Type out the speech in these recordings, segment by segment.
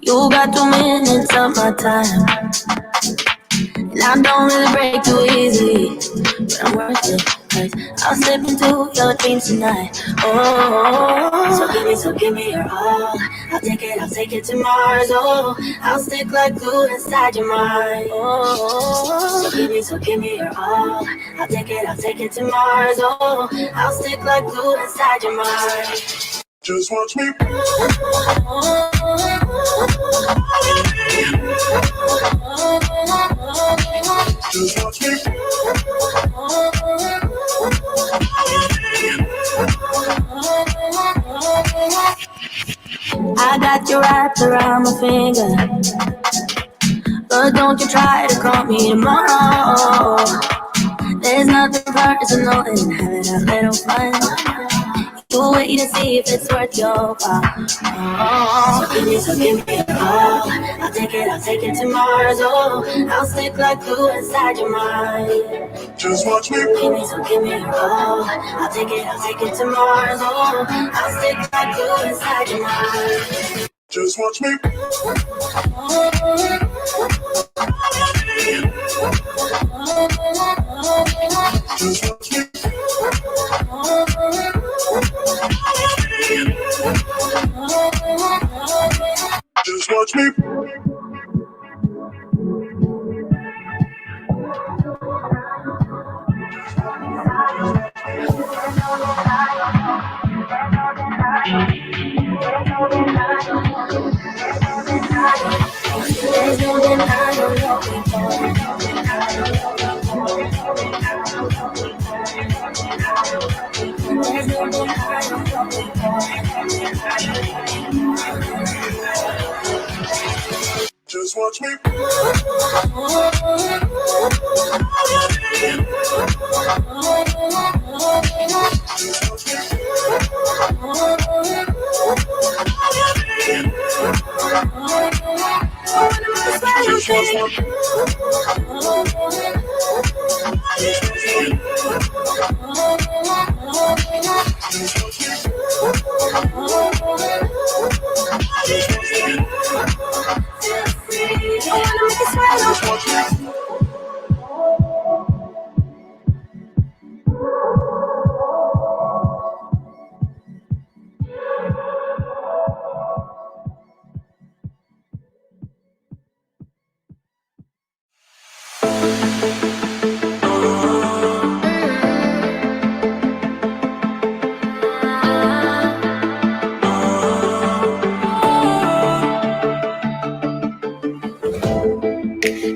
You got 2 minutes of my time, and I don't really break too easy, but I'm worth it, 'cause I'll slip into your dreams tonight. Oh, so give me your all. I'll take it to Mars. Oh, I'll stick like glue inside your mind. Oh, so give me your all. I'll take it to Mars. Oh, I'll stick like glue inside your mind. Just watch me. Just watch me. I got you wrapped around my finger, but don't you try to call me tomorrow. There's nothing personal in having a little fun. You wait to see if it's worth your while. Oh, so give me your all. I'll take it to Mars. Oh, I'll stick like glue inside your mind. Just watch me. Give me your all. I'll take it to Mars. Oh, I'll stick like glue inside your mind. Just watch me. Just watch me. Just watch me. Just watch me.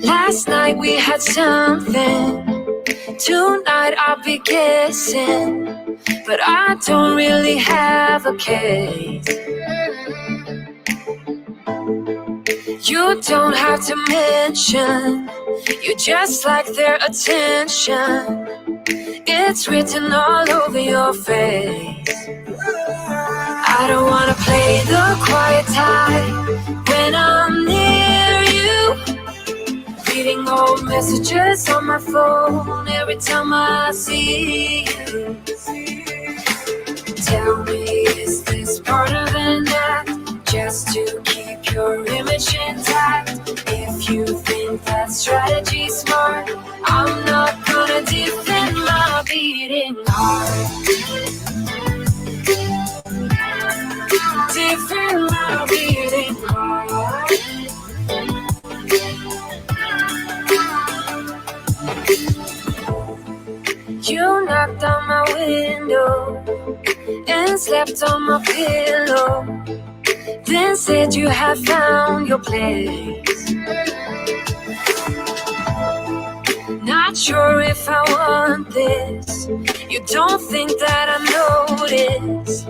Last night we had something, tonight I'll be guessing, but I don't really have a case. You don't have to mention, you just like their attention. It's written all over your face. I don't wanna play the quiet type when I'm near you, reading old messages on my phone every time I see you. Tell me, is this part of an act, just to keep your image intact? If you think that strategy's smart, I'm not gonna defend my beating heart. Defend my beating heart. You knocked on my window and slept on my pillow, then said you had found your place. Not sure if I want this, you don't think that I notice.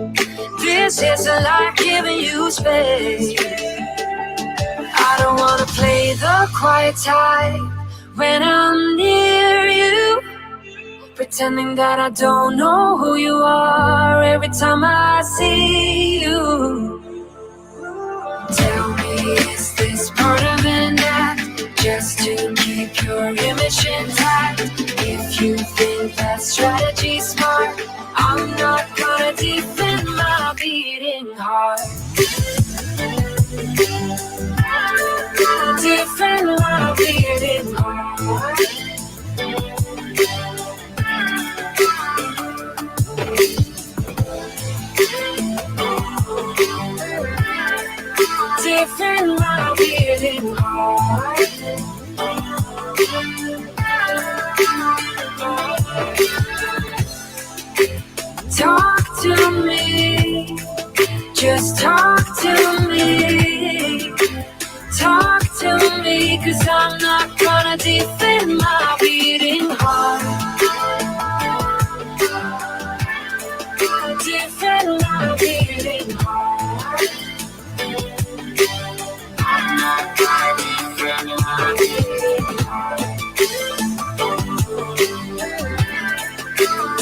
This isn't like giving you space. I don't wanna play the quiet type when I'm near you, pretending that I don't know who you are every time I see you. Tell me, is this part of an act, just to keep your image intact? If you think that strategy's smart, I'm not gonna defend my beating heart. different love hitting hard. Talk to me, just talk to me. Talk to me, 'cause I'm not gonna defend my beating heart. Defend my beating heart. I'm not gonna defend my beating heart.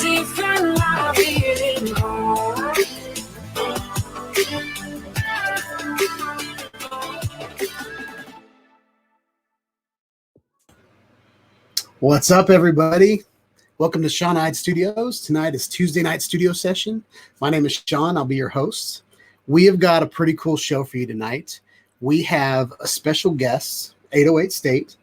Defend my beating heart. What's up, everybody? Welcome to Shawn Ide Studios. Tonight is Tuesday night studio session. My name is Shawn. I'll be your host. We have got a pretty cool show for you tonight. We have a special guest, 808 State.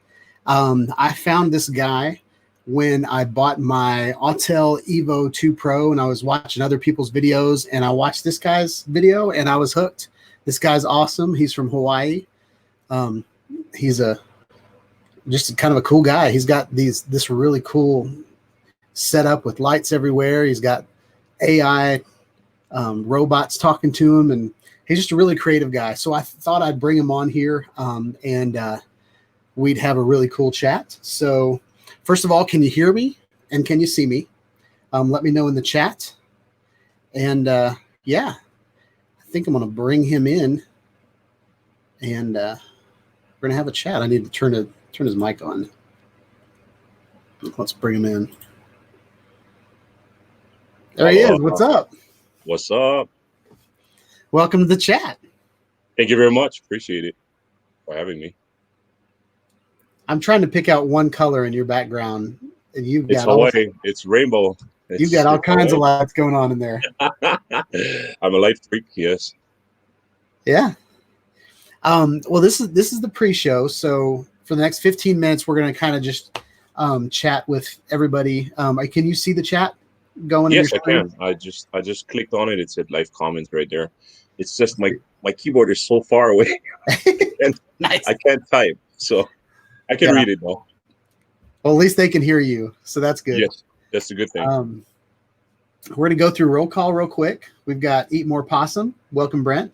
I found this guy when I bought my Autel EVO II PRO, and I was watching other people's videos, and I watched this guy's video, and I was hooked. This guy's awesome. He's from Hawaii. He's just kind of a cool guy. He's got this really cool setup with lights everywhere. He's got AI robots talking to him, and he's just a really creative guy. So I thought I'd bring him on here, and we'd have a really cool chat. So first of all, can you hear me and can you see me? Let me know in the chat. And yeah, I think I'm going to bring him in, and we're going to have a chat. I need to turn his mic on. Let's bring him in. There he is. What's up? What's up? Welcome to the chat. Thank you very much. Appreciate it for having me. I'm trying to pick out one color in your background, and you've got Hawaii. It's rainbow. You've got all kinds of lights going on in there. I'm a light freak. Yes. Yeah. Well, this is the pre-show. So for the next 15 minutes, we're going to kind of just chat with everybody. Can you see the chat going? Yes, I can. I just clicked on it. It said live comments right there. It's just my keyboard is so far away, and nice. I can't type, so I can read it though. Well, at least they can hear you, so that's good. Yes, that's a good thing. We're going to go through roll call real quick. We've got Eat More Possum. Welcome, Brent.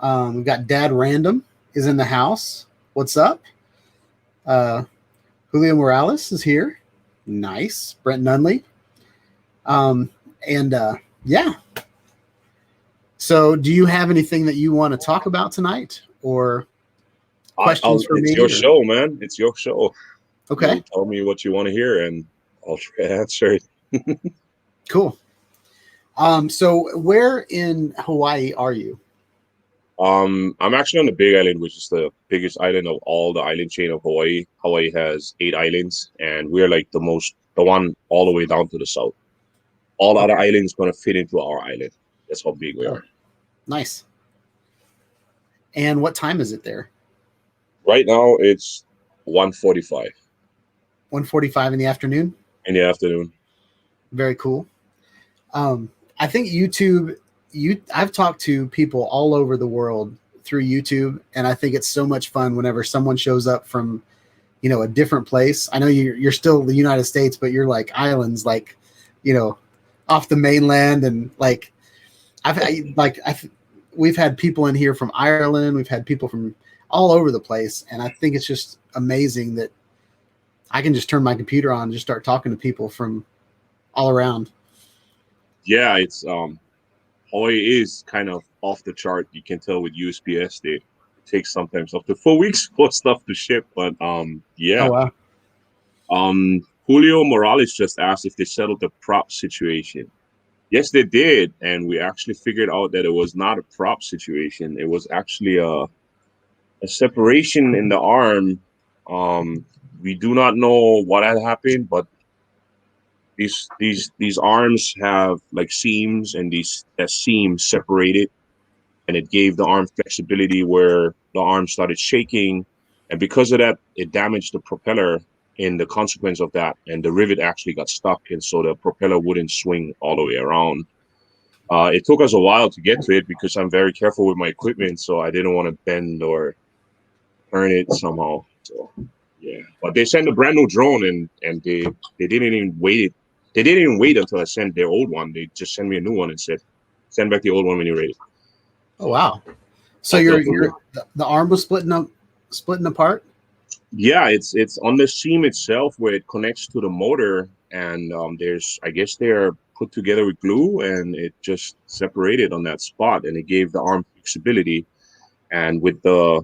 We've got Dad Random is in the house. What's up? Julio Morales is here. Nice. Brent Nunley. Yeah. So do you have anything that you want to talk about tonight, or questions for me? It's your show, man. It's your show. Okay. You tell me what you want to hear, and I'll try to answer it. Cool. So where in Hawaii are you? I'm actually on the Big Island, which is the biggest island of all the island chain of Hawaii. Hawaii has 8 islands, and we're like the one all the way down to the south. All the other islands going to fit into our island. That's how big we are. Nice. And what time is it there? Right now, it's 1:45. 1:45 in the afternoon? In the afternoon. Very cool. I think YouTube, I've talked to people all over the world through YouTube, and I think it's so much fun whenever someone shows up from, a different place. I know you're still the United States, but you're like islands, like, off the mainland, and like we've had people in here from Ireland, we've had people from all over the place, and I think it's just amazing that I can just turn my computer on and just start talking to people from all around. Yeah, it's Hawaii is kind of off the chart. You can tell with USPS, it takes sometimes up to 4 weeks for stuff to ship. But yeah. Oh, wow. Julio Morales just asked if they settled the prop situation. Yes, they did, and we actually figured out that it was not a prop situation. It was actually a separation in the arm. We do not know what had happened, but these arms have like seams, and that seams separated, and it gave the arm flexibility where the arm started shaking, and because of that, it damaged the propeller in the consequence of that, and the rivet actually got stuck, and so the propeller wouldn't swing all the way around. It took us a while to get to it because I'm very careful with my equipment, so I didn't want to bend or turn it somehow. So yeah, but they sent a brand new drone, and they didn't even wait it. They didn't even wait until I sent their old one. They just sent me a new one and said, "Send back the old one when you're ready." Oh wow! So the arm was splitting apart. Yeah, it's on the seam itself where it connects to the motor, and I guess they're put together with glue, and it just separated on that spot, and it gave the arm flexibility. And with the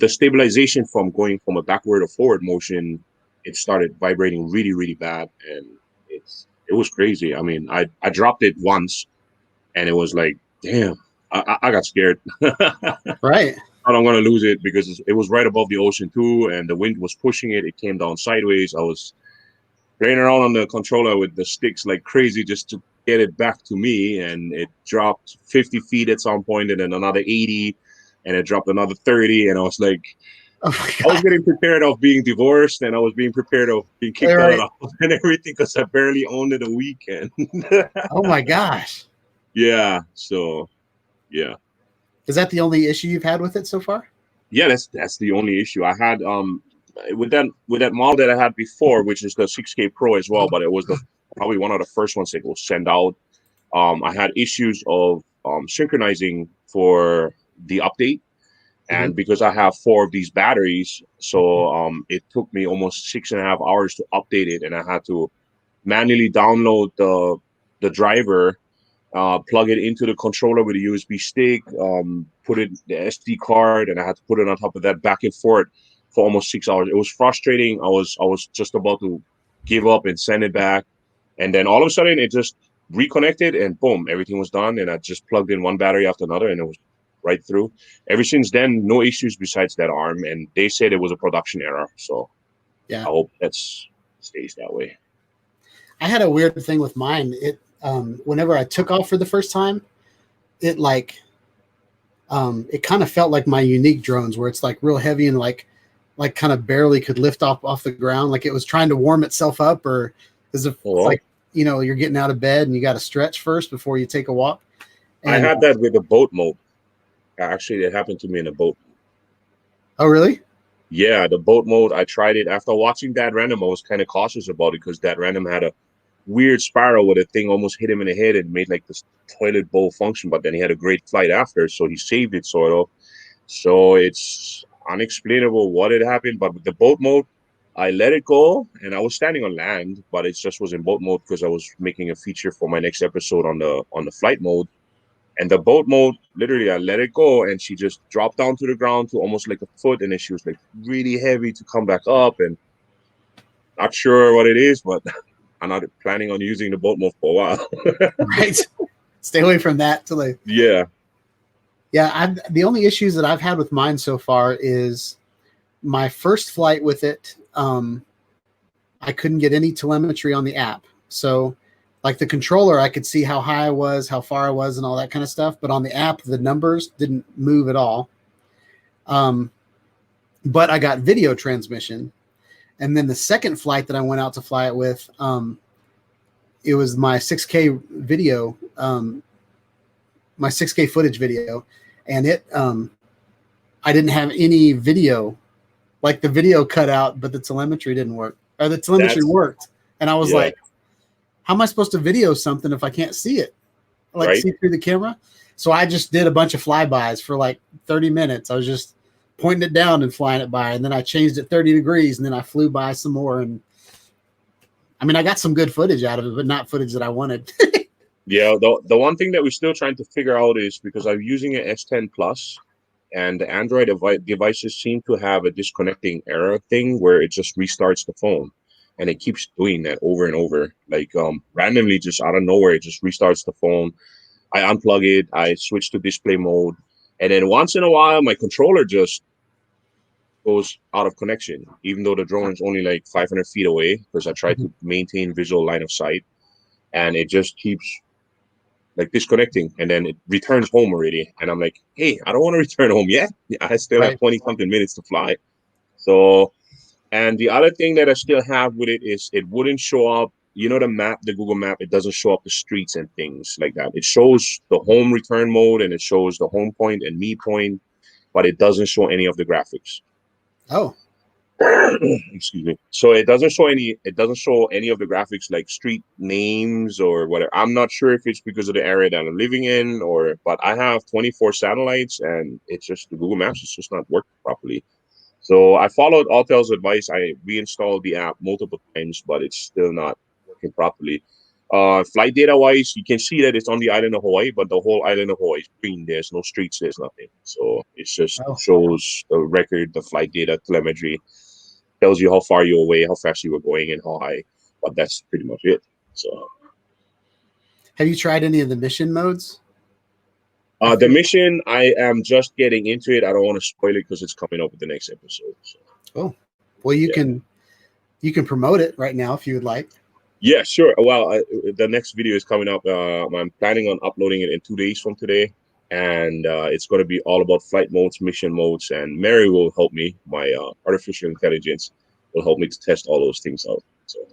stabilization from going from a backward or forward motion, it started vibrating really, really bad, and it was crazy. I mean, I dropped it once, and it was like, damn, I got scared. Right. I'm going to lose it because it was right above the ocean too, and the wind was pushing it. It came down sideways. I was playing around on the controller with the sticks like crazy just to get it back to me, and it dropped 50 feet at some point, and then another 80, and it dropped another 30, and I was like, Oh my I was god! getting prepared of being divorced, and I was being prepared of being kicked out of Right. the house and everything because I barely owned it a weekend. Oh my gosh! Yeah, so yeah. Is that the only issue you've had with it so far? Yeah, that's the only issue I had with that model that I had before, which is the 6K Pro as well, but it was probably one of the first ones that was sent out. I had issues of synchronizing for the update, and because I have 4 of these batteries, so it took me almost 6.5 hours to update it, and I had to manually download the driver, plug it into the controller with a USB stick, put it the SD card, and I had to put it on top of that back and forth for almost 6 hours. It was frustrating. I was just about to give up and send it back, and then all of a sudden it just reconnected, and boom, everything was done. And I just plugged in one battery after another, and it was right through. Ever since then, no issues besides that arm, and they said it was a production error. So Yeah. I hope that stays that way. I had a weird thing with mine. It whenever I took off for the first time, it it kind of felt like my unique drones, where it's like real heavy and like kind of barely could lift off the ground, like it was trying to warm itself up, or as if like you're getting out of bed and you got to stretch first before you take a walk. And I had that with the boat mode. Actually, it happened to me in a boat. Oh, really? Yeah, the boat mode. I tried it after watching Dad Random. I was kind of cautious about it because Dad Random had a weird spiral where the thing almost hit him in the head and made like this toilet bowl function. But then he had a great flight after, so he saved it sort of. So it's unexplainable what had happened. But with the boat mode, I let it go, and I was standing on land, but it just was in boat mode because I was making a feature for my next episode on the flight mode. And the boat mode, literally, I let it go, and she just dropped down to the ground to almost like a foot, and then she was like really heavy to come back up, and not sure what it is, but I'm not planning on using the boat mode for a while. Right. Stay away from that till Yeah. Yeah, the only issues that I've had with mine so far is my first flight with it. I couldn't get any telemetry on the app, so like the controller, I could see how high I was, how far I was, and all that kind of stuff. But on the app, the numbers didn't move at all. But I got video transmission. And then the second flight that I went out to fly it with, it was my 6K video, my 6K footage video. And I didn't have any video. Like the video cut out, but the telemetry didn't work. Or the telemetry worked. And I was like, how am I supposed to video something if I can't see it? Like see through the camera? So I just did a bunch of flybys for like 30 minutes. I was just pointing it down and flying it by. And then I changed it 30 degrees and then I flew by some more. And I mean, I got some good footage out of it, but not footage that I wanted. Yeah. The one thing that we're still trying to figure out is because I'm using an S10 Plus, and the Android devices seem to have a disconnecting error thing where it just restarts the phone. And it keeps doing that over and over, like randomly, just out of nowhere, it just restarts the phone. I unplug it, I switch to display mode, and then once in a while, my controller just goes out of connection, even though the drone is only like 500 feet away, because I try to maintain visual line of sight, and it just keeps like disconnecting, and then it returns home already. And I'm like, hey, I don't want to return home yet. I still have 20 something minutes to fly. So. And the other thing that I still have with it is it wouldn't show up the map, the Google map, it doesn't show up the streets and things like that. It shows the home return mode and it shows the home point and me point, but it doesn't show any of the graphics. Oh, Excuse me. So it doesn't show any of the graphics like street names or whatever. I'm not sure if it's because of the area that I'm living in but I have 24 satellites and it's just the Google Maps is just not working properly. So I followed Autel's advice. I reinstalled the app multiple times, but it's still not working properly. Flight data wise, you can see that it's on the island of Hawaii, but the whole island of Hawaii is green. There's no streets, there's nothing. So it's just shows the record, the flight data, telemetry, tells you how far you're away, how fast you were going, and how high. But that's pretty much it. So, have you tried any of the mission modes? The mission, I am just getting into it. I don't want to spoil it because it's coming up with the next episode. So. Oh, well, you can promote it right now if you would like. Yeah, sure. Well, the next video is coming up. I'm planning on uploading it in 2 days from today, and it's going to be all about flight modes, mission modes, and Mary will help me. My artificial intelligence will help me to test all those things out. So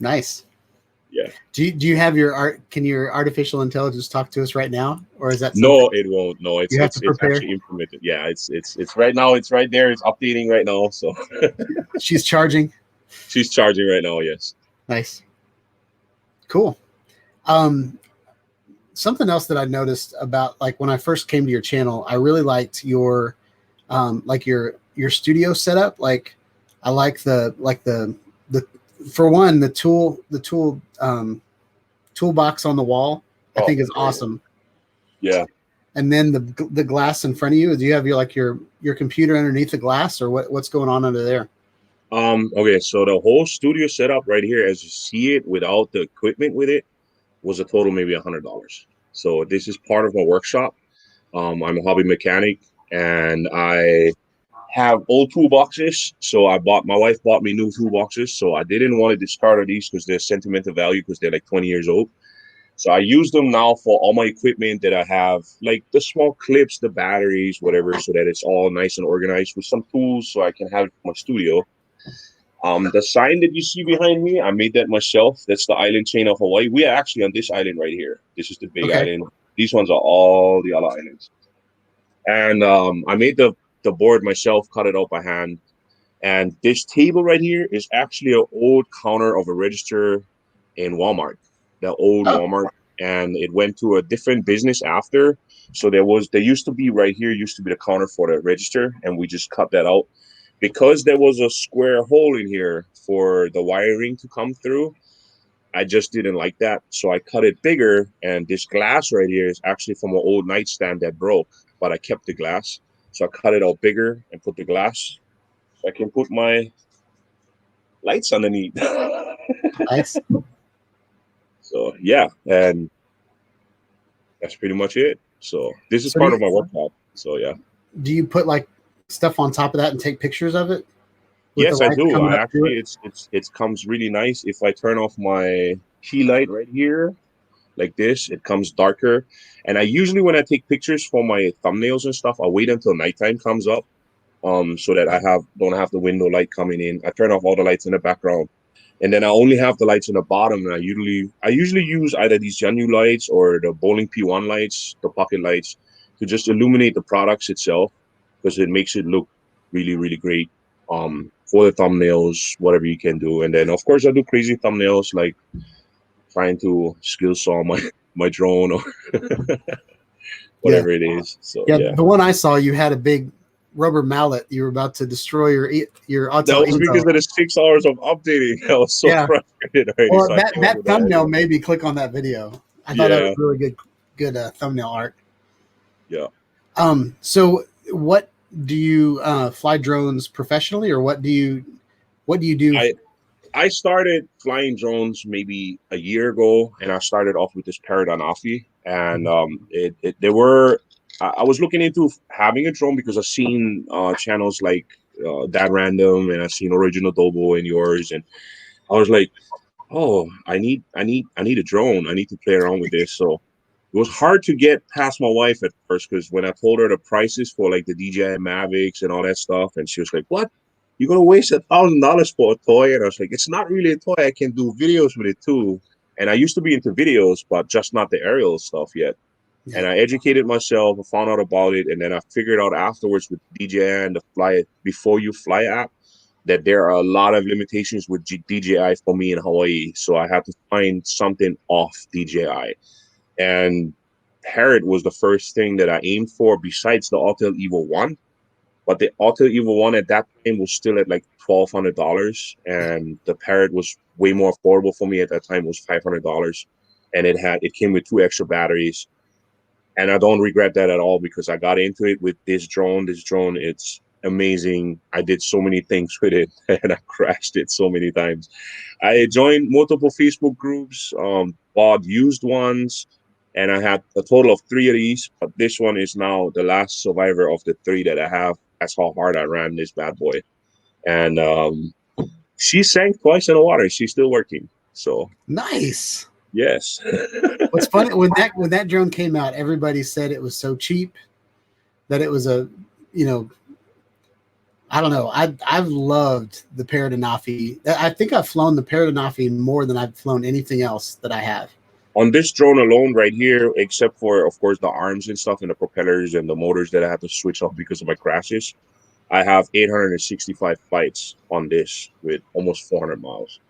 nice. Yeah. Do you have can your artificial intelligence talk to us right now, or is that no? It won't. No, it's actually implemented. Yeah, it's right now. It's right there. It's updating right now. So she's charging. She's charging right now. Yes. Nice. Cool. Something else that I noticed about, like, when I first came to your channel, I really liked your your studio setup. Like, I like the for one, the toolbox on the wall, I think is awesome. Yeah. And then the glass in front of you. Do you have your computer underneath the glass, or what's going on under there? Okay, so the whole studio setup right here, as you see it, without the equipment with it, was a total maybe $100. So this is part of my workshop. I'm a hobby mechanic, and I have old toolboxes. So my wife bought me new toolboxes. So I didn't want to discard these because they're sentimental value because they're like 20 years old. So I use them now for all my equipment that I have, like the small clips, the batteries, whatever, so that it's all nice and organized with some tools so I can have it for my studio. The sign that you see behind me, I made that myself. That's the island chain of Hawaii. We are actually on this island right here. This is the big island. These ones are all the other islands. And I made the board myself, cut it out by hand. And this table right here is actually an old counter of a register in Walmart, the old Walmart. And it went to a different business after. So there used to be right here, used to be the counter for the register. And we just cut that out. Because there was a square hole in here for the wiring to come through, I just didn't like that. So I cut it bigger. And this glass right here is actually from an old nightstand that broke, but I kept the glass. So I cut it out bigger and put the glass. So I can put my lights underneath. Nice. So yeah, and that's pretty much it. So this is part of my workshop. So yeah. Do you put like stuff on top of that and take pictures of it? Yes, I do. I actually, it comes really nice. If I turn off my key light right here, like this, it comes darker. And I usually, when I take pictures for my thumbnails and stuff, I wait until nighttime comes up, so that I don't have the window light coming in. I turn off all the lights in the background, and then I only have the lights in the bottom. And I usually use either these Genu lights or the Bowling P1 lights, the pocket lights, to just illuminate the products itself, because it makes it look really, really great. For the thumbnails, whatever you can do. And then of course I do crazy thumbnails, like trying to skill saw my drone or whatever it is. So yeah, the one I saw, you had a big rubber mallet. You were about to destroy your Autel. That was because of the 6 hours of updating. I was so frustrated already. Well, so that thumbnail made me click on that video. I thought that was really good thumbnail art. Yeah. So what do you fly drones professionally, or what do you do? I started flying drones maybe a year ago, and I started off with this Paradigm Afi, and I was looking into having a drone because I've seen channels like That Random, and I've seen Original Dobo and yours, and I was like, oh, I need a drone. I need to play around with this. So it was hard to get past my wife at first, because when I told her the prices for like the DJI Mavics and all that stuff, and she was like, what? you're gonna waste $1,000 for a toy. And I was like, it's not really a toy. I can do videos with it too. And I used to be into videos, but just not the aerial stuff yet. And I educated myself, I found out about it, and then I figured out afterwards with DJI and the Fly Before You Fly app that there are a lot of limitations with DJI for me in Hawaii. So I had to find something off DJI. And Parrot was the first thing that I aimed for besides the Autel EVO I. But the Autel EVO I at that time was still at like $1,200, and the Parrot was way more affordable for me at that time. It was $500, and it came with 2 extra batteries. And I don't regret that at all because I got into it with this drone. This drone, it's amazing. I did so many things with it, and I crashed it so many times. I joined multiple Facebook groups, bought used ones, and I had a total of 3 of these. But this one is now the last survivor of the 3 that I have. That's how hard I ran this bad boy. And she sank twice in the water. She's still working. So nice. Yes. What's funny when that drone came out, everybody said it was so cheap that it was a, I don't know. I've loved the Parrot Anafi. I think I've flown the Parrot Anafi more than I've flown anything else that I have. On this drone alone right here, except for, of course, the arms and stuff and the propellers and the motors that I had to switch off because of my crashes, I have 865 flights on this with almost 400 miles.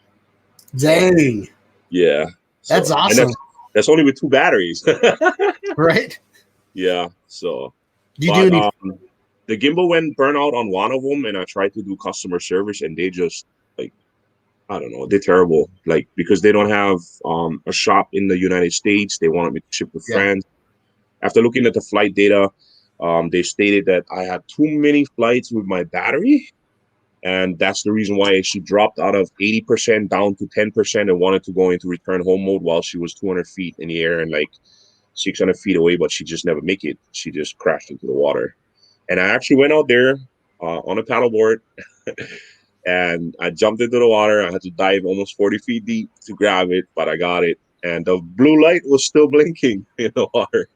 Dang. Yeah. That's awesome. That's only with 2 batteries. Right? Yeah. So do you do any the gimbal went burn out on one of them, and I tried to do customer service, and they just, like, I don't know, they're terrible. Like, because they don't have a shop in the United States. They wanted me to ship to France. After looking at the flight data, they stated that I had too many flights with my battery. And that's the reason why she dropped out of 80% down to 10% and wanted to go into return home mode while she was 200 feet in the air and like 600 feet away, but she just never make it. She just crashed into the water. And I actually went out there on a paddleboard and I jumped into the water. I had to dive almost 40 feet deep to grab it, but I got it. And the blue light was still blinking in the water.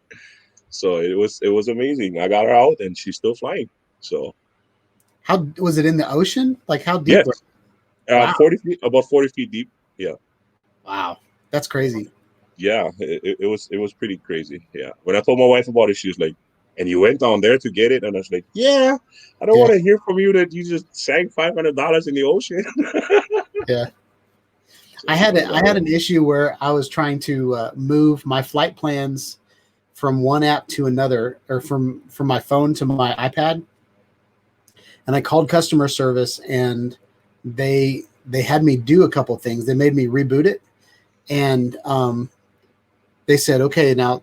So it was amazing. I got her out and she's still flying. So. How was it in the ocean? Like how deep? Yes. Wow. 40 feet, about 40 feet deep. Yeah. Wow. That's crazy. Yeah. It was pretty crazy. Yeah. When I told my wife about it, she was like, and you went down there to get it? And I was like, yeah, I don't want to hear from you that you just sank $500 in the ocean. Yeah. I had an issue where I was trying to move my flight plans from one app to another, or from my phone to my iPad. And I called customer service, and they had me do a couple things. They made me reboot it, and they said, "Okay, now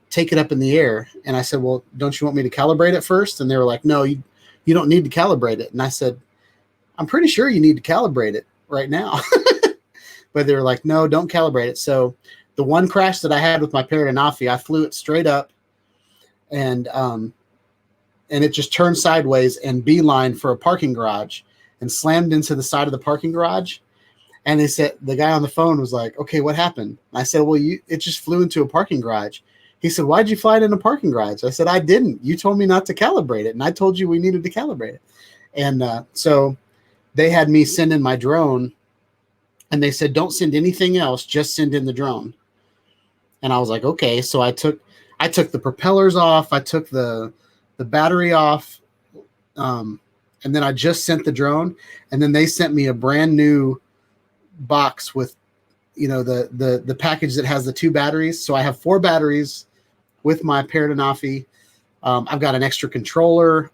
take it up in the air." And I said, "Well, don't you want me to calibrate it first?" And they were like, "No, you don't need to calibrate it." And I said, "I'm pretty sure you need to calibrate it right now." But they were like, "No, don't calibrate it." So the one crash that I had with my Parrot Anafi, I flew it straight up, and it just turned sideways and beeline for a parking garage and slammed into the side of the parking garage. And they said, the guy on the phone was like, "Okay, what happened?" And I said, "Well, it just flew into a parking garage." He said, "Why'd you fly it in a parking garage?" I said, "I didn't. You told me not to calibrate it, and I told you we needed to calibrate it." And so they had me send in my drone, and they said, "Don't send anything else, just send in the drone." And I was like, "Okay." So I took the propellers off, I took the battery off, and then I just sent the drone, and then they sent me a brand new box with, the package that has the 2 batteries. So I have 4 batteries with my Parrot Anafi. I've got an extra controller.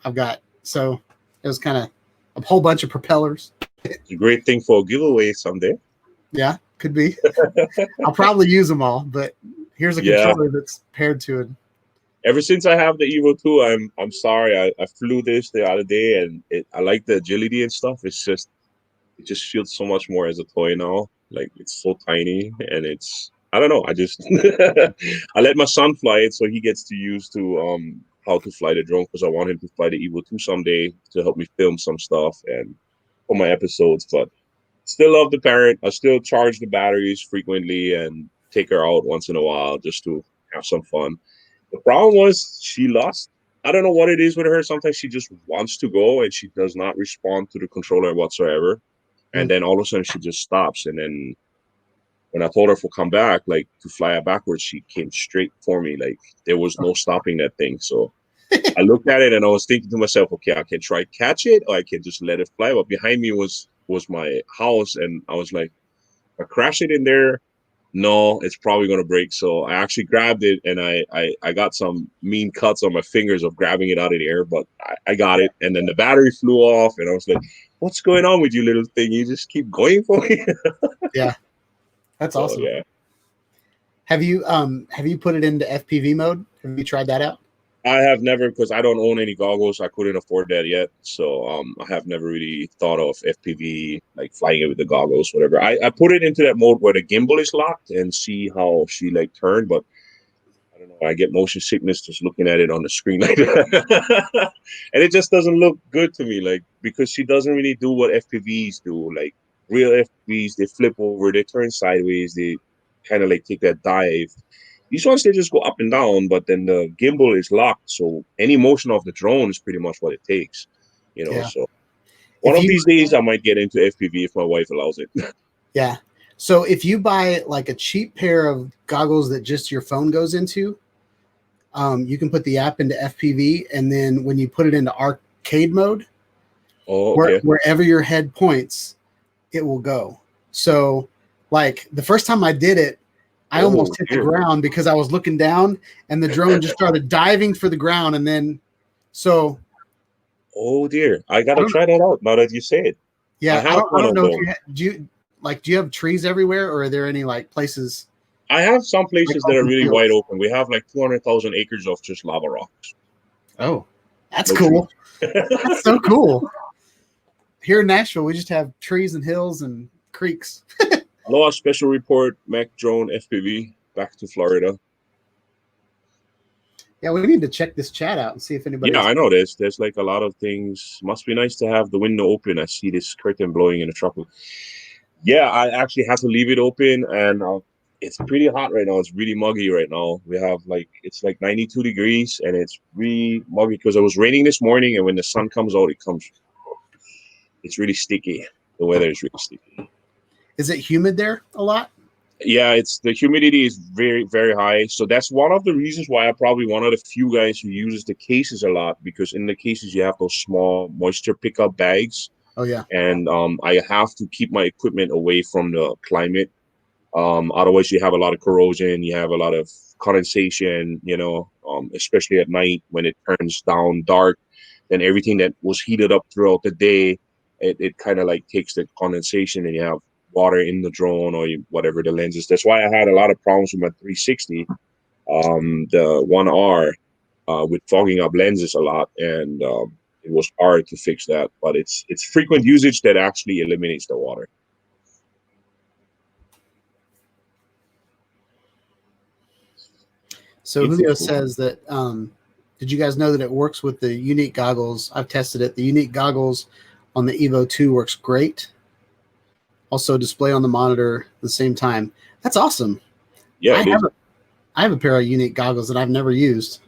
So it was kind of a whole bunch of propellers. It's a great thing for a giveaway someday. Yeah, could be. I'll probably use them all, but here's a controller that's paired to it. Ever since I have the EVO II, I'm sorry. I flew this the other day, and I like the agility and stuff. It just feels so much more as a toy now. Like, it's so tiny, and I don't know. I just I let my son fly it, so he gets to use how to fly the drone, because I want him to fly the EVO II someday to help me film some stuff and for my episodes. But still love the Parrot. I still charge the batteries frequently and take her out once in a while just to have some fun. The problem was she lost I don't know what it is with her. Sometimes she just wants to go and she does not respond to the controller whatsoever. And then all of a sudden she just stops. And then when I told her to come back, like to fly it backwards, she came straight for me. Like there was no stopping that thing. So I looked at it and I was thinking to myself, okay, I can try catch it or I can just let it fly. But behind me was my house. And I was like, if I crash it in there, no, it's probably going to break. So I actually grabbed it and I got some mean cuts on my fingers of grabbing it out of the air, but I got it. And then the battery flew off and I was like, what's going on with you, little thing? You just keep going for me. Yeah. That's So, awesome. yeah. Have you put it into FPV mode? Have you tried that out? I have never, because I don't own any goggles. I couldn't afford that yet. So I have never really thought of FPV, like flying it with the goggles, whatever. I put it into that mode where the gimbal is locked and see how she like turned, but I don't know. I get motion sickness just looking at it on the screen like that. And it just doesn't look good to me, like, because she doesn't really do what FPVs do. Like real FPVs, they flip over, they turn sideways, they kind of like take that dive. These ones, they just go up and down, but then the gimbal is locked. So any motion of the drone is pretty much what it takes, you know. Yeah. So one of these days I might get into FPV if my wife allows it. Yeah. So if you buy like a cheap pair of goggles that just your phone goes into, you can put the app into FPV, and then when you put it into arcade mode, wherever your head points, it will go. So like the first time I did it, I almost hit the ground because I was looking down and the drone just started diving for the ground. And then, so. Oh dear. I got to try that out now that you say it. Yeah. I don't know if do you have trees everywhere, or are there any like places? I have some places that are really wide open. We have like 200,000 acres of just lava rocks. Oh, that's cool. That's so cool. Here in Nashville, we just have trees and hills and creeks. Aloha special report, Mac drone FPV back to Florida. Yeah, we need to check this chat out and see if anybody. Yeah, I know there's like a lot of things. Must be nice to have the window open. I see this curtain blowing in the tropical. Yeah, I actually have to leave it open, and it's pretty hot right now. It's really muggy right now. We have it's like 92 degrees, and it's really muggy because it was raining this morning, and when the sun comes out, it's really sticky. The weather is really sticky. Is it humid there a lot? Yeah, the humidity is very, very high. So that's one of the reasons why I'm probably one of the few guys who uses the cases a lot, because in the cases you have those small moisture pickup bags. Oh yeah. And I have to keep my equipment away from the climate. Otherwise you have a lot of corrosion, you have a lot of condensation, especially at night when it turns down dark, then everything that was heated up throughout the day, it kind of like takes the condensation, and you have water in the drone or whatever the lens is. That's why I had a lot of problems with my 360, the 1R, with fogging up lenses a lot, and it was hard to fix that. But it's frequent usage that actually eliminates the water. So Julio says that, did you guys know that it works with the Unique goggles? I've tested it. The Unique goggles on the EVO II works great. Also display on the monitor at the same time. That's awesome. Yeah, I have a pair of Unique goggles that I've never used.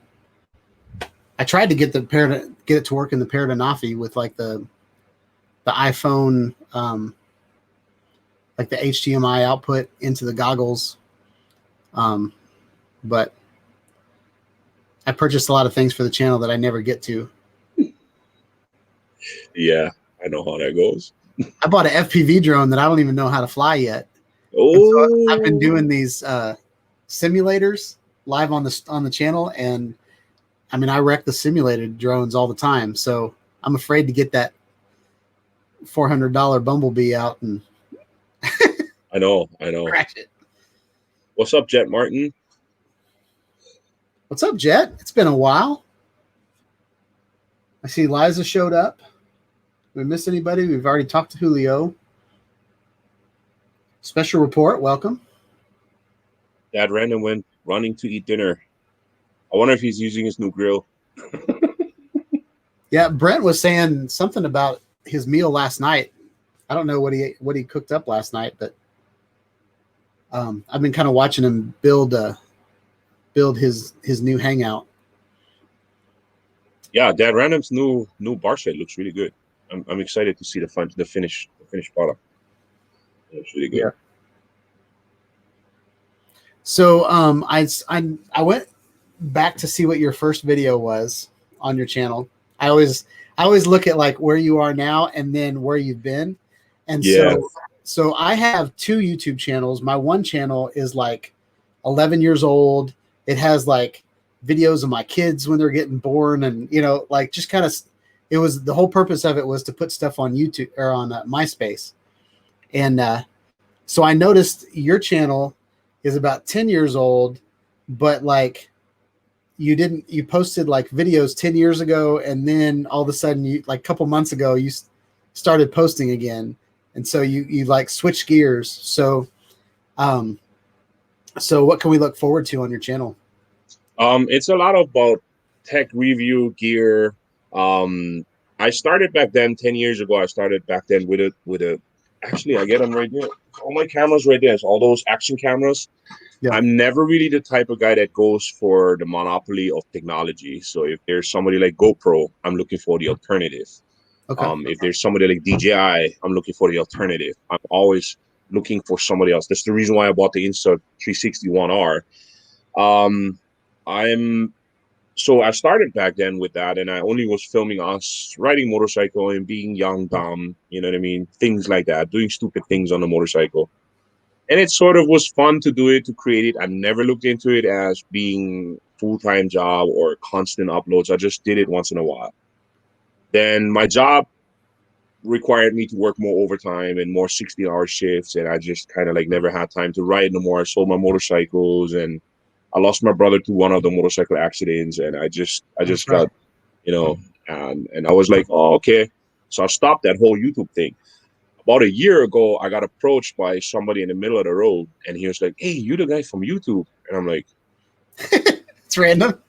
I tried to get it to work in the Paradanafi with like the iPhone, like the HDMI output into the goggles. But I purchased a lot of things for the channel that I never get to. Yeah, I know how that goes. I bought an FPV drone that I don't even know how to fly yet. Oh, so I've been doing these simulators live on the channel, and I mean I wreck the simulated drones all the time. So I'm afraid to get that $400 Bumblebee out and I know. crash it. What's up, Jet Martin? What's up, Jet? It's been a while. I see Liza showed up. Did we miss anybody? We've already talked to Julio. Special report, welcome. Dad Random went running to eat dinner. I wonder if he's using his new grill. Yeah, Brent was saying something about his meal last night. I don't know what he cooked up last night, but I've been kind of watching him build his new hangout. Yeah, that random's new bar set looks really good. I'm excited to see the finished product. It looks really good. Yeah. So I went back to see what your first video was on your channel. I always look at like where you are now and then where you've been. And Yeah. so I have two YouTube channels. My one channel is like 11 years old. It has like videos of my kids when they're getting born, and like just kind of, it was, the whole purpose of it was to put stuff on YouTube or on MySpace. And so I noticed your channel is about 10 years old, but like you posted like videos 10 years ago, and then all of a sudden, you like a couple months ago, you started posting again. And so you like switch gears. Um, so what can we look forward to on your channel? It's a lot about tech review gear. I started back then 10 years ago. I started back then with a actually, I get them right there. All my cameras right there. It's all those action cameras. Yeah. I'm never really the type of guy that goes for the monopoly of technology. So if there's somebody like GoPro, I'm looking for the alternative. Okay. If there's somebody like DJI, I'm looking for the alternative. I'm always looking for somebody else. That's the reason why I bought the Insta 360 ONE R. So I started back then with that, and I only was filming us riding motorcycle and being young, dumb, you know what I mean? Things like that, doing stupid things on the motorcycle. And it sort of was fun to do it, to create it. I never looked into it as being full-time job or constant uploads. I just did it once in a while. Then my job required me to work more overtime and more 60-hour shifts, and I just kind of like never had time to ride no more. I sold my motorcycles, and I lost my brother to one of the motorcycle accidents, and I just got, and I was like, oh, okay. So I stopped that whole YouTube thing. About a year ago, I got approached by somebody in the middle of the road, and he was like, hey, you the guy from YouTube? And I'm like, it's random.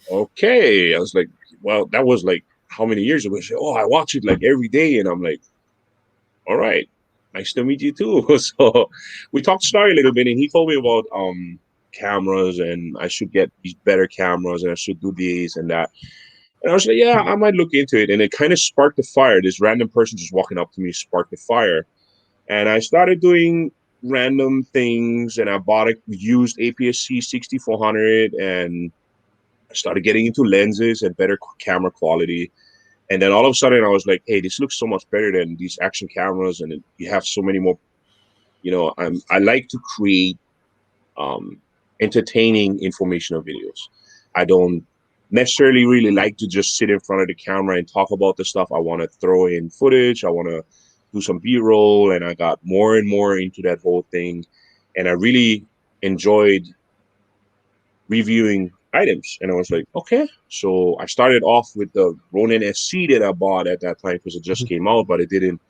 Okay. I was like, well, that was like how many years ago? He said, oh, I watch it like every day. And I'm like, all right, nice to meet you too. So we talked story a little bit, and he told me about cameras, and I should get these better cameras, and I should do this and that. And I was like, yeah, I might look into it. And it kind of sparked the fire. This random person just walking up to me sparked the fire. And I started doing random things, and I bought a used APS-C 6400, and I started getting into lenses and better camera quality. And then all of a sudden I was like, hey, this looks so much better than these action cameras. And you have so many more, I like to create entertaining informational videos. I don't necessarily really like to just sit in front of the camera and talk about the stuff. I want to throw in footage. I want to do some B-roll, and I got more and more into that whole thing. And I really enjoyed reviewing items. And I was like, okay. So I started off with the Ronin SC that I bought at that time because it just came out, but it didn't.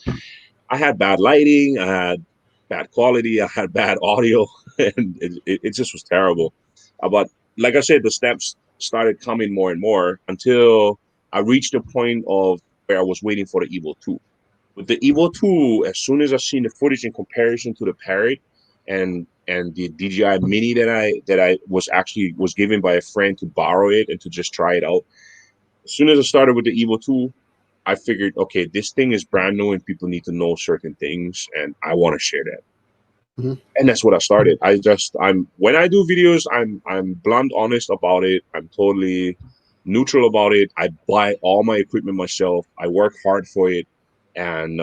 I had bad lighting. I had bad quality. I had bad audio, and it just was terrible. But like I said, the steps started coming more and more until I reached the point of where I was waiting for the EVO II. With the EVO II, as soon as I seen the footage in comparison to the Parrot and the DJI Mini that I was given by a friend to borrow it and to just try it out. As soon as I started with the EVO II, I figured, okay, this thing is brand new and people need to know certain things, and I want to share that. Mm-hmm. And that's what I started. When I do videos, I'm blunt, honest about it. I'm totally neutral about it. I buy all my equipment myself. I work hard for it, and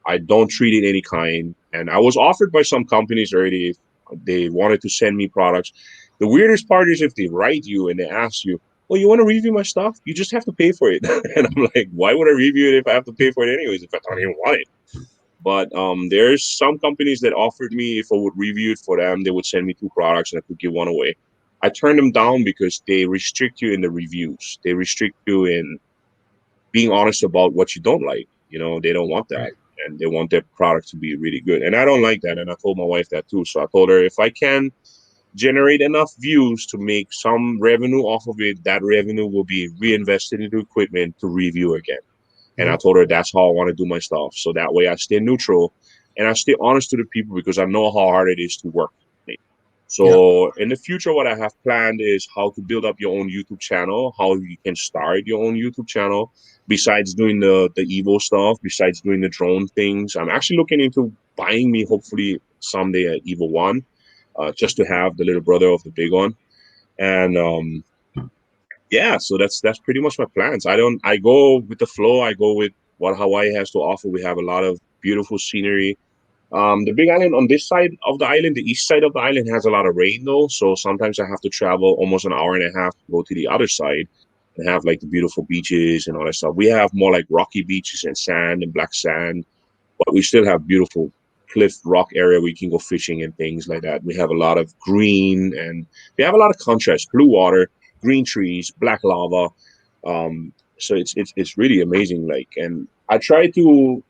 I don't treat it any kind. And I was offered by some companies already if they wanted to send me products. The weirdest part is if they write you and they ask you, well, you want to review my stuff? You just have to pay for it. And I'm like, why would I review it if I have to pay for it anyways, if I don't even want it? But there's some companies that offered me if I would review it for them, they would send me 2 products and I could give one away. I turned them down because they restrict you in the reviews. They restrict you in being honest about what you don't like. They don't want that. And they want their product to be really good. And I don't like that. And I told my wife that too. So I told her if I can generate enough views to make some revenue off of it, that revenue will be reinvested into equipment to review again. And I told her that's how I want to do my stuff. So that way I stay neutral and I stay honest to the people because I know how hard it is to work. So in the future, what I have planned is how to build up your own YouTube channel, how you can start your own YouTube channel. Besides doing the Evo stuff, besides doing the drone things, I'm actually looking into buying me hopefully someday an EVO One, just to have the little brother of the big one. And yeah, so that's pretty much my plans. I go with the flow. I go with what Hawaii has to offer. We have a lot of beautiful scenery. The big island on this side of the island, the east side of the island, has a lot of rain though. So sometimes I have to travel almost an hour and a half to go to the other side and have like the beautiful beaches and all that stuff. We have more like rocky beaches and sand and black sand, but we still have beautiful cliff rock area where you can go fishing and things like that. We have a lot of green and we have a lot of contrast, blue water, green trees, black lava. So it's really amazing. Like, and I tried to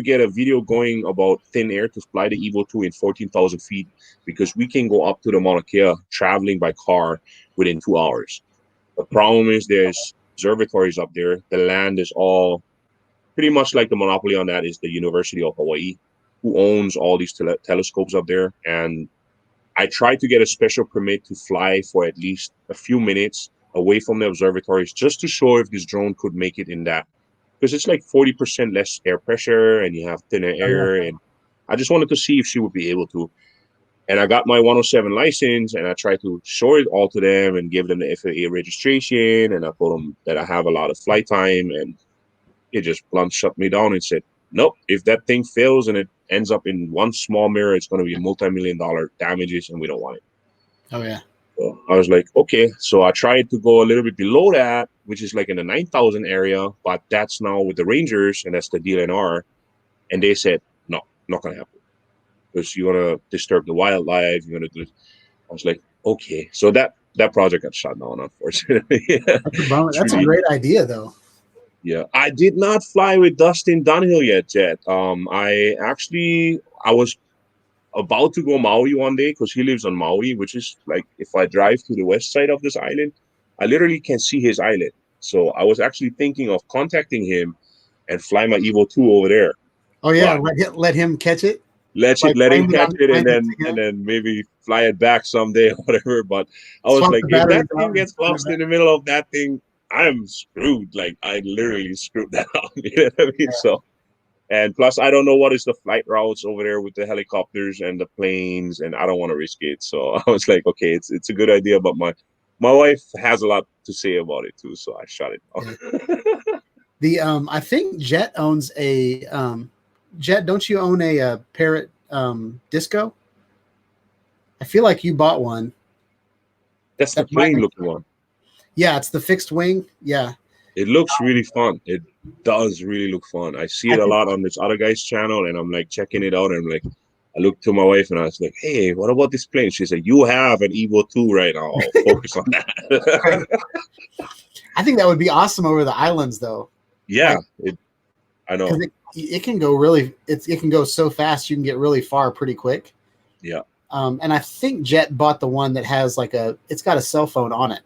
get a video going about thin air to fly the EVO II in 14,000 feet because we can go up to the Mauna Kea traveling by car within 2 hours. The problem is there's observatories up there. The land is all pretty much like the monopoly on that is the University of Hawaii, who owns all these telescopes up there. And I tried to get a special permit to fly for at least a few minutes away from the observatories just to show if this drone could make it in that, because it's like 40% less air pressure and you have thinner air. And I just wanted to see if she would be able to. And I got my 107 license and I tried to show it all to them and give them the FAA registration. And I told them that I have a lot of flight time, and it just blunt shut me down and said, nope, if that thing fails and it ends up in one small mirror, it's going to be multi-million-dollar damages and we don't want it. Oh, yeah. So I was like, okay. So I tried to go a little bit below that, which is like in the 9,000 area, but that's now with the Rangers and that's the DLNR. And they said, no, not going to happen because you're going to disturb the wildlife. You're going to do. I was like, okay. So that project got shut down, unfortunately. That's a bummer. That's a great idea, though. Yeah, I did not fly with Dustin Dunhill yet. I was about to go Maui one day because he lives on Maui, which is like if I drive to the west side of this island, I literally can see his island. So I was actually thinking of contacting him and fly my EVO II over there. Oh yeah, let him catch it. Let him catch it and then maybe fly it back someday or whatever. But I was like, if that thing gets lost in the middle of that thing, I'm screwed. Like I literally screwed that up. You know what I mean? Yeah. So, and plus I don't know what is the flight routes over there with the helicopters and the planes, and I don't want to risk it. So I was like, okay, it's a good idea, but my wife has a lot to say about it too, so I shut it off. I think Jet owns a Jet. Don't you own a Parrot Disco? I feel like you bought one. That's the plane looking one. Yeah, it's the fixed wing. Yeah. It looks really fun. It does really look fun. I see it a lot on this other guy's channel, and I'm like checking it out. And I'm like, I looked to my wife and I was like, hey, what about this plane? She said, you have an EVO II right now. I'll focus on that. I think that would be awesome over the islands, though. Yeah, I know. It can go really, it can go so fast. You can get really far pretty quick. Yeah. And I think Jet bought the one that has it's got a cell phone on it.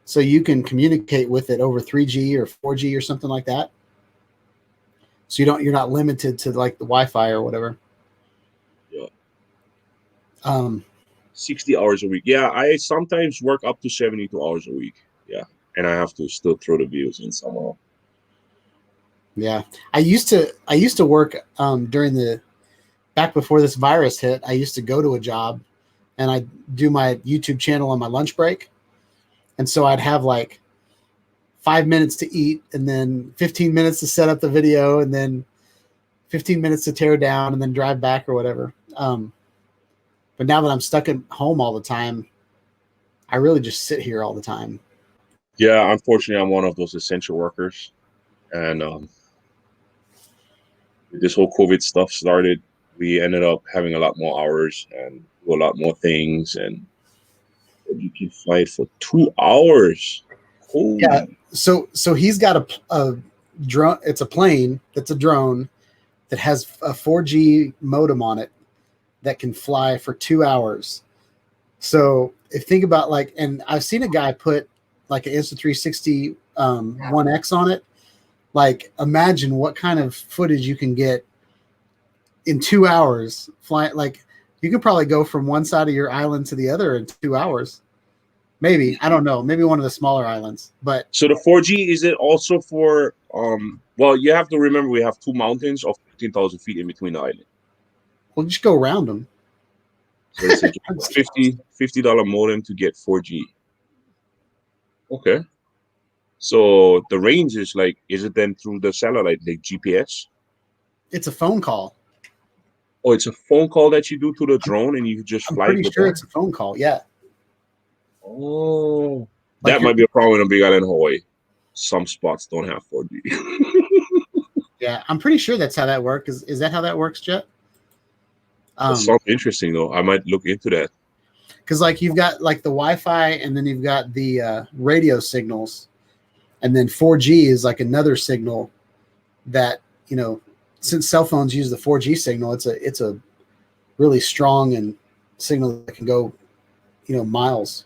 So you can communicate with it over 3G or 4G or something like that. So you're not limited to like the Wi-Fi or whatever. Yeah. 60 hours a week. Yeah, I sometimes work up to 72 hours a week. Yeah. And I have to still throw the views in somehow. Yeah. I used to work during back before this virus hit. I used to go to a job and I do my YouTube channel on my lunch break. And so I'd have like 5 minutes to eat and then 15 minutes to set up the video and then 15 minutes to tear down and then drive back or whatever. But now that I'm stuck at home all the time, I really just sit here all the time. Yeah, unfortunately, I'm one of those essential workers. And this whole COVID stuff started, we ended up having a lot more hours and do a lot more things. And you can fly it for 2 hours. Holy. Yeah. So he's got a drone. It's a plane that's a drone that has a 4G modem on it that can fly for 2 hours. So if think about and I've seen a guy put like an Insta360 1X on it. Like imagine what kind of footage you can get in 2 hours flying. Like You could probably go from one side of your island to the other in 2 hours. Maybe, I don't know. Maybe one of the smaller islands. But So the 4G, is it also for well, you have to remember we have two mountains of 15,000 feet in between the island. we'll just go around them. So it's a $50 modem to get 4G. Okay. So the range is like, is it then through the satellite, like GPS? It's a phone call. Oh, it's a phone call that you do to the drone and you just I'm fly pretty with sure that? it's a phone call. Yeah. Oh, Like that might be a problem on a big island, Hawaii. Some spots don't have 4G. Yeah, I'm pretty sure that's how that works. Is that how that works, Jet? That sounds interesting, though. I might look into that. Because like you've got like the Wi-Fi, and then you've got the radio signals, and then 4G is like another signal that, you know, since cell phones use the 4G signal, it's a really strong and signal that can go, you know, miles.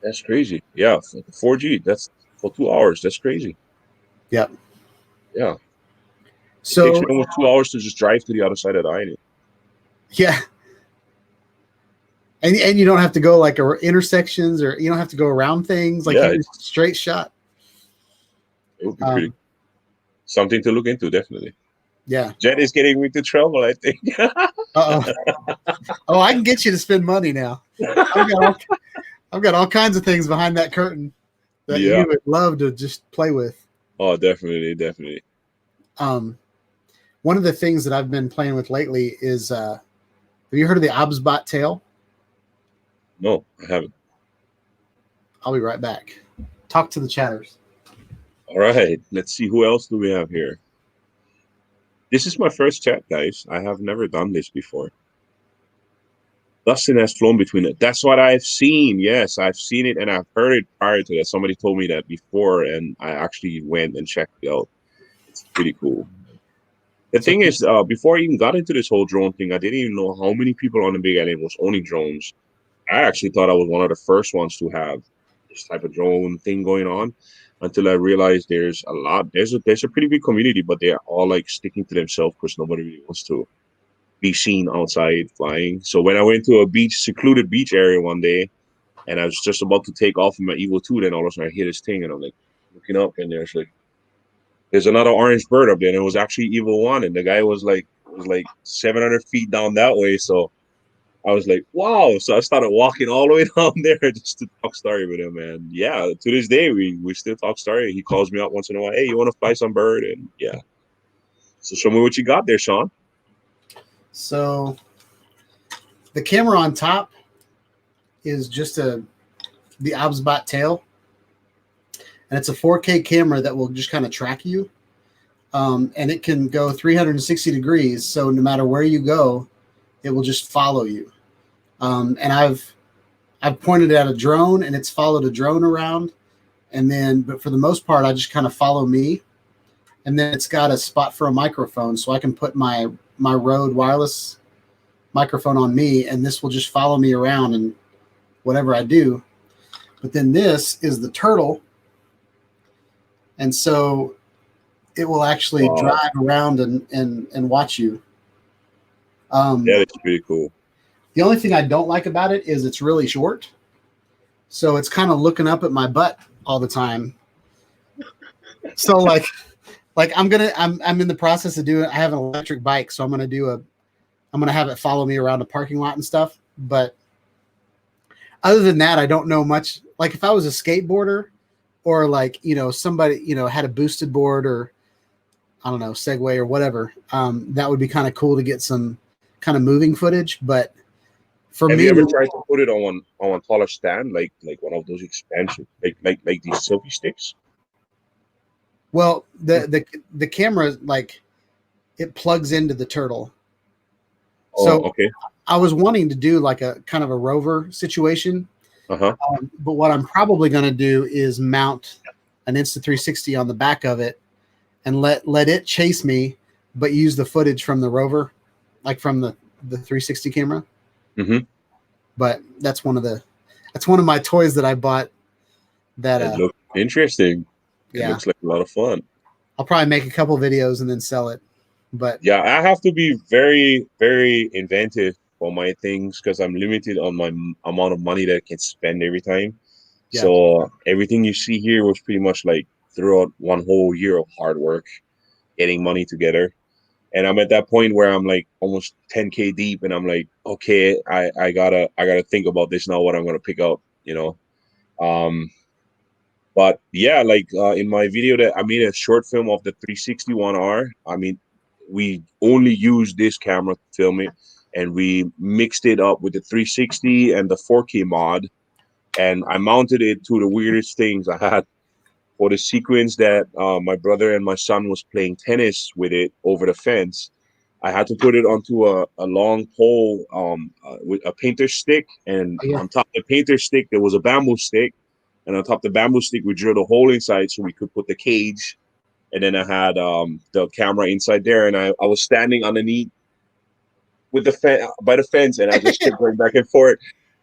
That's crazy. Yeah, 4G. That's for 2 hours. That's crazy. Yep. Yeah. It takes So me almost 2 hours to just drive to the other side of the island. yeah, and you don't have to go like intersections, or you don't have to go around things. Like Yeah, you just straight shot. It would be pretty something to look into, definitely. Yeah. Jet is getting me to travel, I think. Oh, I can get you to spend money now. I've got all kinds of things behind that curtain that you would love to just play with. Oh, definitely. One of the things that I've been playing with lately is, have you heard of the OBSBot tail? No, I haven't. I'll be right back. Talk to the chatters. All right, let's see, who else do we have here? This is my first chat, guys. I have never done this before. Dustin has flown between it. That's what I've seen. Yes, I've seen it and I've heard it prior to that. Somebody told me that before, and I actually went and checked it out. It's pretty cool. The thing is, before I even got into this whole drone thing, I didn't even know how many people on the Big Island was owning drones. I actually thought I was one of the first ones to have this type of drone thing going on, until I realized there's a lot. There's a pretty big community, but they're all like sticking to themselves because nobody really wants to be seen outside flying. So when I went to a secluded beach area one day, and I was just about to take off in my EVO II, then all of a sudden I hear this thing, and I'm like looking up, and there's another orange bird up there, and it was actually EVO I, and the guy was like 700 feet down that way. So I was like, wow. So I started walking all the way down there just to talk story with him. And yeah, to this day, we still talk story. He calls me up once in a while. Hey, you want to fly some bird? And yeah. So show me what you got there, Shawn. So the camera on top is just the OBSBot tail. And it's a 4K camera that will just kind of track you. And it can go 360 degrees. So no matter where you go, it will just follow you. And I've pointed at a drone, and it's followed a drone around. And then, but for the most part, I just kind of follow me. And then it's got a spot for a microphone, so I can put my Rode wireless microphone on me, and this will just follow me around and whatever I do. But then this is the turtle. And so it will actually drive around and watch you. Yeah, that's pretty cool. The only thing I don't like about it is it's really short. So it's kind of looking up at my butt all the time. So like I'm in the process of doing, I have an electric bike, so I'm going to have it follow me around the parking lot and stuff. But other than that, I don't know much. Like if I was a skateboarder, or like, you know, somebody, you know, had a boosted board, or I don't know, Segway or whatever, that would be kind of cool to get some kind of moving footage. But for me, have you ever tried to put it on a taller stand, like one of those expansion, like these selfie sticks? Well, the camera, like, it plugs into the turtle. Oh, so okay. I was wanting to do like a kind of a rover situation. Uh-huh. But what I'm probably going to do is mount an Insta360 on the back of it and let it chase me, but use the footage from the rover, like from the 360 camera. Mm-hmm. But that's one of my toys that I bought. That looks interesting. Yeah, it looks like a lot of fun. I'll probably make a couple videos and then sell it. But yeah, I have to be very, very inventive for my things because I'm limited on my amount of money that I can spend every time. Yeah. So everything you see here was pretty much like throughout one whole year of hard work, getting money together. And I'm at that point where I'm like almost 10K deep, and I'm like, okay, I gotta think about this now, what I'm gonna pick up, you know. But yeah, like in my video that I made a short film of the 361R. I mean, we only used this camera to film it, and we mixed it up with the 360 and the 4K mod, and I mounted it to the weirdest things I had for the sequence that my brother and my son was playing tennis with it over the fence. I had to put it onto a long pole with a painter stick, and Oh, yeah. on top of the painter stick there was a bamboo stick, and on top of the bamboo stick we drilled a hole inside so we could put the cage, and then I had the camera inside there, and I was standing underneath with the by the fence, and I just kept going back and forth,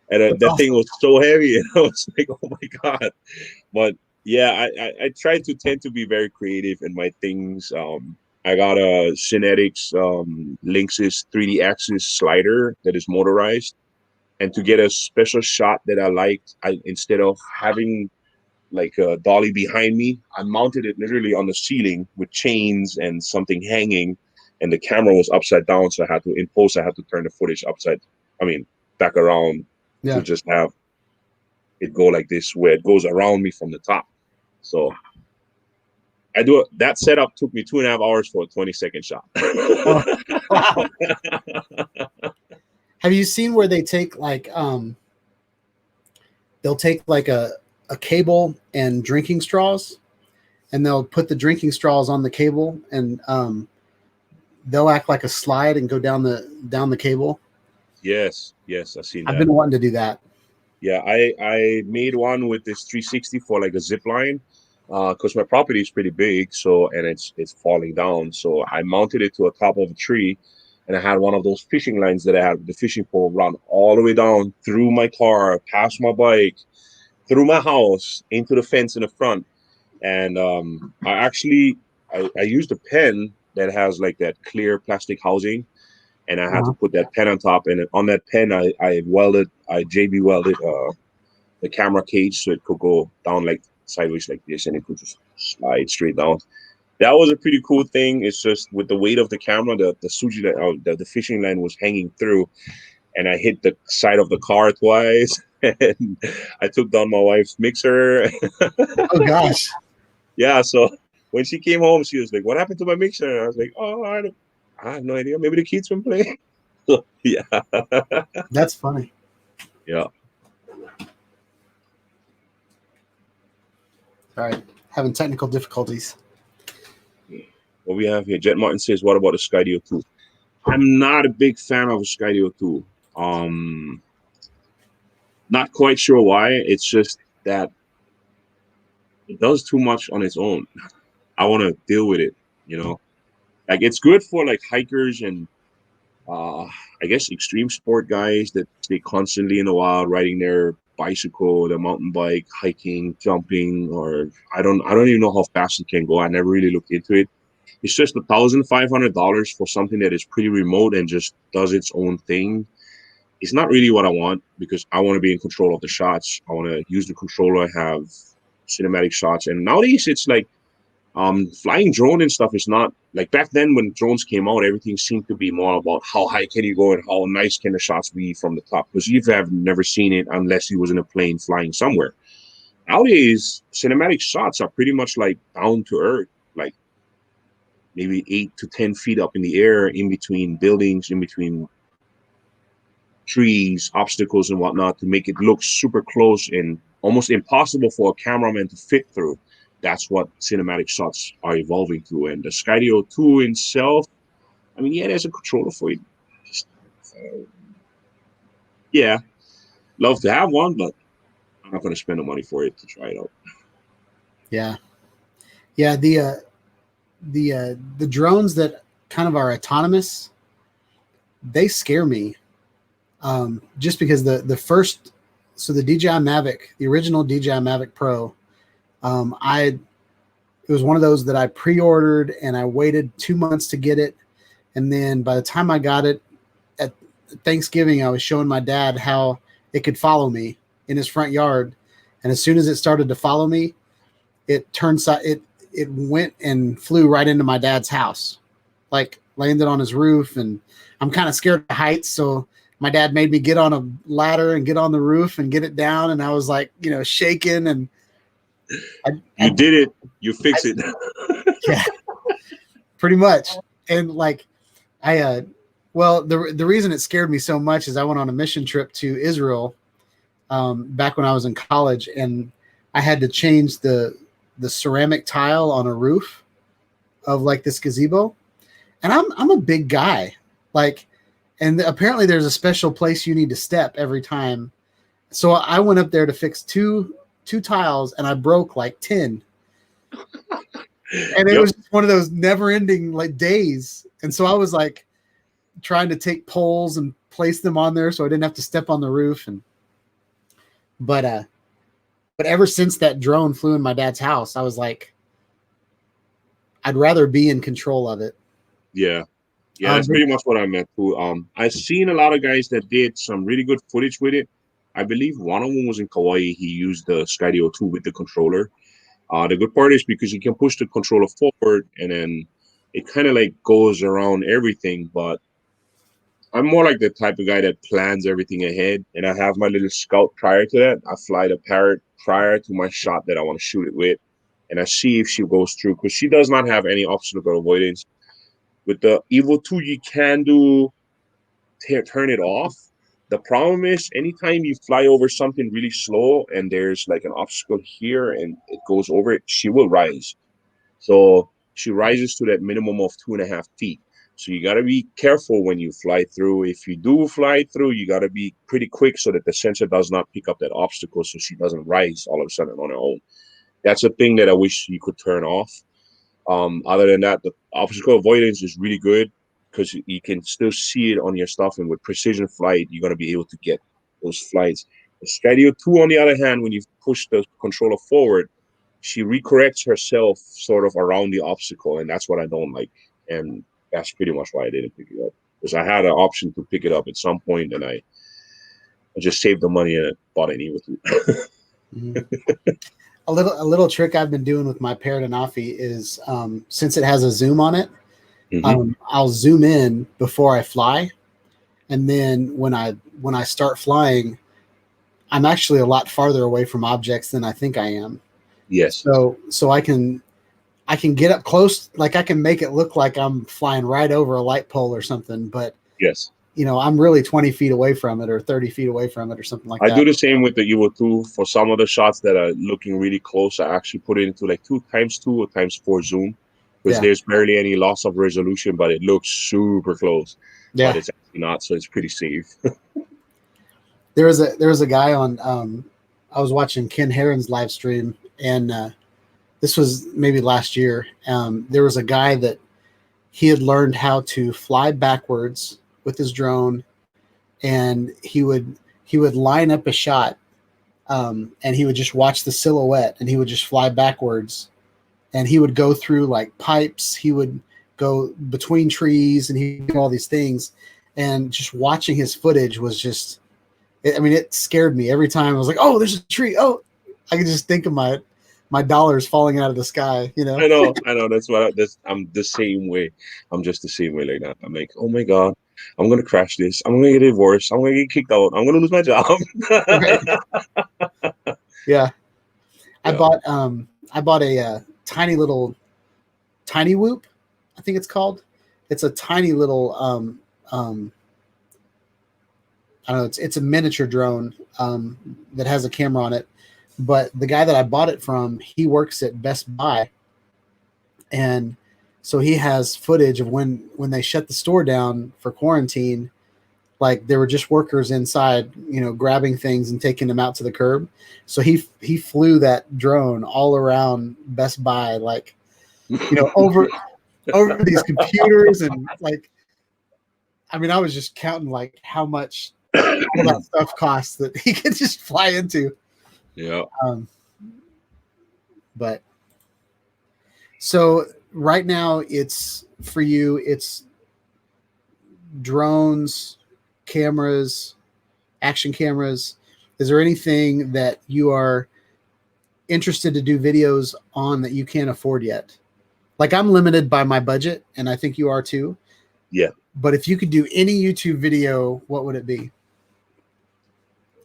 and That's that thing awesome. was so heavy, and I was like, oh my god. But yeah, I try to tend to be very creative in my things. I got a Synetics Linksys 3D axis slider that is motorized, and to get a special shot that I liked, I instead of having like a dolly behind me, I mounted it literally on the ceiling with chains and something hanging, and the camera was upside down, so I had to in post I had to turn the footage back around to Yeah. just have it go like this, where it goes around me from the top. So that setup took me 2.5 hours for a 20-second shot. Oh, wow. Have you seen where they take like they'll take like a cable and drinking straws, and they'll put the drinking straws on the cable, and they'll act like a slide and go down the cable? Yes, I've seen I've that. been wanting to do that. Yeah, I made one with this 360 for like a zip line, because my property is pretty big, so and it's falling down. So I mounted it to a top of a tree, and I had one of those fishing lines that I had the fishing pole run all the way down through my car, past my bike, through my house, into the fence in the front. And I used a pen that has like that clear plastic housing, and I had to put that pen on top. And on that pen, I JB welded the camera cage so it could go down like sideways like this, and it could just slide straight down. That was a pretty cool thing. It's just with the weight of the camera, the suji the fishing line was hanging through, and I hit the side of the car twice, and I took down my wife's mixer. Oh gosh. Yeah, so when she came home, she was like, "What happened to my mixer?" And I was like, "Oh, I have no idea. Maybe the kids been playing." So, yeah, That's funny. yeah. All right. Having technical difficulties. What we have here, Jet Martin says, "What about the Skydio 2?" I'm not a big fan of Skydio 2. Not quite sure why. It's just that it does too much on its own. I want to deal with it, you know. Like it's good for like hikers and I guess extreme sport guys that stay constantly in the wild, riding their bicycle, their mountain bike, hiking, jumping, or I don't even know how fast it can go. I never really looked into it. It's just $1,500 for something that is pretty remote and just does its own thing. It's not really what I want, because I want to be in control of the shots. I want to use the controller, have cinematic shots. And nowadays it's like flying drone and stuff is not like back then when drones came out. Everything seemed to be more about how high can you go and how nice can the shots be from the top, because you have never seen it unless you was in a plane flying somewhere. Nowadays cinematic shots are pretty much like down to earth, like maybe 8 to 10 feet up in the air, in between buildings, in between trees, obstacles and whatnot, to make it look super close and almost impossible for a cameraman to fit through. That's what cinematic shots are evolving to. And the Skydio 2 itself, I mean, yeah, there's a controller for it. Yeah, love to have one, but I'm not going to spend the money for it to try it out. Yeah. Yeah. The drones that kind of are autonomous, they scare me. Just because the DJI Mavic, the original DJI Mavic Pro, it was one of those that I pre-ordered and I waited 2 months to get it, and then by the time I got it, Thanksgiving, I was showing my dad how it could follow me in his front yard, and as soon as it started to follow me, it went and flew right into my dad's house, like landed on his roof. And I'm kind of scared of heights, so my dad made me get on a ladder and get on the roof and get it down, and I was like, shaking, and You did it. You fix it. yeah, pretty much. And like well, the reason it scared me so much is I went on a mission trip to Israel back when I was in college, and I had to change the ceramic tile on a roof of like this gazebo. And I'm a big guy, like, and apparently there's a special place you need to step every time. So I went up there to fix two tiles, and I broke like 10. And it was just one of those never ending like days. And so I was like trying to take poles and place them on there so I didn't have to step on the roof. But ever since that drone flew in my dad's house, I was like, I'd rather be in control of it. Yeah. Yeah, that's pretty much what I meant too. I've seen a lot of guys that did some really good footage with it. I believe one of them was in Kauai. He used the Sky EVO II with the controller. The good part is because you can push the controller forward, and then it kind of like goes around everything. But I'm more like the type of guy that plans everything ahead, and I have my little scout prior to that. I fly the parrot prior to my shot that I want to shoot it with, and I see if she goes through, because she does not have any obstacle avoidance. With the EVO II, you can turn it off. The problem is anytime you fly over something really slow and there's like an obstacle here and it goes over it, she will rise. So she rises to that minimum of 2.5 feet. So you got to be careful when you fly through. If you do fly through, you got to be pretty quick so that the sensor does not pick up that obstacle, so she doesn't rise all of a sudden on her own. That's a thing that I wish you could turn off. Other than that, the obstacle avoidance is really good because you can still see it on your stuff, and with precision flight, you're going to be able to get those flights. The Sky EVO II, on the other hand, when you push the controller forward, she recorrects herself sort of around the obstacle, and that's what I don't like. And that's pretty much why I didn't pick it up, because I had an option to pick it up at some point, and I just saved the money and bought an EVO II. Mm-hmm. A little trick I've been doing with my Parrot Anafi is since it has a zoom on it, I'll zoom in before I fly, and then when I start flying, I'm actually a lot farther away from objects than I think I am. Yes. So I can get up close, like I can make it look like I'm flying right over a light pole or something, but yes, I'm really 20 feet away from it or 30 feet away from it or something like that. I do the same with the EVO II. For some of the shots that are looking really close, I actually put it into like 2x2 or 4x zoom, because there's barely any loss of resolution, but it looks super close. Yeah. But it's actually not, so it's pretty safe. There was a guy on I was watching Ken Herron's live stream, and this was maybe last year. There was a guy that he had learned how to fly backwards with his drone, and he would line up a shot, and he would just watch the silhouette, and he would just fly backwards, and he would go through like pipes, he would go between trees, and he'd do all these things. And just watching his footage was just, it scared me every time. I was like, oh, there's a tree. Oh, I could just think of my dollars falling out of the sky, I know. I'm the same way. I'm just the same way like that. I'm like, oh my God, I'm going to crash this. I'm going to get divorced. I'm going to get kicked out. I'm going to lose my job. Yeah. I bought a tiny little Tiny Whoop, I think it's called. It's a tiny little I don't know, it's a miniature drone that has a camera on it. But the guy that I bought it from, he works at Best Buy, and so he has footage of when they shut the store down for quarantine. Like there were just workers inside, grabbing things and taking them out to the curb. So he flew that drone all around Best Buy, like over these computers, and like, I was just counting like how much all that stuff costs that he could just fly into. Yeah. But so right now it's for you, it's drones, cameras, action cameras? Is there anything that you are interested to do videos on that you can't afford yet? Like, I'm limited by my budget, and I think you are too. Yeah. But if you could do any YouTube video, what would it be?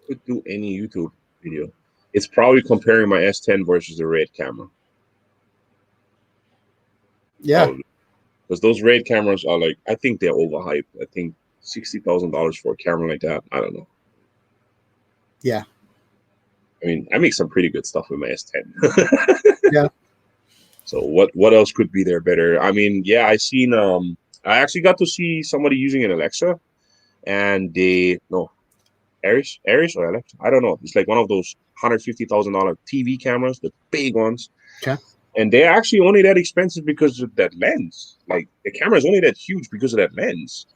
Could do any YouTube video. It's probably comparing my S10 versus the Red camera. Yeah. Because those Red cameras are like, I think they're overhyped. I think $60,000 for a camera like that. I don't know. Yeah. I mean, I make some pretty good stuff with my S10. Yeah. So what else could be there better? I mean, yeah, I actually got to see somebody using an Alexa, and Aries or Alexa, I don't know. It's like one of those $150,000 TV cameras, the big ones. Okay. And they're actually only that expensive because of that lens. Like, the camera is only that huge because of that lens.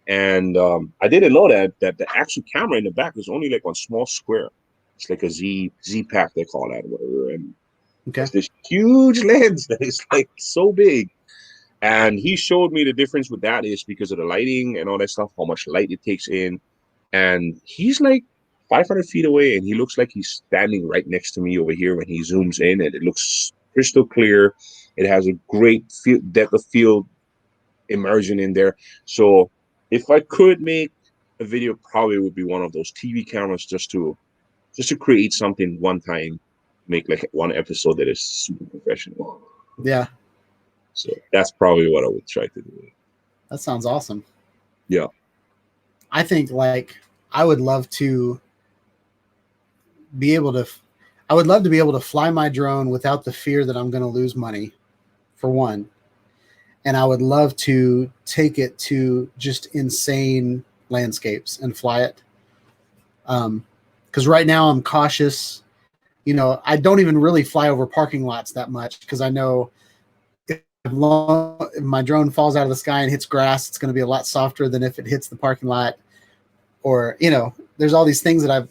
And I didn't know that the actual camera in the back is only like one small square. It's like a Z pack, they call that, whatever. And Okay. it's this huge lens that is like so big. And he showed me the difference with that is because of the lighting and all that stuff, how much light it takes in. And he's like 500 feet away, and he looks like he's standing right next to me over here when he zooms in, and it looks crystal clear. It has a great depth of field immersion in there. So if I could make a video, probably would be one of those TV cameras just to create something one time, make like one episode that is super professional. Yeah. So that's probably what I would try to do. That sounds awesome. Yeah. I think, like, I would love to be able to fly my drone without the fear that I'm going to lose money, for one. And I would love to take it to just insane landscapes and fly it. Because right now I'm cautious. You know, I don't even really fly over parking lots that much, because I know if my drone falls out of the sky and hits grass, it's going to be a lot softer than if it hits the parking lot. Or, you know, there's all these things that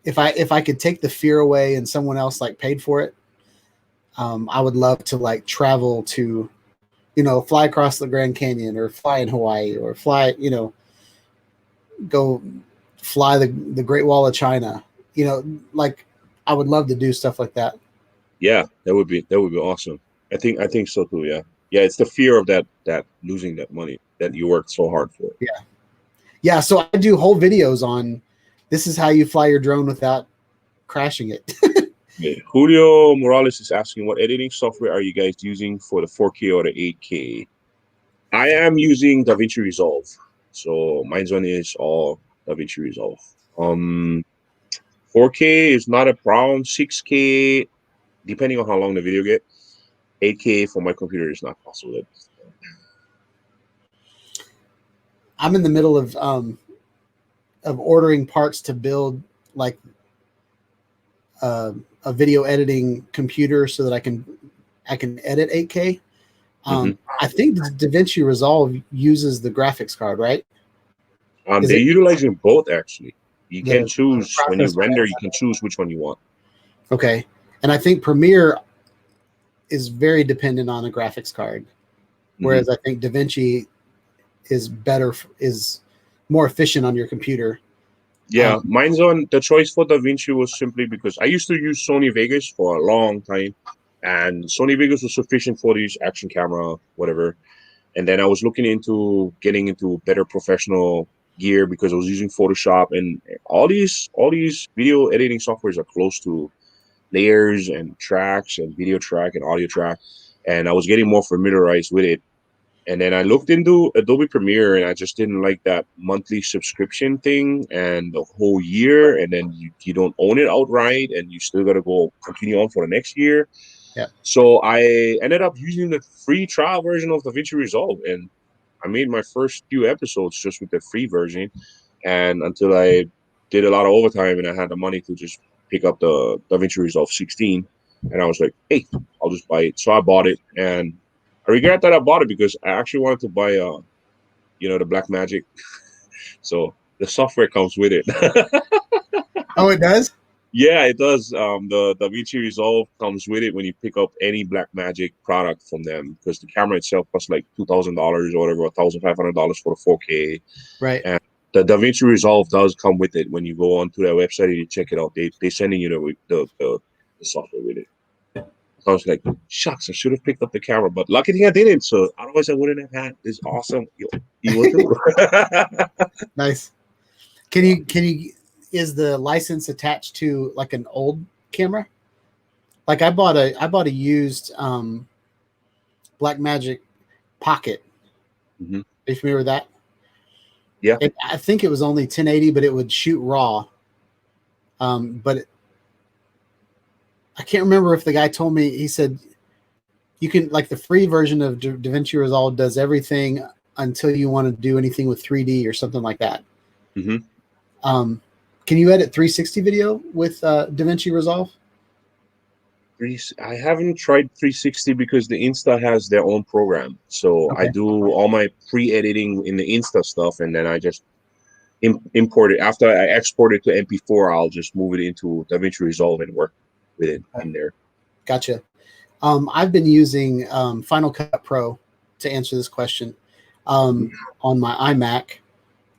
if I could take the fear away and someone else like paid for it, I would love to like travel to, you know, fly across the Grand Canyon, or fly in Hawaii, or fly, you know, go fly the Great Wall of China. You know, like, I would love to do stuff like that. Yeah, that would be awesome. I think so too. Yeah. Yeah. It's the fear of that losing that money that you worked so hard for. Yeah. Yeah. So I do whole videos on, this is how you fly your drone without crashing it. Yeah. Julio Morales is asking, what editing software are you guys using for the 4K or the 8K? I am using DaVinci Resolve. So mine's one is all DaVinci Resolve. 4K is not a problem. 6K, depending on how long the video get. 8K for my computer is not possible. I'm in the middle of ordering parts to build like a video editing computer so that I can edit 8K. I think DaVinci Resolve uses the graphics card, right? They're utilizing both, actually. You can choose when you render. card. You can choose which one you want. Okay, and I think Premiere is very dependent on a graphics card, whereas I think DaVinci is more efficient on your computer. Yeah, mine's on. The choice for DaVinci was simply because I used to use Sony Vegas for a long time, and Sony Vegas was sufficient for these action camera, whatever. And then I was looking into getting into better professional gear because I was using Photoshop, and all these video editing softwares are close to layers and tracks and video track and audio track, and I was getting more familiarized with it. And then I looked into Adobe Premiere, and I just didn't like that monthly subscription thing and the whole year, and then you don't own it outright, and you still got to go continue on for the next year. Yeah. So I ended up using the free trial version of DaVinci Resolve, and I made my first few episodes just with the free version, and until I did a lot of overtime and I had the money to just pick up the DaVinci Resolve 16, and I was like, hey, I'll just buy it. So I bought it, and I regret that I bought it because I actually wanted to buy the Blackmagic. So the software comes with it. Oh, it does? Yeah, it does. The DaVinci Resolve comes with it when you pick up any Blackmagic product from them, because the camera itself costs like $2,000 or whatever, $1,500 for the 4K. Right. And the DaVinci Resolve does come with it when you go onto their website and you check it out. They sending you the software with it. So I was like, shucks, I should have picked up the camera, but lucky thing I didn't. So otherwise, I wouldn't have had this awesome EVO II. Nice. Can you is the license attached to like an old camera? Like I bought a used Blackmagic Pocket. Mhm. Are you familiar with that? Yeah. I think it was only 1080, but it would shoot raw. I can't remember if the guy told me, he said you can, like, the free version of DaVinci Resolve does everything until you want to do anything with 3D or something like that. Mm-hmm. Can you edit 360 video with DaVinci Resolve? I haven't tried 360 because the Insta has their own program. So I Okay. do all my pre-editing in the Insta stuff, and then I just import it. After I export it to MP4, I'll just move it into DaVinci Resolve and work with it in there. Gotcha. I've been using Final Cut Pro to answer this question on my iMac.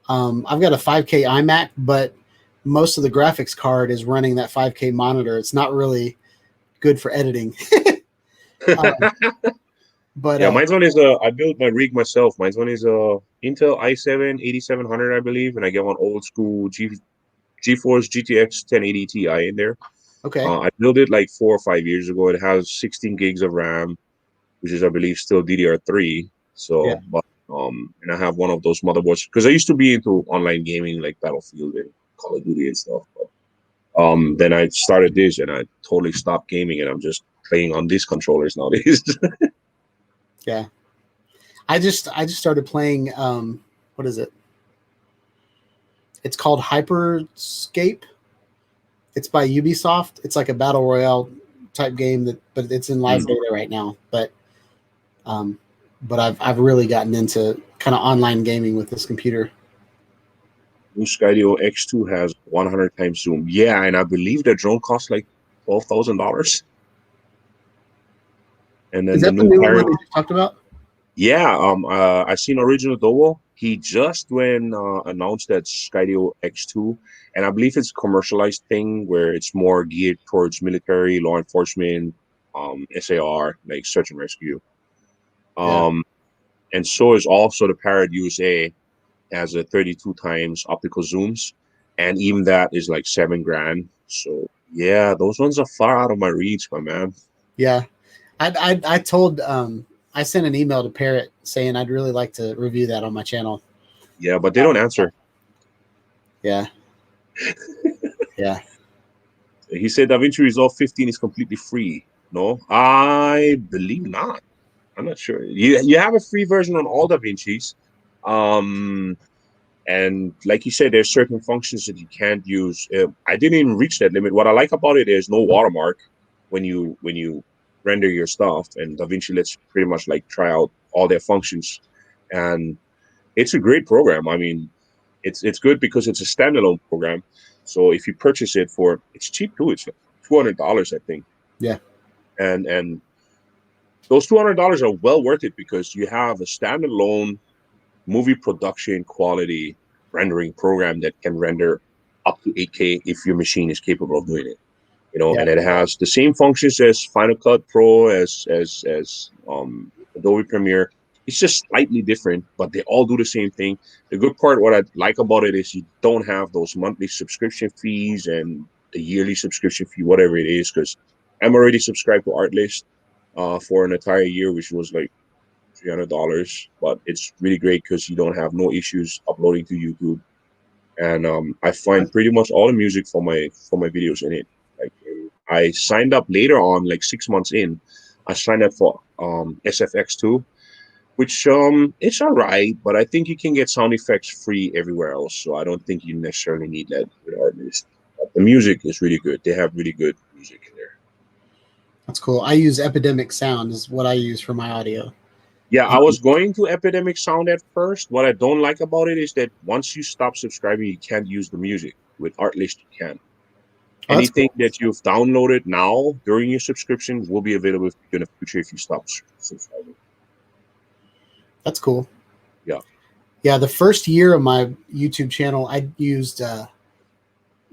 I've got a 5K iMac, but most of the graphics card is running that 5K monitor. It's not really good for editing. But Yeah, mine's one is I built my rig myself. Mine's one is a Intel i7 8700, I believe, and I get one old school GeForce GTX 1080 Ti in there. okay. I built it like 4 or 5 years ago. It has 16 gigs of RAM, which is, I believe, still DDR3. So, Yeah. but and I have one of those motherboards because I used to be into online gaming like Battlefield and Call of Duty and stuff. But then I started this and I totally stopped gaming, and I'm just playing on these controllers nowadays. Yeah. I just started playing what is it? It's called Hyperscape. It's by Ubisoft. It's like a battle royale type game but it's in live beta right now. But I've really gotten into kind of online gaming with this computer. New Skydio X2 has 100 times zoom. Yeah, and I believe the drone costs like $12,000. And then Is the that the new new one Parrot. that you talked about? Yeah, I seen Original Dowo. He just announced that Skydio X2, and I believe it's a commercialized thing where it's more geared towards military, law enforcement, SAR, like search and rescue. Yeah. And so is also the Parrot USA, has a 32 times optical zooms, and even that is like $7,000. So yeah, those ones are far out of my reach, my man. Yeah. I told I sent an email to Parrot saying I'd really like to review that on my channel. Yeah, but they don't answer. Yeah. Yeah. He said DaVinci Resolve 15 is completely free. No, I believe not. I'm not sure. You have a free version on all DaVincis. And like you said, there's certain functions that you can't use. I didn't even reach that limit. What I like about it is no watermark when you render your stuff, and DaVinci lets you pretty much like try out all their functions. And it's a great program. I mean, it's good because it's a standalone program. So if you purchase it it's cheap too. It's like $200, I think. Yeah. And those $200 are well worth it because you have a standalone movie production quality rendering program that can render up to 8K if your machine is capable of doing it. Yeah. And it has the same functions as Final Cut Pro, as Adobe Premiere. It's just slightly different, but they all do the same thing. The good part, what I like about it, is you don't have those monthly subscription fees and the yearly subscription fee, whatever it is, because I'm already subscribed to Artlist for an entire year, which was like $300. But it's really great because you don't have no issues uploading to YouTube, and I find pretty much all the music for my videos in it. Like, I signed up later on, like 6 months in. I signed up for SFX2, which it's all right, but I think you can get sound effects free everywhere else. So I don't think you necessarily need that with Artlist. But the music is really good. They have really good music in there. That's cool. I use Epidemic Sound is what I use for my audio. Yeah, I was going to Epidemic Sound at first. What I don't like about it is that once you stop subscribing, you can't use the music. With Artlist, you can. Oh, that's Anything cool. that you've downloaded now during your subscription will be available in the future if you stop subscribing. That's cool. Yeah. Yeah, the first year of my YouTube channel, I used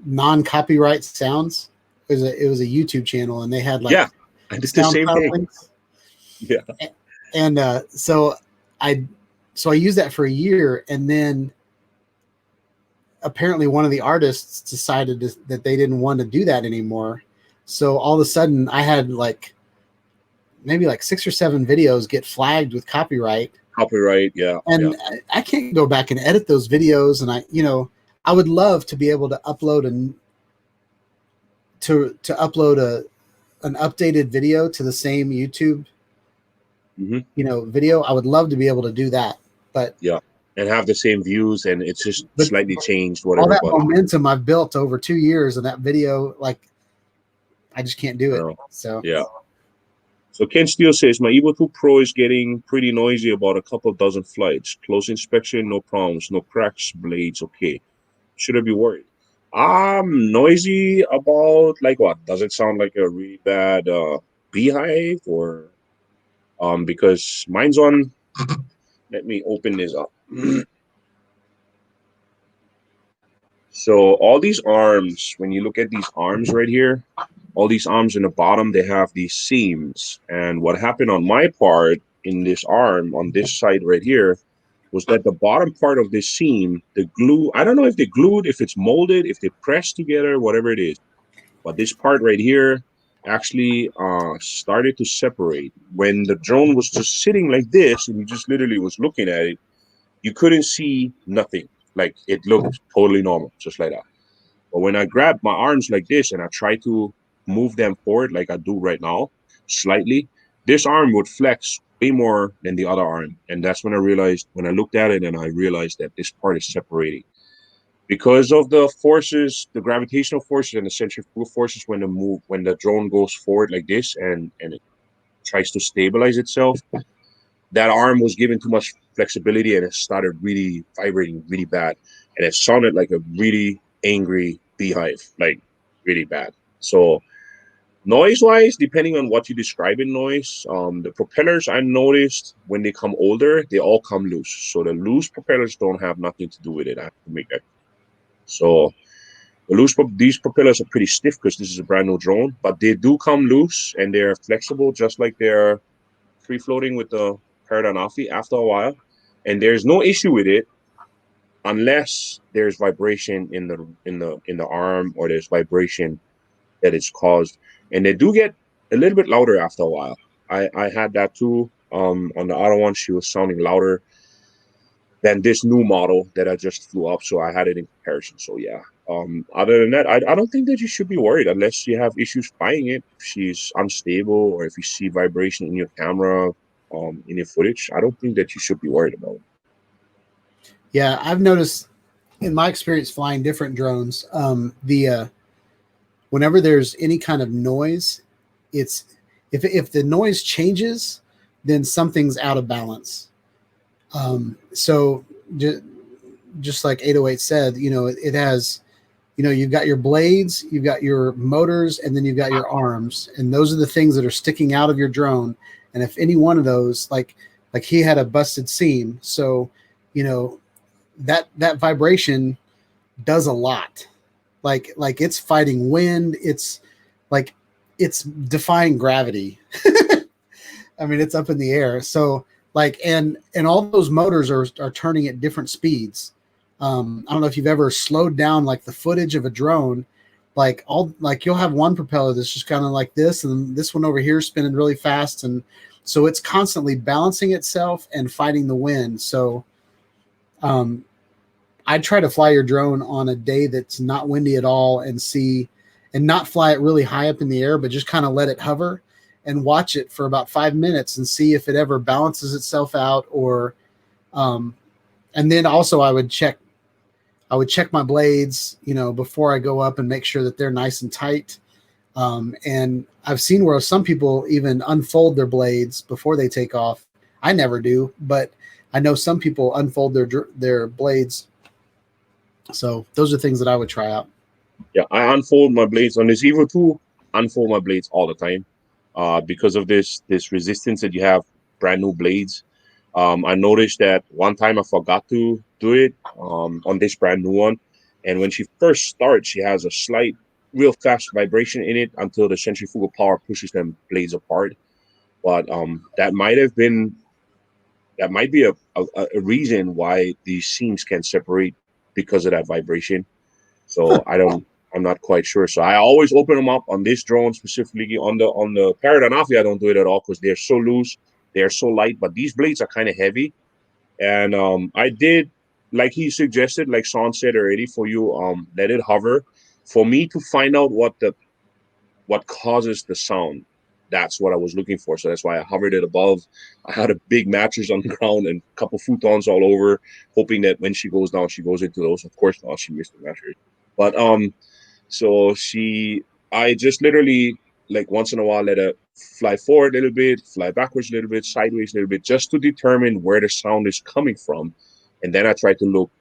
non-copyright sounds. It was a YouTube channel, and they had like Yeah, I did the sound same thing. links. Yeah. And so I used that for a year, and then apparently one of the artists decided that they didn't want to do that anymore. So all of a sudden, I had like maybe like 6 or 7 videos get flagged with copyright. Copyright, yeah. And yeah. I can't go back and edit those videos. And I would love to be able to upload an updated video to the same YouTube, video. I would love to be able to do that, but Yeah, and have the same views, and it's just But slightly changed, all whatever. that But momentum I've built over 2 years, and that video, like, I just can't do it. So yeah. So Ken Steele says, my EVO II Pro is getting pretty noisy about a couple dozen flights. Close inspection, no problems, no cracks, blades, okay. Should I be worried? Noisy about like what? Does it sound like a really bad beehive or because mine's on? Let me open this up. So all these arms, when you look at these arms right here, all these arms in the bottom, they have these seams. And what happened on my part in this arm, on this side right here, was that the bottom part of this seam, the glue, I don't know if they glued, if it's molded, if they pressed together, whatever it is. But this part right here actually started to separate. When the drone was just sitting like this, and you just literally was looking at it, you couldn't see nothing. Like it looked totally normal, just like that. But when I grabbed my arms like this and I try to move them forward like I do right now, slightly, this arm would flex way more than the other arm. And that's when I realized, when I looked at it and I realized that this part is separating. Because of the forces, the gravitational forces and the centrifugal forces when the drone goes forward like this and it tries to stabilize itself, that arm was given too much flexibility and it started really vibrating really bad. And it sounded like a really angry beehive, like really bad. So noise-wise, depending on what you describe in noise, the propellers I noticed when they come older, they all come loose. So the loose propellers don't have nothing to do with it. I have to make that. So these propellers are pretty stiff because this is a brand new drone, but they do come loose and they're flexible, just like they're free floating with the Paradigm Alpha after a while. And there's no issue with it unless there's vibration in the arm or there's vibration that it's caused. And they do get a little bit louder after a while. I had that too. On the other one, she was sounding louder than this new model that I just flew up. So I had it in comparison. So yeah. Other than that, I don't think that you should be worried unless you have issues flying it. If she's unstable or if you see vibration in your camera, in your footage, I don't think that you should be worried about it. yeah, I've noticed in my experience flying different drones, whenever there's any kind of noise, it's if the noise changes, then something's out of balance. So just like 808 said, it has, you've got your blades, you've got your motors, and then you've got your arms, and those are the things that are sticking out of your drone. And if any one of those, like he had a busted seam, so that vibration does a lot. Like it's fighting wind. It's like it's defying gravity. I mean, it's up in the air. So and all those motors are turning at different speeds. I don't know if you've ever slowed down like the footage of a drone. You'll have one propeller that's just kind of like this, and this one over here spinning really fast, and so it's constantly balancing itself and fighting the wind. So I'd try to fly your drone on a day that's not windy at all and not fly it really high up in the air, but just kind of let it hover and watch it for about 5 minutes and see if it ever balances itself out and then also I would check my blades, before I go up and make sure that they're nice and tight. And I've seen where some people even unfold their blades before they take off. I never do, but I know some people unfold their blades. So those are things that I would try out. Yeah, I unfold my blades on this EVO II. Unfold my blades all the time, because of this resistance that you have. Brand new blades. I noticed that one time I forgot to do it on this brand new one, and when she first starts, she has a slight, real fast vibration in it until the centrifugal power pushes them blades apart. But that might be a reason why these seams can separate because of that vibration. So I'm not quite sure. So I always open them up on this drone specifically. On the Paradanafi, I don't do it at all because they're so loose, they're so light. But these blades are kind of heavy, and I did, like he suggested, like Shawn said already, for you, let it hover for me to find out what causes the sound. That's what I was looking for. So that's why I hovered it above. I had a big mattress on the ground and a couple futons all over, hoping that when she goes down, she goes into those. Of course not, she missed the mattress. But so I just literally, like, once in a while, let her fly forward a little bit, fly backwards a little bit, sideways a little bit, just to determine where the sound is coming from. And then I try to look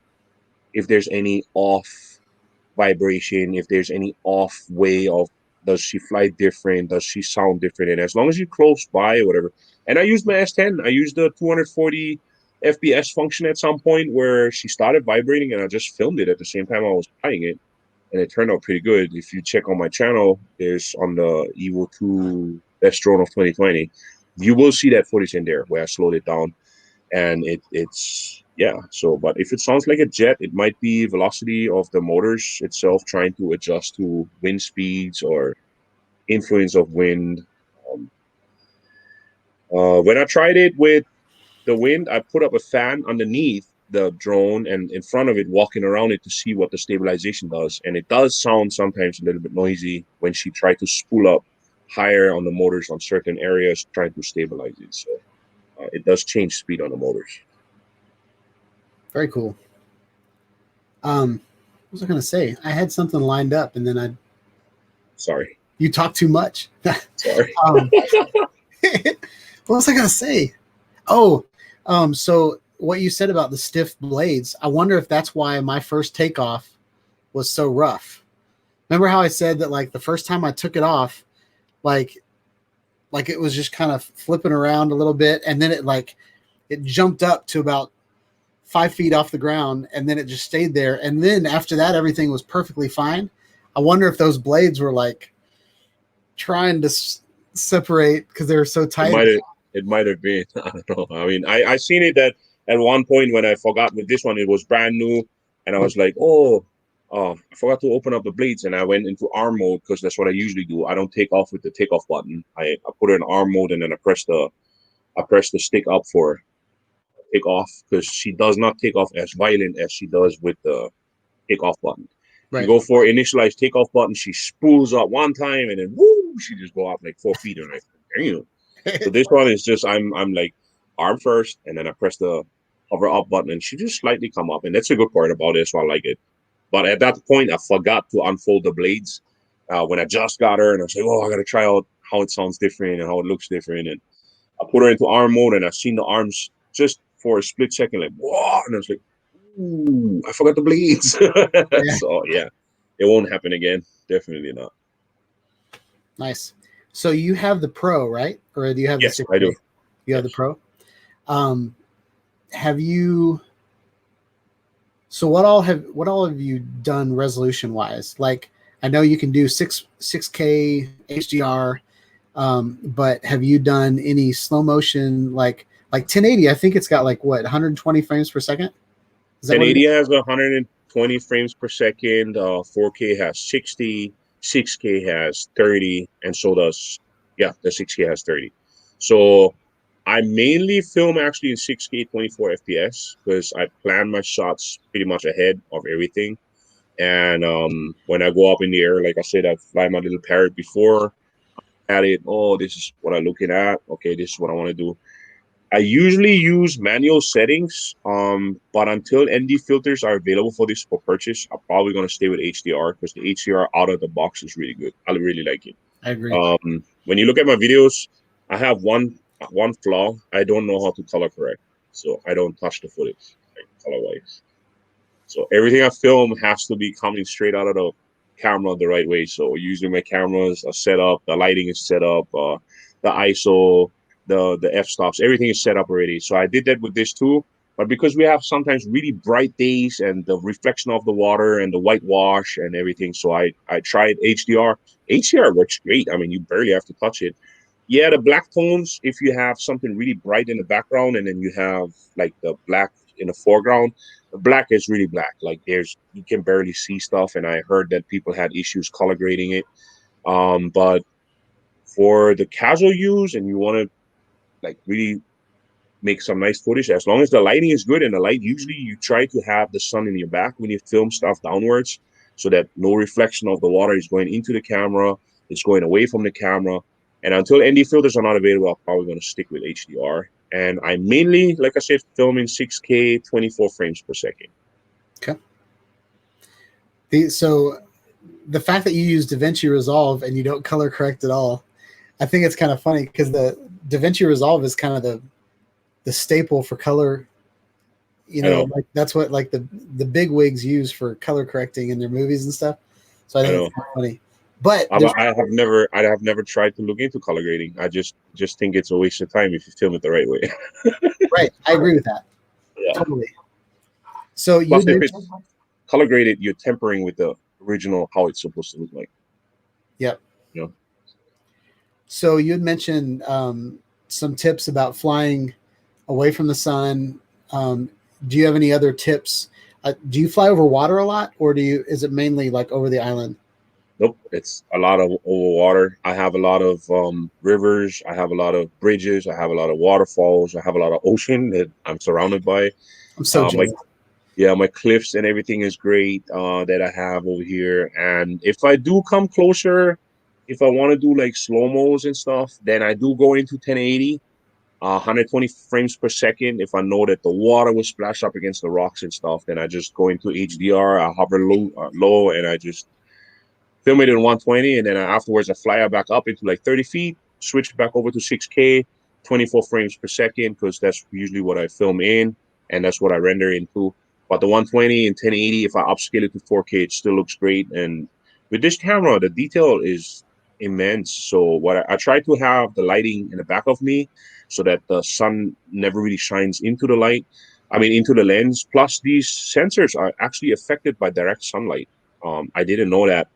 if there's any off vibration, if there's any off way of, does she fly different, does she sound different, and as long as you're close by or whatever. And I used my S10, I used the 240 fps function at some point where she started vibrating, and I just filmed it at the same time I was flying it, and it turned out pretty good. If you check on my channel, there's on the EVO II best drone of 2020, you will see that footage in there where I slowed it down, and it's yeah. So but if it sounds like a jet, it might be velocity of the motors itself trying to adjust to wind speeds or influence of wind. um, when I tried it with the wind, I put up a fan underneath the drone and in front of it, walking around it to see what the stabilization does, and it does sound sometimes a little bit noisy when she tried to spool up higher on the motors on certain areas trying to stabilize it. So it does change speed on the motors. Very cool. What was I going to say? I had something lined up, and then Sorry. you talked too much. Sorry. What was I going to say? Oh, so what you said about the stiff blades, I wonder if that's why my first takeoff was so rough. Remember how I said that, like, the first time I took it off, like it was just kind of flipping around a little bit, and then it jumped up to about 5 feet off the ground, and then it just stayed there. And then after that, everything was perfectly fine. I wonder if those blades were like trying to separate because they were so tight. It might have been. I don't know. I mean, I seen it that at one point when I forgot with this one, it was brand new, and I was like, I forgot to open up the blades, and I went into arm mode because that's what I usually do. I don't take off with the takeoff button. I put it in arm mode, and then I press the stick up for take off, because she does not take off as violent as she does with the takeoff button. Right. You go for initialize takeoff button, she spools up one time, and then woo, she just go up like 4 feet, and like, damn. So this one is just I'm like arm first, and then I press the hover up button, and she just slightly come up, and that's a good part about it. So I like it. But at that point, I forgot to unfold the blades when I just got her, and I was like, I gotta try out how it sounds different and how it looks different. And I put her into arm mode, and I seen the arms just for a split second, like, whoa, and I was like, ooh, I forgot the blades. Yeah. So yeah, it won't happen again. Definitely not. Nice. So you have the Pro, right? Or do you have Yes, the 6K? I do. You have the Pro. Have you? So what all have you done resolution wise? Like, I know you can do 6K HDR, but have you done any slow motion like 1080? I think it's got like what 120 frames per second. Is that 1080 has 120 frames per second. 4K has 60. 6K has 30, and so does the 6K has 30. So I mainly film actually in 6K 24 FPS because I plan my shots pretty much ahead of everything. And when I go up in the air, like I said, I fly my little parrot before at it. Oh, this is what I'm looking at. Okay, this is what I want to do. I usually use manual settings, but until ND filters are available for this for purchase, I'm probably going to stay with HDR because the HDR out of the box is really good. I really like it. I agree. When you look at my videos, I have one flaw. I don't know how to color correct, so I don't touch the footage like color-wise. So everything I film has to be coming straight out of camera the right way. So usually my cameras are set up, the lighting is set up, the ISO, the f-stops, everything is set up already. So I did that with this too. But because we have sometimes really bright days and the reflection of the water and the whitewash and everything, so I tried HDR. HDR works great. I mean, you barely have to touch it. Yeah, the black tones, if you have something really bright in the background and then you have like the black in the foreground, the black is really black. Like you can barely see stuff. And I heard that people had issues color grading it. But for the casual use and you want to like really make some nice footage, as long as the lighting is good, and the light, usually you try to have the sun in your back when you film stuff downwards so that no reflection of the water is going into the camera, it's going away from the camera. And until ND filters are not available, I'm probably going to stick with HDR. And I mainly, like I said, film in 6K, 24 frames per second. Okay. So the fact that you use DaVinci Resolve and you don't color correct at all, I think it's kind of funny because the DaVinci Resolve is kind of the staple for color. You know, like that's what like the big wigs use for color correcting in their movies and stuff. So I think it's kind of funny. But I have never tried to look into color grading. I just think it's a waste of time if you film it the right way. Right, I agree with that. Yeah. Totally. So you if it's color graded, you're tempering with the original how it's supposed to look like. Yep. You know? So you had mentioned some tips about flying away from the sun. Do you have any other tips? Do you fly over water a lot, or is it mainly like over the island? Nope, it's a lot of over water. I have a lot of rivers. I have a lot of bridges. I have a lot of waterfalls. I have a lot of ocean that I'm surrounded by. I'm so jealous. My cliffs and everything is great that I have over here. And if I do come closer, if I want to do like slow-mos and stuff, then I do go into 1080, 120 frames per second. If I know that the water will splash up against the rocks and stuff, then I just go into HDR. I hover low and I just film it in 120, and then afterwards I fly it back up into like 30 feet, switch back over to 6K, 24 frames per second, because that's usually what I film in, and that's what I render into. But the 120 and 1080, if I upscale it to 4K, it still looks great. And with this camera, the detail is immense. So what I try to have the lighting in the back of me so that the sun never really shines into the light. I mean, into the lens. Plus, these sensors are actually affected by direct sunlight. I didn't know that.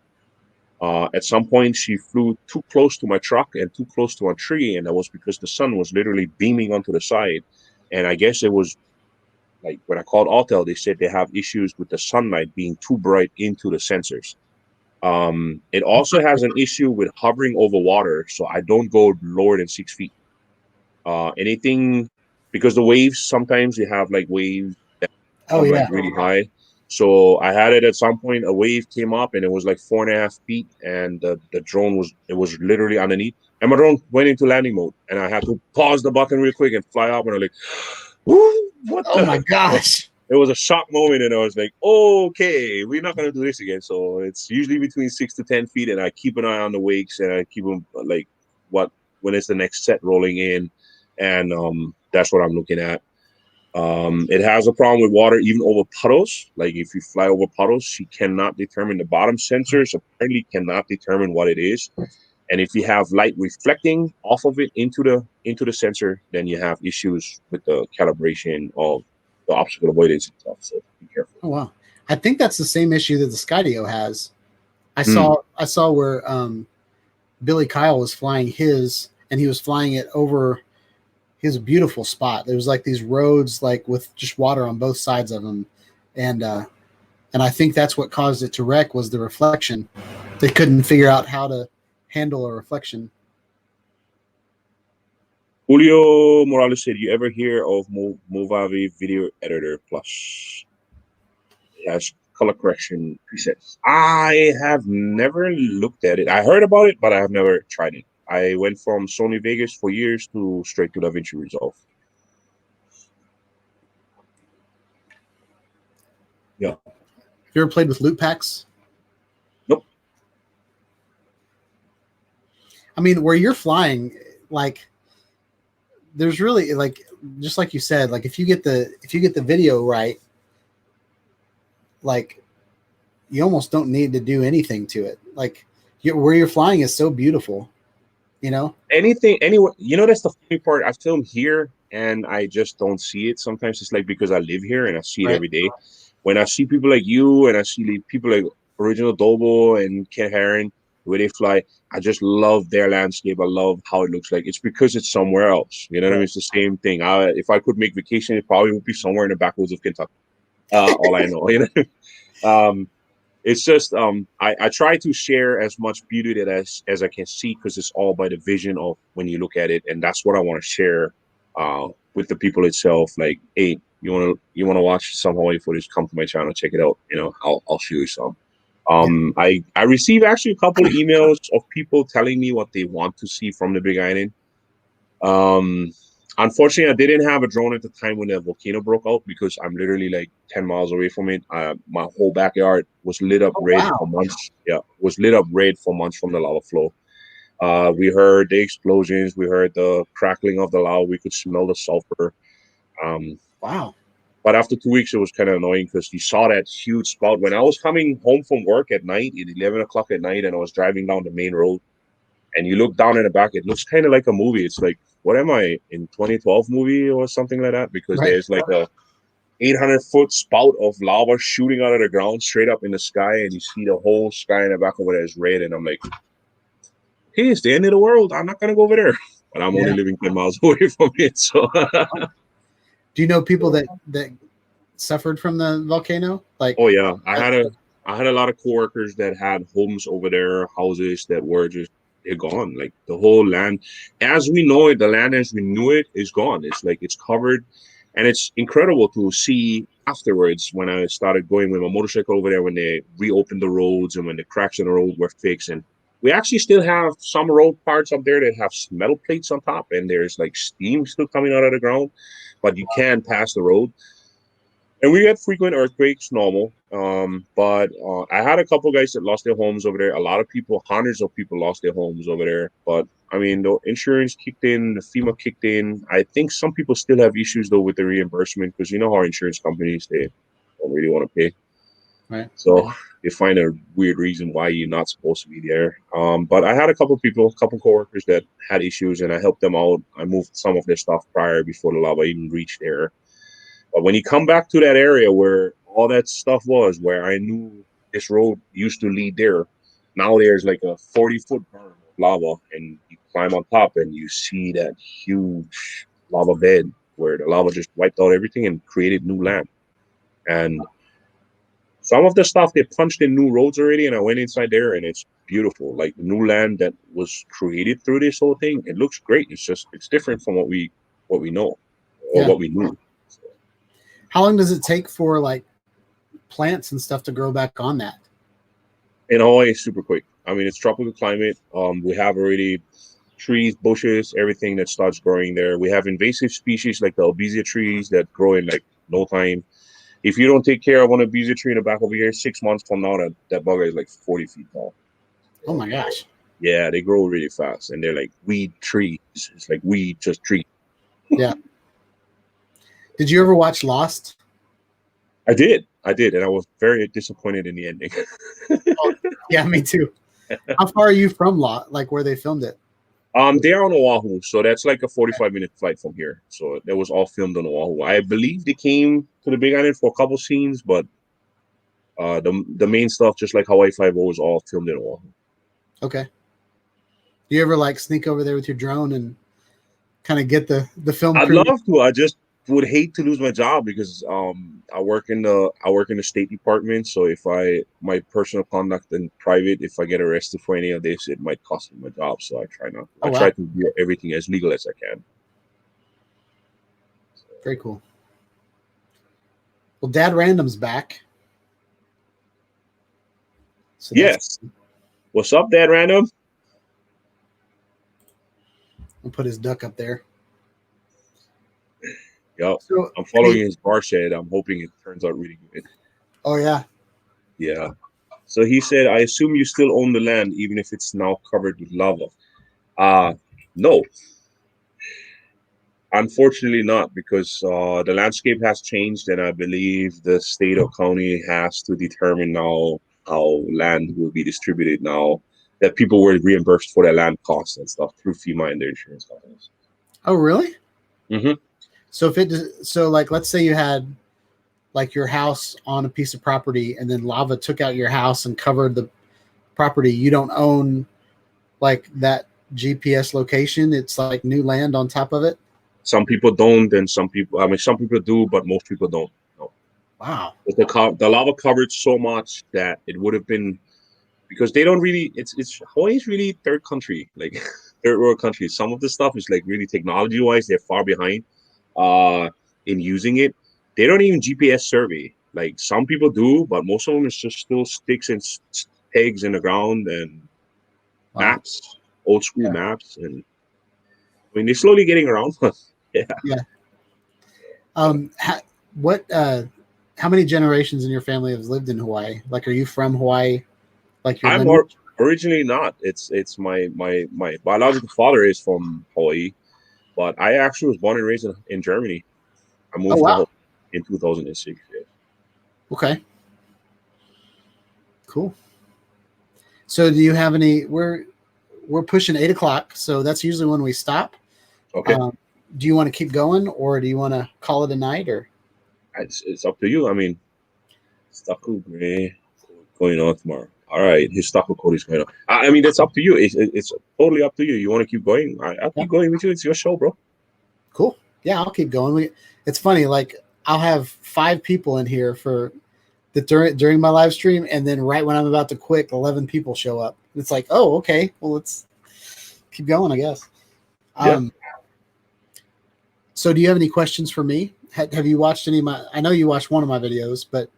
At some point, she flew too close to my truck and too close to a tree, and that was because the sun was literally beaming onto the side. And I guess it was like when I called Autel, they said they have issues with the sunlight being too bright into the sensors. It also has an issue with hovering over water, so I don't go lower than 6 feet. Anything, because the waves, sometimes you have like waves that come like really high. So I had it at some point, a wave came up and it was like 4.5 feet, and the drone was literally underneath. And my drone went into landing mode, and I had to pause the button real quick and fly up, and I'm like, woo, what oh my gosh. It was a shock moment, and I was like, okay, we're not gonna do this again. So it's usually between 6 to 10 feet, and I keep an eye on the wakes, and I keep them like when is the next set rolling in, and that's what I'm looking at. It has a problem with water even over puddles. Like if you fly over puddles, she cannot determine, the bottom sensors apparently cannot determine what it is. And if you have light reflecting off of it into the sensor, then you have issues with the calibration of the obstacle avoidance and stuff. So be careful. Oh wow. I think that's the same issue that the Skydio has. I saw where Billy Kyle was flying his, and he was flying it over his beautiful spot. There was like these roads like with just water on both sides of them. And I think that's what caused it to wreck, was the reflection. They couldn't figure out how to handle a reflection. Julio Morales said, you ever hear of Movavi Video Editor Plus? It has color correction presets. I have never looked at it. I heard about it, but I have never tried it. I went from Sony Vegas for years to straight to DaVinci Resolve. Yeah. Have you ever played with loop packs? Nope. I mean, where you're flying, like, there's really, like, just like you said, like if you get the video right, like you almost don't need to do anything to it. Like where you're flying is so beautiful, you know? Anything, anywhere, you know, that's the funny part. I film here and I just don't see it. Sometimes it's like because I live here and I see it Right. every day. When I see people like you and I see people like Original Dobo and Ken Heron, where they fly, I just love their landscape. I love how it looks like. It's because it's somewhere else. You know what I mean? It's the same thing. If I could make vacation, it probably would be somewhere in the backwoods of Kentucky. All I know, you know. It's just I try to share as much beauty that as I can see, because it's all by the vision of when you look at it, and that's what I want to share with the people itself. Like, hey, you wanna watch some Hawaii footage? Come to my channel, check it out. You know, I'll show you some. I received actually a couple of emails of people telling me what they want to see from the Big Island. Um, Unfortunately, I didn't have a drone at the time when the volcano broke out, because I'm literally like 10 miles away from it. My whole backyard was lit up red Wow. for months. Yeah, was lit up red for months from the lava flow. We heard the explosions. We heard the crackling of the lava. We could smell the sulfur. Um, Wow. but after 2 weeks, it was kind of annoying because you saw that huge spout. When I was coming home from work at night, at 11 o'clock at night, and I was driving down the main road, and you look down in the back, it looks kind of like a movie. It's like, what am I, in 2012 movie or something like that? Because Right. there's like a 800-foot spout of lava shooting out of the ground straight up in the sky, and you see the whole sky in the back over there is red. And I'm like, hey, it's the end of the world. I'm not gonna go over there. But I'm only living 10 miles away from it. So Do you know people that suffered from the volcano? Like, oh yeah, I had a lot of coworkers that had homes over there, houses that were just, they're gone. Like the whole land, as we know it, the land as we knew it is gone. It's like it's covered, and it's incredible to see afterwards when I started going with my motorcycle over there, when they reopened the roads and when the cracks in the road were fixed. And we actually still have some road parts up there that have metal plates on top, and there's like steam still coming out of the ground, but you can pass the road. And we get frequent earthquakes, normal. But I had a couple guys that lost their homes over there. A lot of people, hundreds of people, lost their homes over there. But I mean, the insurance kicked in, the FEMA kicked in. I think some people still have issues though with the reimbursement, because you know how insurance companies, they don't really want to pay. right. So they find a weird reason why you're not supposed to be there. But I had a couple people, a couple coworkers that had issues, and I helped them out. I moved some of their stuff prior, before the lava even reached there. But when you come back to that area where all that stuff was, where I knew this road used to lead there, now there's like a 40-foot berm of lava, and you climb on top and you see that huge lava bed where the lava just wiped out everything and created new land. And some of the stuff, they punched in new roads already, and I went inside there and it's beautiful. Like the new land that was created through this whole thing, it looks great. It's different from what we know, or what we knew. How long does it take for like plants and stuff to grow back on that? In Hawaii, it's super quick. I mean, it's tropical climate. We have already trees, bushes, everything that starts growing there. We have invasive species like the albizia trees that grow in like no time. If you don't take care of one albizia tree in the back over here, 6 months from now, that bugger is like 40 feet tall. Oh my gosh. Yeah, they grow really fast, and they're like weed trees. It's like weed, just tree. Yeah. Did you ever watch Lost? I did, and I was very disappointed in the ending. Yeah, me too. How far are you from Lot? Like where they filmed it? They're on Oahu, so that's like a 45-minute flight from here. So that was all filmed on Oahu. I believe they came to the Big Island for a couple scenes, but the main stuff, just like Hawaii Five-0, was all filmed in Oahu. Okay. Do you ever like sneak over there with your drone and kind of get the film I'd crew? love to. I just would hate to lose my job, because I work in the State Department. So if my personal conduct in private, if I get arrested for any of this, it might cost me my job. So I try not. Oh, I try to do everything as legal as I can. Very cool. Well, Dad Random's back. So yes. What's up, Dad Random? I'll put his duck up there. Yep. So, I'm following his bar shed. I'm hoping it turns out really good. Oh yeah. Yeah. So he said, I assume you still own the land, even if it's now covered with lava. No. Unfortunately not, because the landscape has changed, and I believe the state or county has to determine now how land will be distributed now that people were reimbursed for their land costs and stuff through FEMA and their insurance companies. Oh, really? Mm-hmm. So like, let's say you had like your house on a piece of property, and then lava took out your house and covered the property. You don't own like that GPS location. It's like new land on top of it. Some people don't, and some people do, but most people don't. No. Wow. But the lava covered so much that it would have been, because they don't really, it's Hawaii's really third country, like third world country. Some of the stuff is like really technology wise, they're far behind in using it. They don't even GPS survey. Like some people do, but most of them is just still sticks and pegs in the ground and maps, old school maps. And I mean, they're slowly getting around. Yeah. How many generations in your family have lived in Hawaii? Like, are you from Hawaii? Like your I'm originally not. It's my biological father is from Hawaii, but I actually was born and raised in Germany. I moved to Hawaii in 2006. Yeah. Okay. Cool. So do you have any, we're pushing 8 o'clock. So that's usually when we stop. Okay. Do you want to keep going, or do you want to call it a night, or? It's up to you. I mean, Staku going on tomorrow. All right. His Staku code is going on. I mean, that's up to you. It's totally up to you. You want to keep going? I'll keep going with you. It's your show, bro. Cool. Yeah, I'll keep going. It's funny. Like, I'll have 5 people in here for the during my live stream, and then right when I'm about to quit, 11 people show up. It's like, oh, okay. Well, let's keep going, I guess. Yeah. So do you have any questions for me? Have you watched any of my, I know you watched one of my videos, but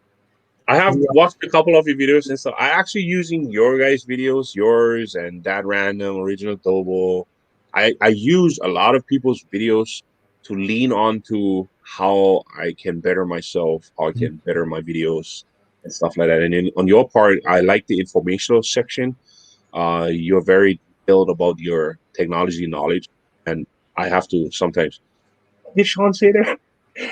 I have watched a couple of your videos and stuff. I actually using your guys' videos, yours and that random original Tobo. I use a lot of people's videos to lean on to how I can better myself, how I can better my videos and stuff like that. And then on your part, I like the informational section. You're very detailed about your technology knowledge, and I have to sometimes, did Shawn say that?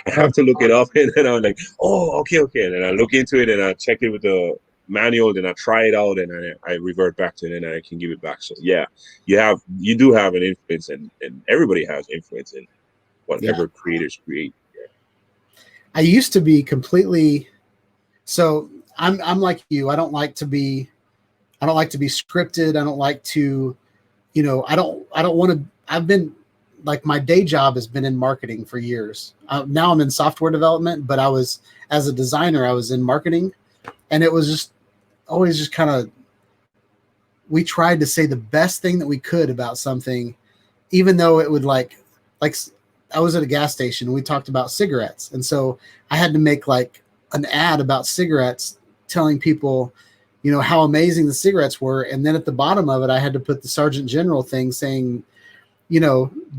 I have to look it up, and then I'm like, oh, okay. And then I look into it, and I check it with the manual, then I try it out, and I revert back to it, and I can give it back. So yeah, you do have an influence, and everybody has influence in whatever creators create. Yeah. I used to be completely, so I'm like you. I don't like to be scripted. I don't like to, I don't want to, I've been, like, my day job has been in marketing for years. Now I'm in software development, but as a designer, I was in marketing, and it was just always just kind of, we tried to say the best thing that we could about something, even though it would like I was at a gas station and we talked about cigarettes. And so I had to make like an ad about cigarettes telling people, how amazing the cigarettes were. And then at the bottom of it, I had to put the Sergeant General thing saying,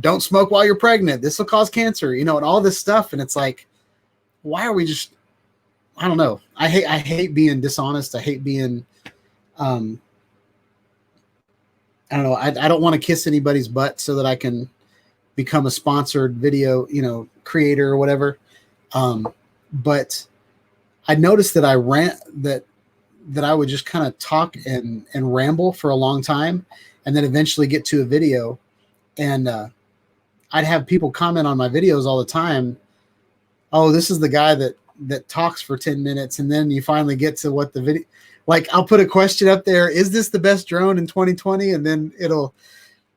don't smoke while you're pregnant. This will cause cancer, and all this stuff. And it's like, why are we just, I don't know. I hate being dishonest. I hate being, I don't know. I don't want to kiss anybody's butt so that I can become a sponsored video, creator or whatever. But I noticed that that I would just kind of talk and ramble for a long time, and then eventually get to a video. And I'd have people comment on my videos all the time. Oh, this is the guy that talks for 10 minutes. And then you finally get to what the video, like, I'll put a question up there. Is this the best drone in 2020? And then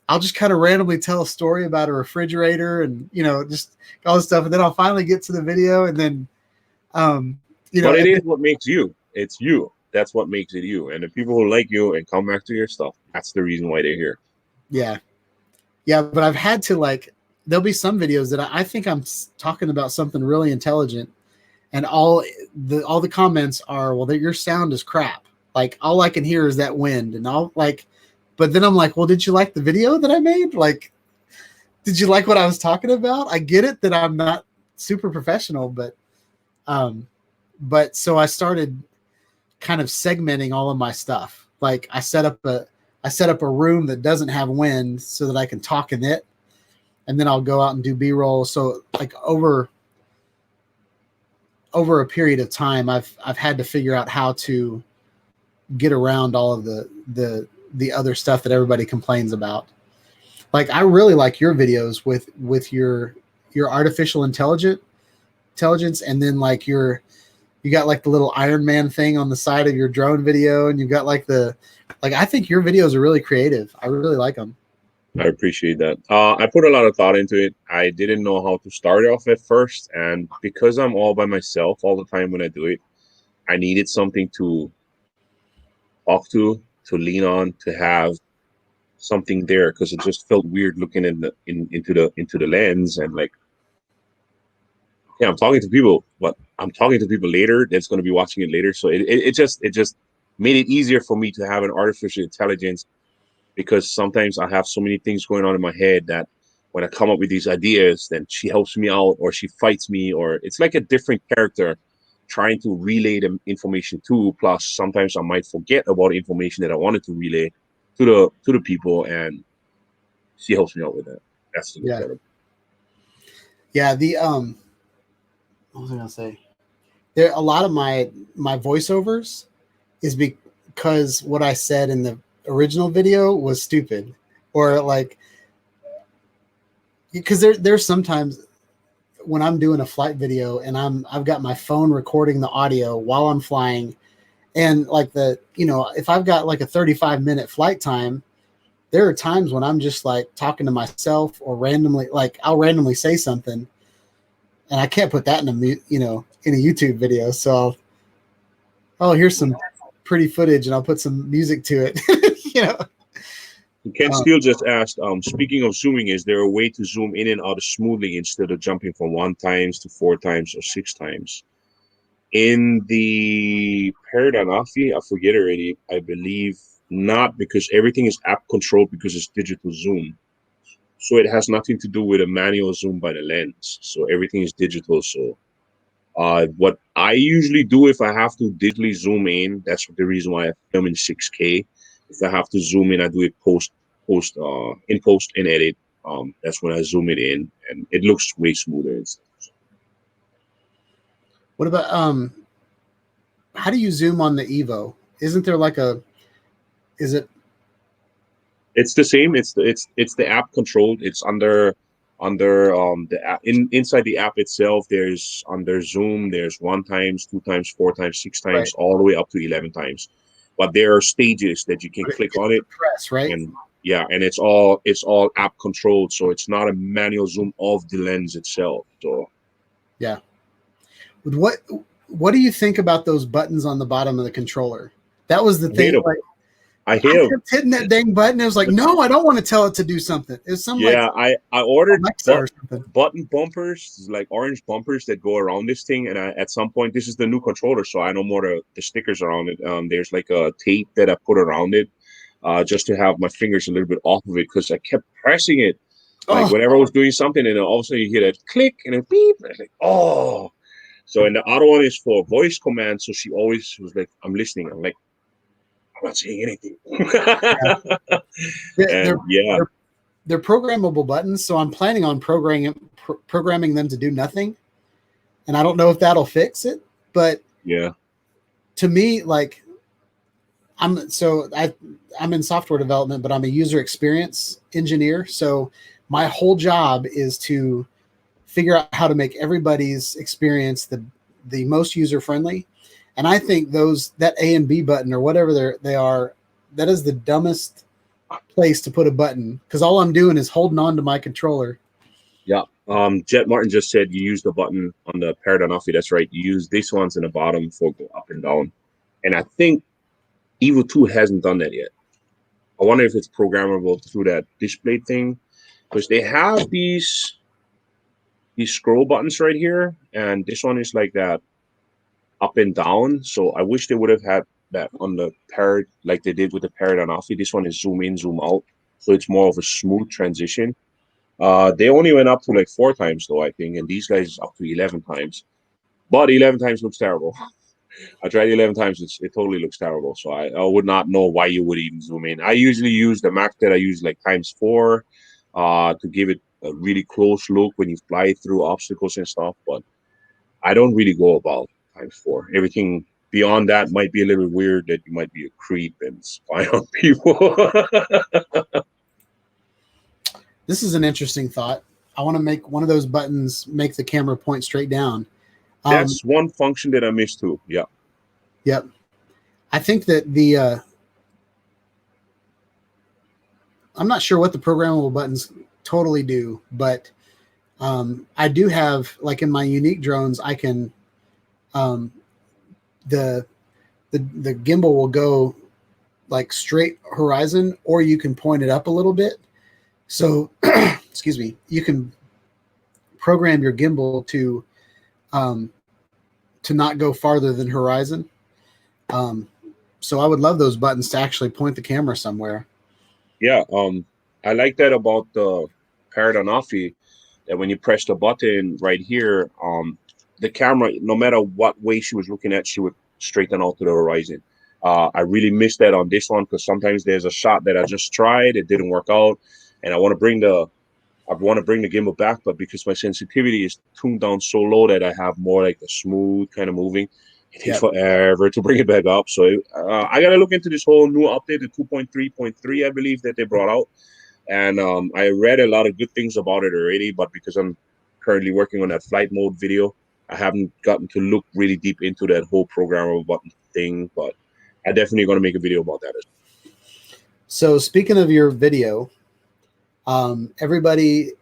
I'll just kind of randomly tell a story about a refrigerator and, just all this stuff. And then I'll finally get to the video. And then, but it is what makes you. It's you. That's what makes it you. And the people who like you and come back to your stuff, that's the reason why they're here. Yeah. Yeah, but I've had to, there'll be some videos that I think I'm talking about something really intelligent, and all the comments are, well, your sound is crap. Like, all I can hear is that wind, and but then I'm like, well, did you like the video that I made? Like, did you like what I was talking about? I get it that I'm not super professional, but so I started kind of segmenting all of my stuff. Like, I set up a room that doesn't have wind so that I can talk in it. And then I'll go out and do B-roll. So like over a period of time, I've had to figure out how to get around all of the other stuff that everybody complains about. Like I really like your videos with your artificial intelligence, and then like you got like the little Iron Man thing on the side of your drone video, and you've got like I think your videos are really creative. I really like them. I appreciate that. I put a lot of thought into it. I didn't know how to start off at first, and because I'm all by myself all the time when I do it, I needed something to talk to lean on, to have something there, because it just felt weird looking into the lens and like, yeah, I'm talking to people, but I'm talking to people later that's going to be watching it later. So it just made it easier for me to have an artificial intelligence, because sometimes I have so many things going on in my head that when I come up with these ideas, then she helps me out, or she fights me, or it's like a different character trying to relay the information to. Plus, sometimes I might forget about information that I wanted to relay to the people, and she helps me out with that. That's incredible. Yeah. What was I gonna say? There, a lot of my voiceovers is because what I said in the original video was stupid, or like, because there's sometimes when I'm doing a flight video and I've got my phone recording the audio while I'm flying, and like if I've got like a 35-minute flight time, there are times when I'm just like talking to myself, or randomly, like I'll randomly say something, and I can't put that in a YouTube video. So here's some pretty footage, and I'll put some music to it. Ken Steele just asked, speaking of zooming, is there a way to zoom in and out smoothly instead of jumping from 1 times to 4 times or 6 times? In the Paradigm Afi, I forget already, I believe not, because everything is app controlled, because it's digital zoom. So it has nothing to do with a manual zoom by the lens. So everything is digital. So what I usually do, if I have to digitally zoom in, that's the reason why I film in 6K. If I have to zoom in, I do it in post and edit. That's when I zoom it in, and it looks way smoother. What about how do you zoom on the Evo? Isn't there like is it? It's the same. It's the app controlled. It's under the app, inside the app itself. There's under zoom, there's 1 times, 2 times, 4 times, 6 times, Right. all the way up to 11 times. But there are stages that you can click on it. Press, right? And yeah, and it's all app controlled, so it's not a manual zoom of the lens itself. So yeah. What do you think about those buttons on the bottom of the controller? That was the thing. Like, I kept hitting that dang button. It was like, no, I don't want to tell it to do something. It's some I ordered button bumpers, like orange bumpers that go around this thing. And at some point, this is the new controller, so I know more the stickers around it. There's like a tape that I put around it, just to have my fingers a little bit off of it, because I kept pressing it, like whenever I was doing something, and then all of a sudden you hear that click and a beep, and I was like, oh. So, and the other one is for voice command. So she always was like, I'm listening. I'm like, I'm not saying anything. They're programmable buttons, so I'm planning on programming them to do nothing. And I don't know if that'll fix it, but yeah, to me, like I'm in software development, but I'm a user experience engineer. So my whole job is to figure out how to make everybody's experience the most user friendly. And I think that A and B button, or whatever they are, that is the dumbest place to put a button, because all I'm doing is holding on to my controller. Yeah. Jet Martin just said you use the button on the Paradigm Afi. That's right. You use these ones in the bottom for go up and down. And I think EVO II hasn't done that yet. I wonder if it's programmable through that display thing, because they have these scroll buttons right here, and this one is like that up and down. So I wish they would have had that on the like they did with the Paradigm Afi. This one is zoom in, zoom out, so it's more of a smooth transition. They only went up to like 4 times though, I think, and these guys up to 11 times. But 11 times looks terrible. I tried 11 times; it totally looks terrible. So I would not know why you would even zoom in. I usually use the max that I use, like ×4, to give it a really close look when you fly through obstacles and stuff. But I don't really go about ×4. Everything beyond that might be a little weird that you might be a creep and spy on people. This is an interesting thought. I want to make one of those buttons make the camera point straight down. That's one function that I missed too. Yeah. Yep. I think that the I'm not sure what the programmable buttons totally do, but I do have, like in my unique drones, I can the gimbal will go like straight horizon, or you can point it up a little bit. So excuse me, you can program your gimbal to not go farther than horizon. So I would love those buttons to actually point the camera somewhere. Yeah, I like that about the Paradanafi, that when you press the button right here, the camera, no matter what way she was looking at, she would straighten out to the horizon. I really missed that on this one, because sometimes there's a shot that I just tried, it didn't work out, and I want to bring the gimbal back, but because my sensitivity is tuned down so low that I have more like the smooth kind of moving, it takes forever to bring it back up. So I got to look into this whole new update, the 2.3.3, I believe, that they brought out. And I read a lot of good things about it already, but because I'm currently working on that flight mode video, I haven't gotten to look really deep into that whole programmable button thing, but I definitely going to make a video about that. So speaking of your video, everybody,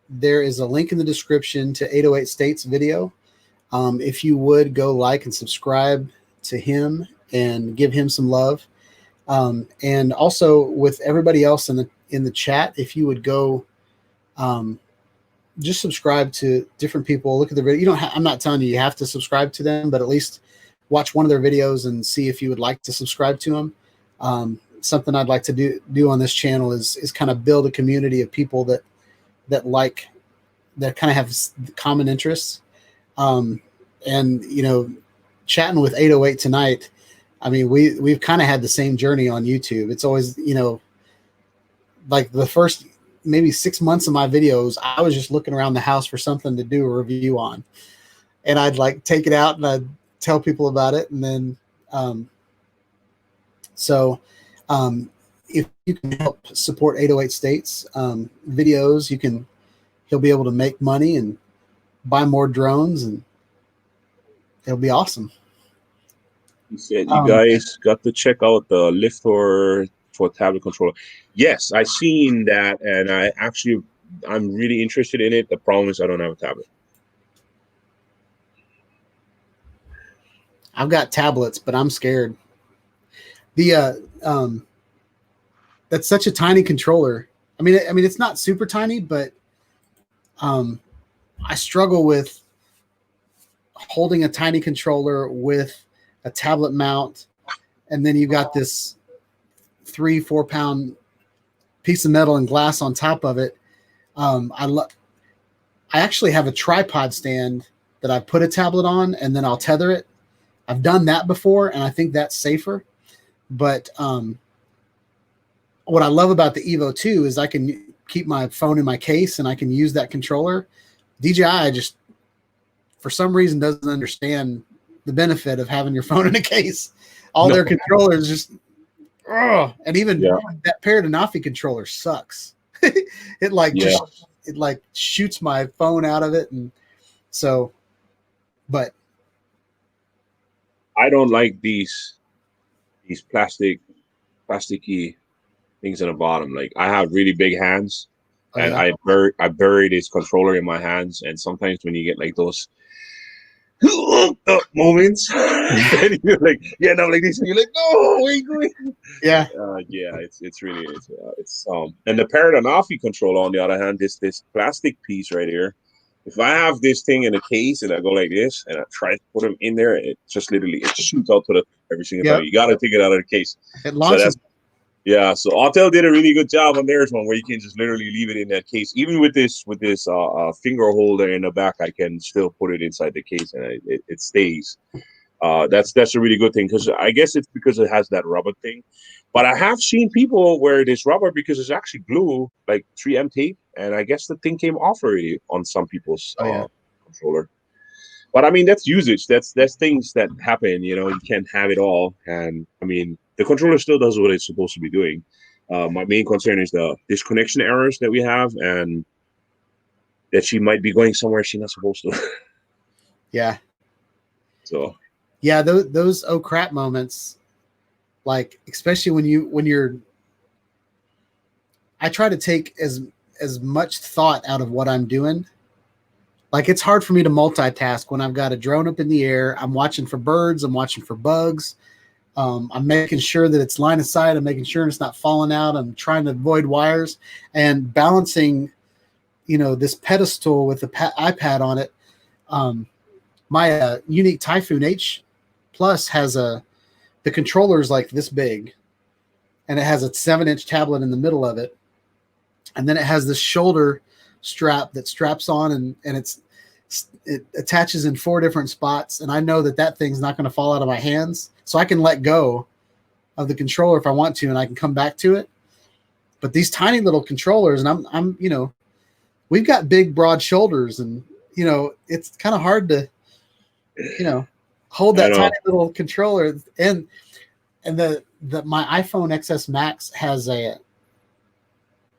there is a link in the description to 808 State's video. If you would go like and subscribe to him and give him some love. And also with everybody else in the chat, if you would go just subscribe to different people, look at the video. You don't I'm not telling you have to subscribe to them, but at least watch one of their videos and see if you would like to subscribe to them. Something I'd like to do on this channel is kind of build a community of people that kind of have common interests. And chatting with 808 tonight, I mean, we've kind of had the same journey on YouTube. It's always, like the first maybe 6 months of my videos, I was just looking around the house for something to do a review on, and I'd like take it out and I'd tell people about it. And then, if you can help support 808 States videos, he'll be able to make money and buy more drones, and it'll be awesome. He said you guys got to check out the lifter for tablet controller. Yes, I seen that, and I'm really interested in it. The problem is I don't have a tablet. I've got tablets, but I'm scared. That's such a tiny controller. I mean, it's not super tiny, but I struggle with holding a tiny controller with a tablet mount, and then you got this 3-4 pound piece of metal and glass on top of it. I actually have a tripod stand that I put a tablet on, and then I'll tether it. I've done that before, and I think that's safer. But what I love about the EVO II is I can keep my phone in my case, and I can use that controller. DJI just, for some reason, doesn't understand the benefit of having your phone in a case. All their controllers just, and even that Paradanafi controller sucks. It shoots my phone out of it, and so. But I don't like these plasticky things in the bottom. Like, I have really big hands, and I bury this controller in my hands, and sometimes when you get like those moments, and you're like, like this, and you're like, no, wait. It's really and the Paradanafi controller, on the other hand, this plastic piece right here. If I have this thing in a case and I go like this and I try to put them in there, it just literally shoots out to every single time. You got to take it out of the case. It launches. So Autel did a really good job on theirs one, where you can just literally leave it in that case. Even with this finger holder in the back, I can still put it inside the case, and it stays. That's a really good thing, because I guess it's because it has that rubber thing. But I have seen people wear this rubber because it's actually glue, like 3M tape, and I guess the thing came off already on some people's controller. But I mean, that's usage. That's things that happen. You know, you can't have it all. And I mean, the controller still does what it's supposed to be doing. My main concern is the disconnection errors that we have, and that she might be going somewhere she's not supposed to. Yeah. So. Yeah, those oh crap moments, like especially when you're. I try to take as much thought out of what I'm doing. Like it's hard for me to multitask when I've got a drone up in the air. I'm watching for birds. I'm watching for bugs. I'm making sure that it's line of sight. I'm making sure it's not falling out. I'm trying to avoid wires and balancing, this pedestal with the iPad on it. My Unique Typhoon H Plus has the controller is like this big, and it has a 7-inch tablet in the middle of it. And then it has this shoulder strap that straps on and it attaches in 4 different spots. And I know that thing's not going to fall out of my hands. So I can let go of the controller if I want to, and I can come back to it. But these tiny little controllers, and I'm we've got big, broad shoulders, and, it's kind of hard to, hold that tiny little controller. And my iPhone XS Max has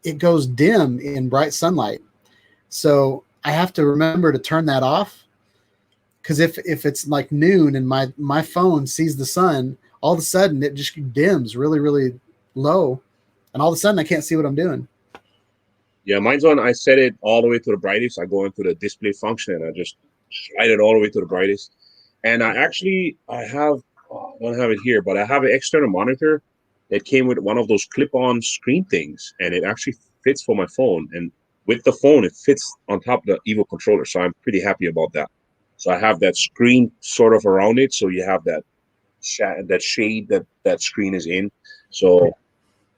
it goes dim in bright sunlight. So I have to remember to turn that off, because if it's like noon and my phone sees the sun, all of a sudden it just dims really, really low, and all of a sudden I can't see what I'm doing. Yeah, mine's on. I set it all the way to the brightest. I go into the display function and I just slide it all the way to the brightest. And I don't have it here, but I have an external monitor that came with one of those clip-on screen things, and it actually fits for my phone. And with the phone, it fits on top of the EVO controller, so I'm pretty happy about that. So I have that screen sort of around it, so you have that shade that screen is in. So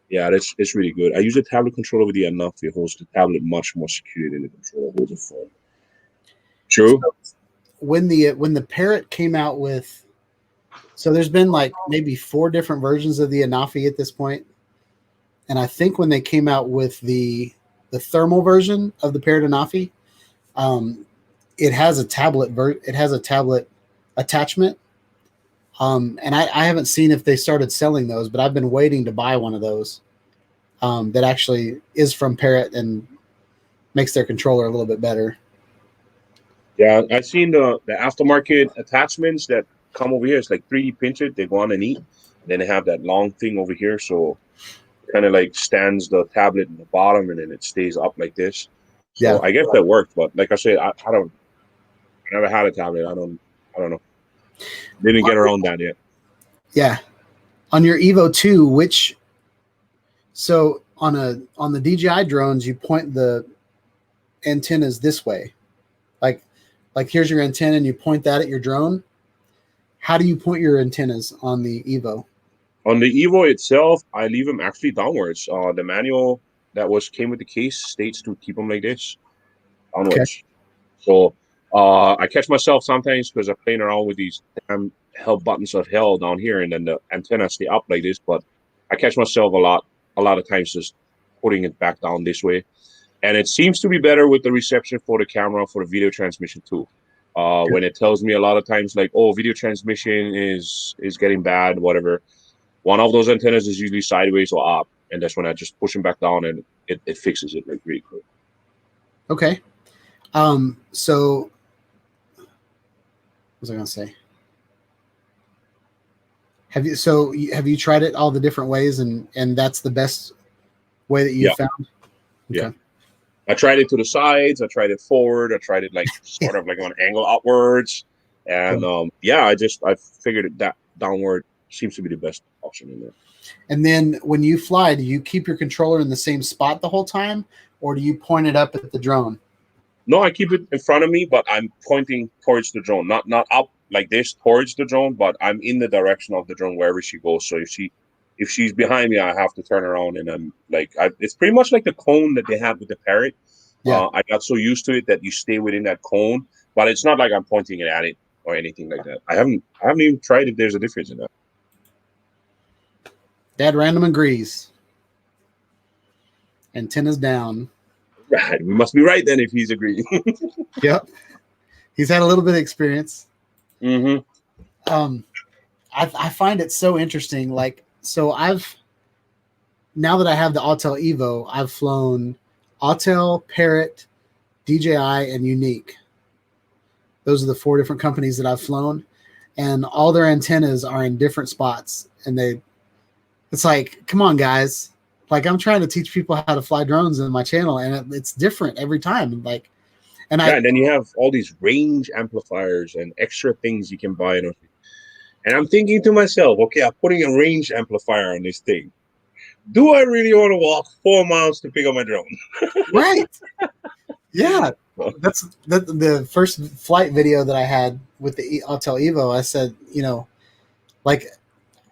yeah, it's really good. I use a tablet controller with the enough. It holds the tablet much more secure than the controller holds a phone. True. So when the Parrot came out with, so there's been like maybe 4 different versions of the Anafi at this point, and I think when they came out with the thermal version of the Parrot Anafi, it has a tablet attachment. And I haven't seen if they started selling those, but I've been waiting to buy one of those that actually is from Parrot and makes their controller a little bit better. Yeah, I've seen the aftermarket attachments that come over here. It's like 3D printed. They go underneath. Then they have that long thing over here, so it kind of like stands the tablet in the bottom, and then it stays up like this. So yeah. I guess that worked, but like I said, I never had a tablet. I don't know. Didn't get around that yet. Yeah. On your EVO II, so on the DJI drones, you point the antennas this way. Like here's your antenna and you point that at your drone. How do you point your antennas on the EVO? On the EVO itself, I leave them actually downwards. The manual that came with the case states to keep them like this, downwards. Okay. So I catch myself sometimes because I'm playing around with these damn hell buttons of hell down here, and then the antenna stay up like this. But I catch myself a lot of times just putting it back down this way. And it seems to be better with the reception for the camera for the video transmission too. When it tells me a lot of times like, oh, video transmission is getting bad, whatever. One of those antennas is usually sideways or up, and that's when I just push them back down and it fixes it like really quick. Okay. So what was I going to say? Have you tried it all the different ways and that's the best way that you found? Okay. Yeah. I tried it to the sides. I tried it forward. I tried it like sort of like on angle upwards. And I figured that downward seems to be the best option in there. And then when you fly, do you keep your controller in the same spot the whole time, or do you point it up at the drone? No, I keep it in front of me, but I'm pointing towards the drone, not up like this towards the drone, but I'm in the direction of the drone wherever she goes. So if she's behind me, I have to turn around, and I'm like, it's pretty much like the cone that they have with the Parrot. Yeah. I got so used to it that you stay within that cone, but it's not like I'm pointing it at it or anything like that. I haven't even tried if there's a difference in that. Dad random agrees. Antennas down. Right. We must be right then if he's agreeing. Yep. He's had a little bit of experience. Mm-hmm. I find it so interesting. Like, so now that I have the Autel Evo, I've flown Autel, Parrot, DJI, and Unique. Those are the 4 different companies that I've flown, and all their antennas are in different spots. And it's like, come on, guys. Like, I'm trying to teach people how to fly drones in my channel, and it's different every time. Like, and and then you have all these range amplifiers and extra things you can buy. And I'm thinking to myself, okay, I'm putting a range amplifier on this thing. Do I really want to walk 4 miles to pick up my drone? Right. Yeah. That's the first flight video that I had with the Autel Evo. I said, like,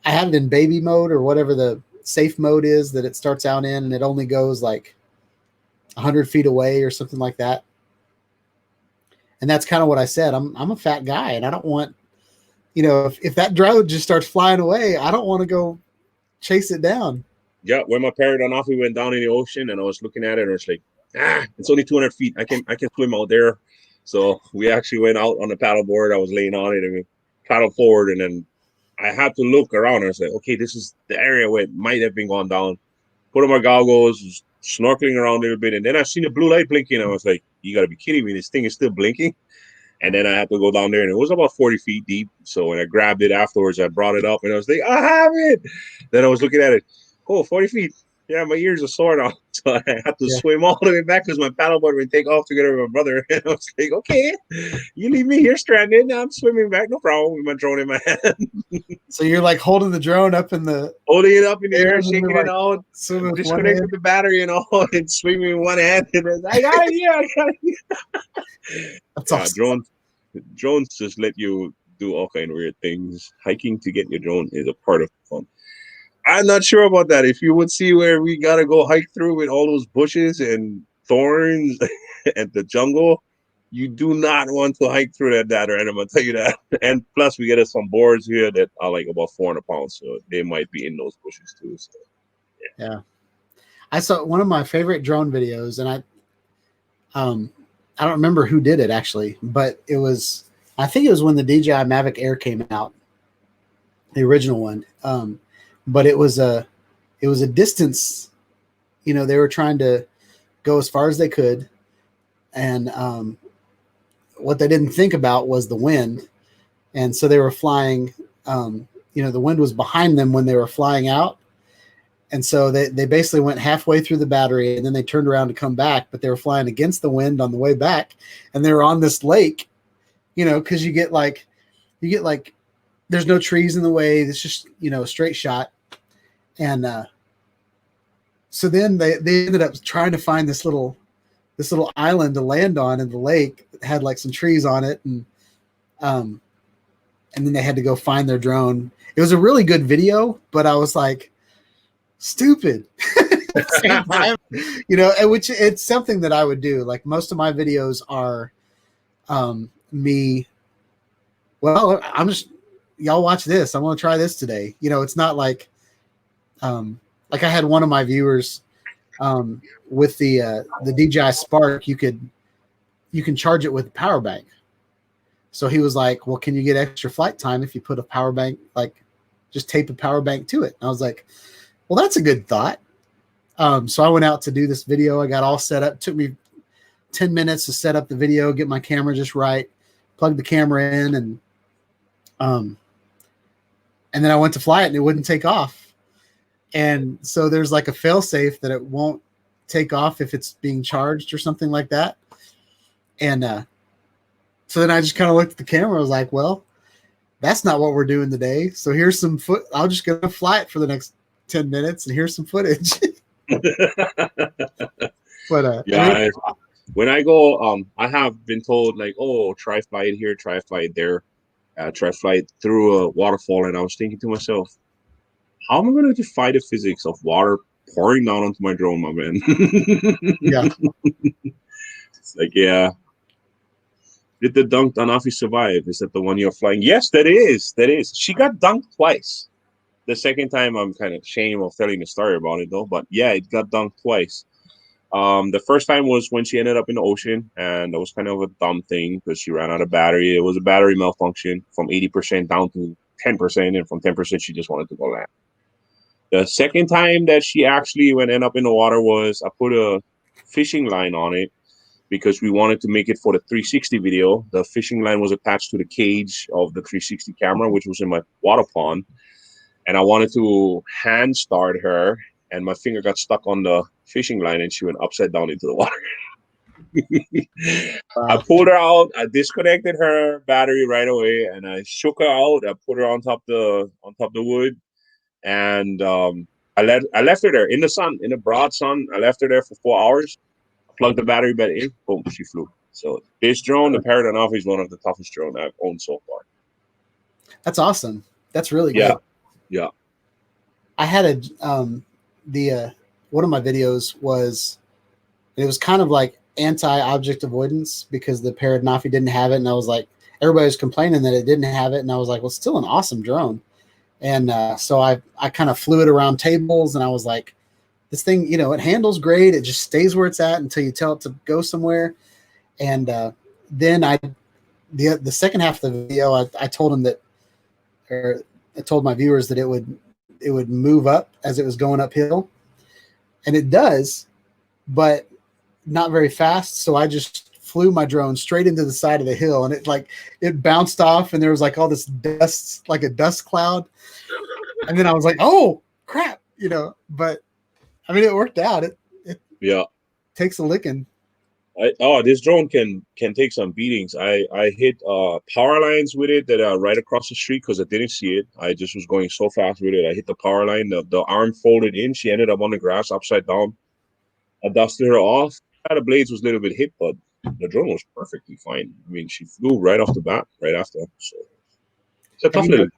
I have it in baby mode, or whatever the safe mode is that it starts out in, and it only goes like 100 feet away or something like that. And that's kind of what I said. I'm a fat guy, and I don't want, if that drone just starts flying away, I don't want to go chase it down. Yeah, when my parrot on off, we went down in the ocean, and I was looking at it, and I was like, it's only 200 feet. I can swim out there. So we actually went out on the paddleboard. I was laying on it, and we paddled forward, and then I had to look around, and I was like, okay, this is the area where it might have been gone down. Put on my goggles, snorkeling around a little bit, and then I seen the blue light blinking. I was like, you got to be kidding me. This thing is still blinking. And then I had to go down there, and it was about 40 feet deep. So when I grabbed it afterwards, I brought it up, and I was like, I have it. Then I was looking at it. Oh, 40 feet. Yeah, my ears are sore now. So I had to swim all the way back because my paddleboard would take off together with my brother. And I was like, okay, you leave me here stranded. I'm swimming back, no problem, with my drone in my hand. So you're like holding the drone up in the... Holding it up in the air, shaking it out, disconnect with the battery and all, and swimming with one hand. And then, I got it here. That's awesome. Drones just let you do all kind of weird things. Hiking to get your drone is a part of fun. I'm not sure about that. If you would see where we got to go hike through with all those bushes and thorns and the jungle, you do not want to hike through that right? I'm going to tell you that. And plus, we get us some boards here that are like about 400 pounds. So they might be in those bushes too. So, yeah. I saw one of my favorite drone videos, and I don't remember who did it actually, but I think it was when the DJI Mavic Air came out, the original one. But it was a distance, they were trying to go as far as they could. And what they didn't think about was the wind. And so they were flying, the wind was behind them when they were flying out. And so they basically went halfway through the battery, and then they turned around to come back, but they were flying against the wind on the way back. And they were on this lake, because you get like, there's no trees in the way. It's just, a straight shot. And so then they ended up trying to find this little island to land on in the lake. It had like some trees on it. And then they had to go find their drone. It was a really good video, but I was like, stupid. At the same time, and which it's something that I would do. Like, most of my videos are me. Well, y'all watch this. I'm going to try this today. It's not like I had one of my viewers with the DJI Spark. You can charge it with a power bank. So he was like, well, can you get extra flight time if you put a power bank, like just tape a power bank to it? And I was like, well, that's a good thought. So I went out to do this video. I got all set up. It took me 10 minutes to set up the video, get my camera just right, plug the camera in, and then I went to fly it, and it wouldn't take off. And so there's like a fail safe that it won't take off if it's being charged or something like that. And so then I just kind of looked at the camera. I was like, well, that's not what we're doing today. So here's some I'll just go fly it for the next 10 minutes, and here's some footage. But yeah, when I go, I have been told, like, oh, try fly it here, try fly it there, try fly it through a waterfall. And I was thinking to myself, how am I going to defy the physics of water pouring down onto my drone, my man? Yeah. It's like, yeah. Did the dunk on Afi survive? Is that the one you're flying? Yes, that is. She got dunked twice. The second time, I'm kind of ashamed of telling the story about it, though. But yeah, it got dunked twice. The first time was when she ended up in the ocean, and that was kind of a dumb thing because she ran out of battery. It was a battery malfunction from 80% down to 10%, and from 10% she just wanted to go land. The second time that she actually went end up in the water was I put a fishing line on it because we wanted to make it for the 360 video. The fishing line was attached to the cage of the 360 camera, which was in my water pond. And I wanted to hand start her, and my finger got stuck on the fishing line and she went upside down into the water. I pulled her out, I disconnected her battery right away, and I shook her out. I put her on top the wood, and I left her there in the sun, in the broad sun. I left her there for 4 hours. Plugged the battery back in, boom, she flew. So this drone, the Parrot Anafi, is one of the toughest drones I've owned so far. That's awesome. That's really good. Yeah. I had one of my videos was, it was kind of like anti-object avoidance because the Parrot Anafi didn't have it, and I was like, everybody was complaining that it didn't have it, and I was like, well, it's still an awesome drone. And so I kind of flew it around tables, and I was like, this thing, it handles great. It just stays where it's at until you tell it to go somewhere. And then the second half of the video, I told him that, or I told my viewers that it would move up as it was going uphill, and it does, but not very fast. So I just flew my drone straight into the side of the hill, and it bounced off, and there was like all this dust, like a dust cloud. And then I was like, oh crap, but I mean, it worked out. It takes a licking. This drone can take some beatings. I hit power lines with it that are right across the street because I didn't see it. I just was going so fast with it. I hit the power line. The arm folded in. She ended up on the grass upside down. I dusted her off. The blades was a little bit hit, but the drone was perfectly fine. I mean, she flew right off the bat, right after. So it's a tough little.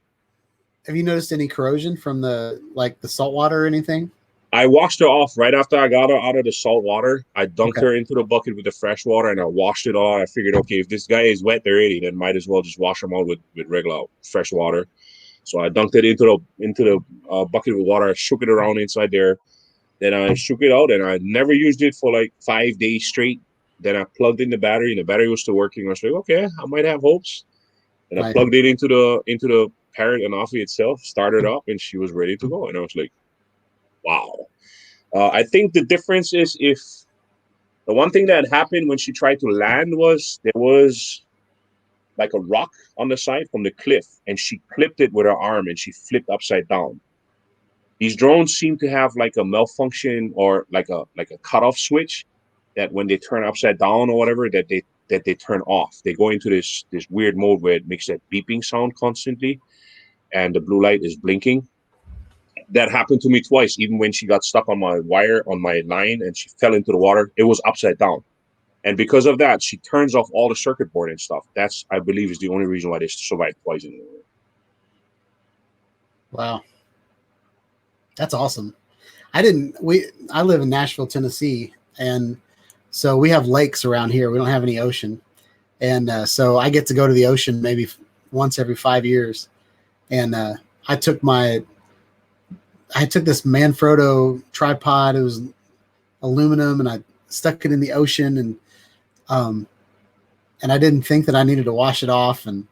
Have you noticed any corrosion from the salt water or anything? I washed her off right after I got her out of the salt water. I dunked her into the bucket with the fresh water, and I washed it all. I figured, okay, if this guy is wet already, then might as well just wash him out with regular fresh water. So I dunked it into the bucket with water. I shook it around inside there. Then I shook it out, and I never used it for like 5 days straight. Then I plugged in the battery, and the battery was still working. I was like, okay, I might have hopes. And I plugged it into the Parrot Anafi itself, started up, and she was ready to go. And I was like, wow. I think the difference is if the one thing that happened when she tried to land was there was like a rock on the side from the cliff, and she clipped it with her arm and she flipped upside down. These drones seem to have like a malfunction or like a cutoff switch that when they turn upside down or whatever, that they turn off. They go into this weird mode where it makes that beeping sound constantly, and the blue light is blinking. That happened to me twice. Even when she got stuck on my wire, on my line, and she fell into the water, it was upside down. And because of that, she turns off all the circuit board and stuff. That's, I believe, is the only reason why they survived twice in the world. Wow. That's awesome. I live in Nashville, Tennessee, and so we have lakes around here. We don't have any ocean. And so I get to go to the ocean maybe once every 5 years. And I took this Manfrotto tripod. It was aluminum, and I stuck it in the ocean, and I didn't think that I needed to wash it off, and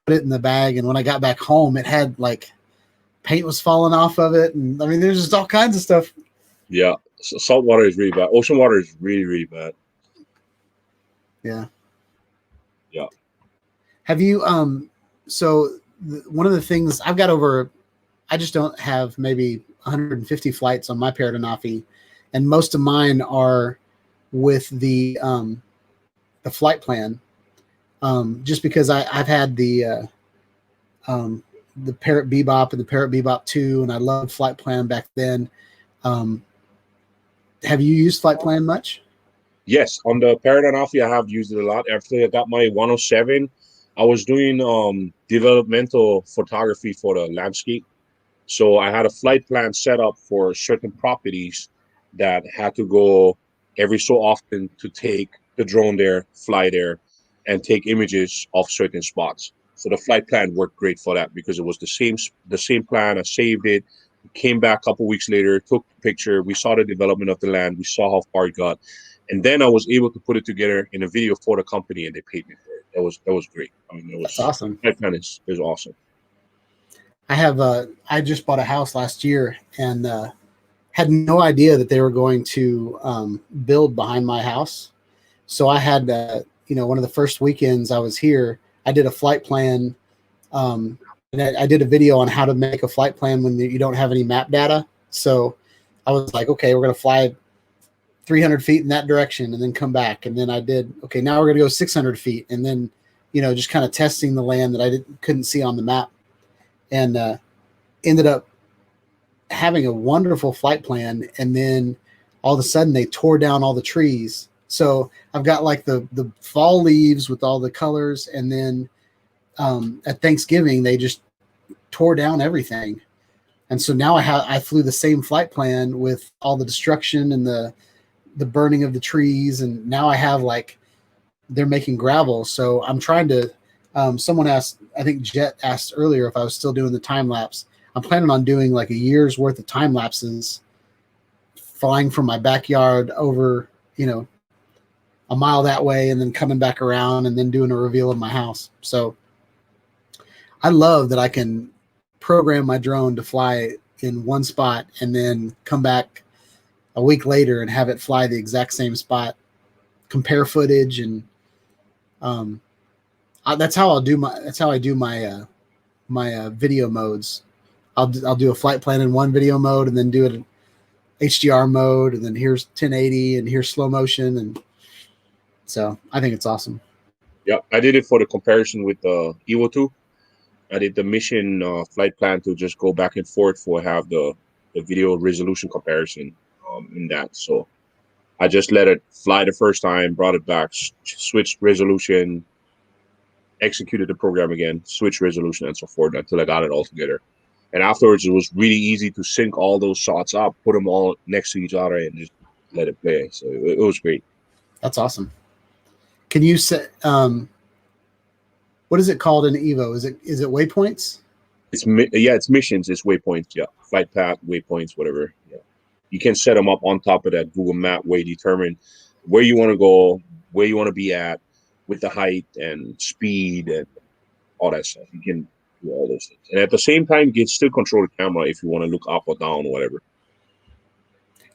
put it in the bag. And when I got back home, it had like paint was falling off of it, and I mean, there's just all kinds of stuff. Yeah, so salt water is really bad. Ocean water is really, really bad. Yeah. Yeah. Have you so one of the things I've got I just don't have maybe 150 flights on my Parrot Anafi, and most of mine are with the flight plan. Just because I've had the Parrot Bebop and the Parrot Bebop 2, and I loved flight plan back then. Have you used flight plan much? Yes, on the Parrot Anafi, I have used it a lot. After I got my 107, I was doing developmental photography for the landscape. So I had a flight plan set up for certain properties that had to go every so often to take the drone there, fly there, and take images of certain spots. So the flight plan worked great for that because it was the same plan. I saved it, came back a couple weeks later, took a picture. We saw the development of the land. We saw how far it got, and then I was able to put it together in a video for the company, and they paid me for it. That was great. I mean, That's awesome. My plan is awesome. I just bought a house last year and had no idea that they were going to build behind my house. So I had, one of the first weekends I was here, I did a flight plan. And I did a video on how to make a flight plan when you don't have any map data. So I was like, okay, we're going to fly 300 feet in that direction and then come back. And then I did, okay, now we're going to go 600 feet. And then, just kind of testing the land that I couldn't see on the map. And ended up having a wonderful flight plan. And then all of a sudden they tore down all the trees. So I've got like the fall leaves with all the colors. And then at Thanksgiving, they just tore down everything. And so now I flew the same flight plan with all the destruction and the burning of the trees. And now I have they're making gravel. So I'm trying to, someone asked, I think Jet asked earlier if I was still doing the time lapse. I'm planning on doing like a year's worth of time lapses, flying from my backyard over, a mile that way and then coming back around and then doing a reveal of my house. So I love that I can program my drone to fly in one spot and then come back a week later and have it fly the exact same spot, compare footage, and that's how I do my video modes. I'll do a flight plan in one video mode and then do it in HDR mode, and then here's 1080 and here's slow motion, and so I think it's awesome. Yeah, I did it for the comparison with the EVO II. I did the mission flight plan to just go back and forth for have the video resolution comparison in that. So I just let it fly the first time, brought it back, switched resolution, executed the program again, switched resolution, and so forth until I got it all together. And afterwards, it was really easy to sync all those shots up, put them all next to each other, and just let it play. So it was great. That's awesome. Can you set what is it called in EVO? Is it waypoints? It's missions. It's waypoints. Yeah, flight path, waypoints, whatever. Yeah, you can set them up on top of that Google Map where you determine where you want to go, where you want to be at, with the height and speed and all that stuff. You can do all those things, and at the same time, you can still control the camera if you want to look up or down or whatever.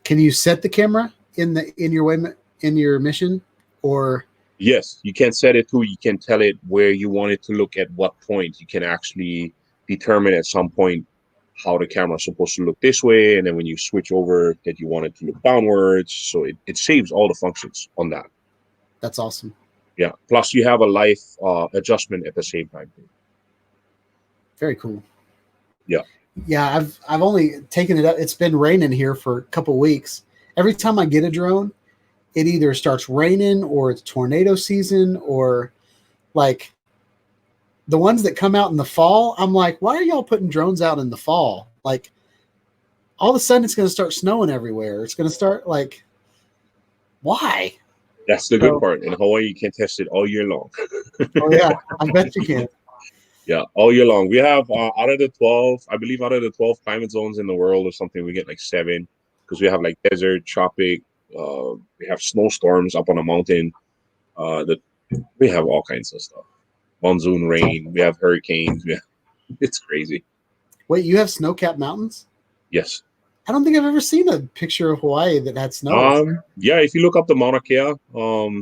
Can you set the camera in your mission, or? Yes, you can set it to. You can tell it where you want it to look at what point. You can actually determine at some point how the camera is supposed to look this way, and then when you switch over, that you want it to look downwards. So it saves all the functions on that. That's awesome. Yeah. Plus, you have a live adjustment at the same time. Very cool. Yeah. Yeah, I've only taken it up. It's been raining here for a couple weeks. Every time I get a drone, it either starts raining or it's tornado season, or like the ones that come out in the fall. I'm like, why are y'all putting drones out in the fall? Like all of a sudden it's going to start snowing everywhere. It's going to start why? That's the good part. In Hawaii, you can test it all year long. Oh yeah, I bet you can. Yeah, all year long. We have out of the 12 climate zones in the world or something, we get like 7, because we have like desert, tropic, we have snowstorms up on a mountain. We have all kinds of stuff. Monsoon rain. We have hurricanes. It's crazy. Wait, you have snow-capped mountains? Yes. I don't think I've ever seen a picture of Hawaii that had snow. Yeah, if you look up the Mauna Kea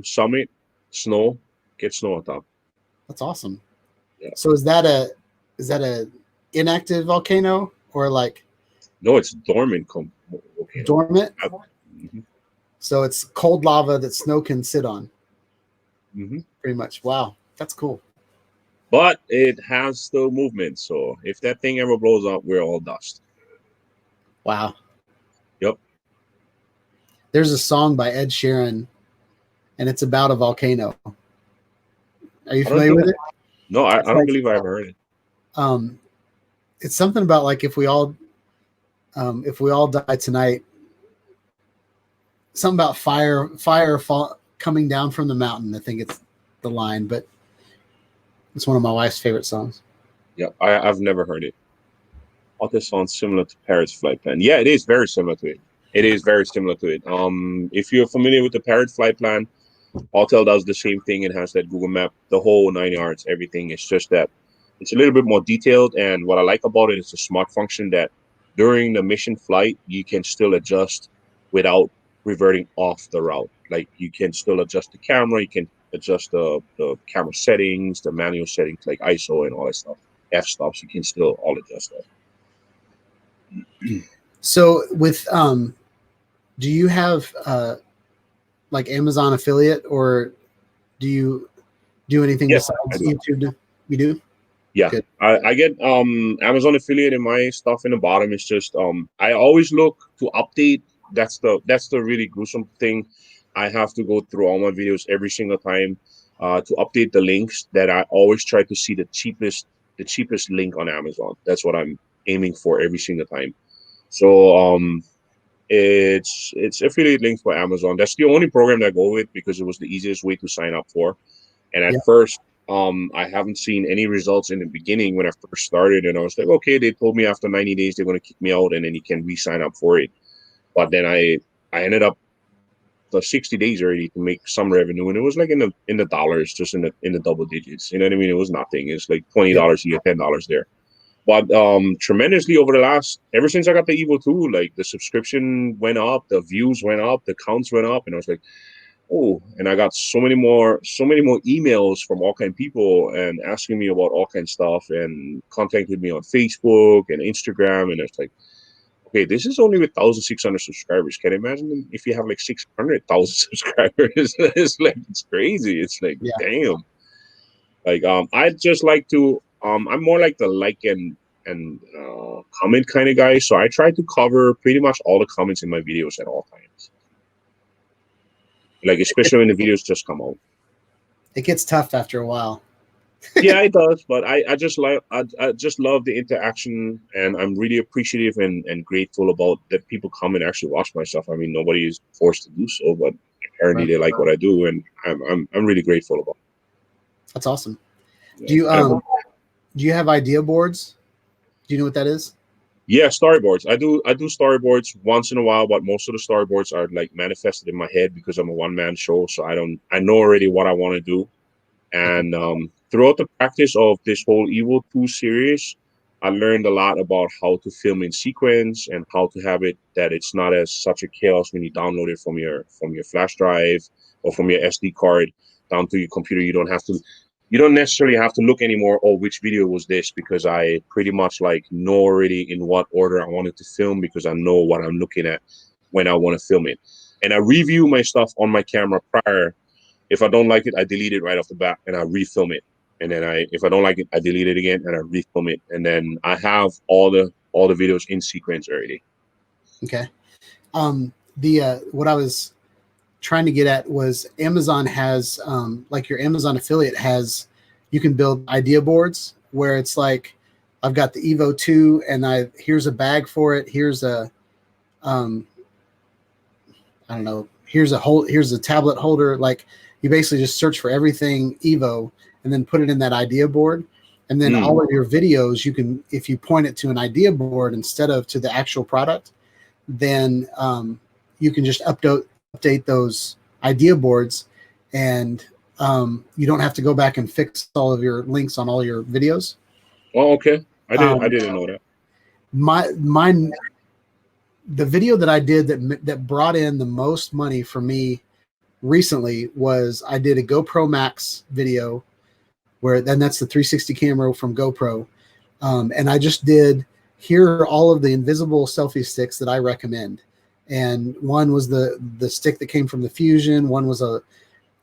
summit, get snow on top. That's awesome. Yeah. So is that a inactive volcano or like? No, it's dormant volcano. Dormant. Mm-hmm. So it's cold lava that snow can sit on. Mm-hmm. Pretty much. Wow, that's cool. But it has still movement, so if that thing ever blows up, we're all dust. Wow. Yep. There's a song by Ed Sheeran, and it's about a volcano. Are you familiar with it? No, I don't believe I ever heard it. It's something about like if we all die tonight. Something about fire coming down from the mountain. I think it's the line, but it's one of my wife's favorite songs. Yeah, I've never heard it. Autel sounds similar to Parrot's flight plan. Yeah, it is very similar to it. It is very similar to it. If you're familiar with the Parrot flight plan, Autel does the same thing. It has that Google map, the whole 9 yards, everything. It's just that it's a little bit more detailed. And what I like about it is a smart function that during the mission flight, you can still adjust without reverting off the route. Like you can still adjust the camera, you can adjust the camera settings, the manual settings like ISO and all that stuff. F-stops, you can still all adjust that. So with do you have like Amazon affiliate, or do you do anything Yes, besides YouTube? You do? Yeah, I get Amazon affiliate in my stuff in the bottom. It's just I always look to update. That's the really gruesome thing. I have to go through all my videos every single time to update the links. That I always try to see the cheapest link on Amazon. That's what I'm aiming for every single time. So it's affiliate links for Amazon. That's the only program that I go with because it was the easiest way to sign up for. And at first, I haven't seen any results in the beginning when I first started, and I was like, okay, they told me after 90 days they're going to kick me out, and then you can re-sign up for it. But then I ended up the 60 days already to make some revenue, and it was like in the dollars, just in the double digits. You know what I mean? It was nothing. It's like $20 here, $10 there. But tremendously over the last, ever since I got the EVO II, like the subscription went up, the views went up, the counts went up, and I was like, oh, and I got so many more emails from all kind of people and asking me about all kind of stuff and contacted me on Facebook and Instagram, and it's like, okay, this is only with 1,600 subscribers. Can you imagine if you have like 600,000 subscribers? It's crazy. It's like, damn. Like I just like to I'm more like the like and comment kind of guy, so I try to cover pretty much all the comments in my videos at all times. Like especially when the videos just come out. It gets tough after a while. Yeah, it does, but I just love the interaction, and I'm really appreciative and grateful about that people come and actually watch my stuff. I mean, nobody is forced to do so, but apparently they like what I do, and I'm really grateful about it. That's awesome. Yeah. Do you have idea boards? Do you know what that is? Yeah, storyboards. I do storyboards once in a while, but most of the storyboards are like manifested in my head because I'm a one-man show, so I know already what I want to do. And throughout the practice of this whole EVO II series, I learned a lot about how to film in sequence and how to have it that it's not as such a chaos when you download it from your flash drive or from your SD card down to your computer. You don't necessarily have to look anymore, oh, which video was this, because I pretty much like know already in what order I wanted to film because I know what I'm looking at when I want to film it. And I review my stuff on my camera prior. If I don't like it, I delete it right off the bat and I refilm it. And then if I don't like it, I delete it again and I refilm it. And then I have all the videos in sequence already. Okay. What I was trying to get at was Amazon has like your Amazon affiliate has, you can build idea boards where it's like, I've got the EVO II and here's a bag for it. Here's a, I don't know, here's a tablet holder. Like you basically just search for everything EVO and then put it in that idea board. And then all of your videos, you can, if you point it to an idea board instead of to the actual product, then you can just update those idea boards, and you don't have to go back and fix all of your links on all your videos. Oh, okay. I didn't know that. The video that I did that brought in the most money for me recently was I did a GoPro Max video that's the 360 camera from GoPro. And I just did, here are all of the invisible selfie sticks that I recommend. And one was the stick that came from the Fusion. One was a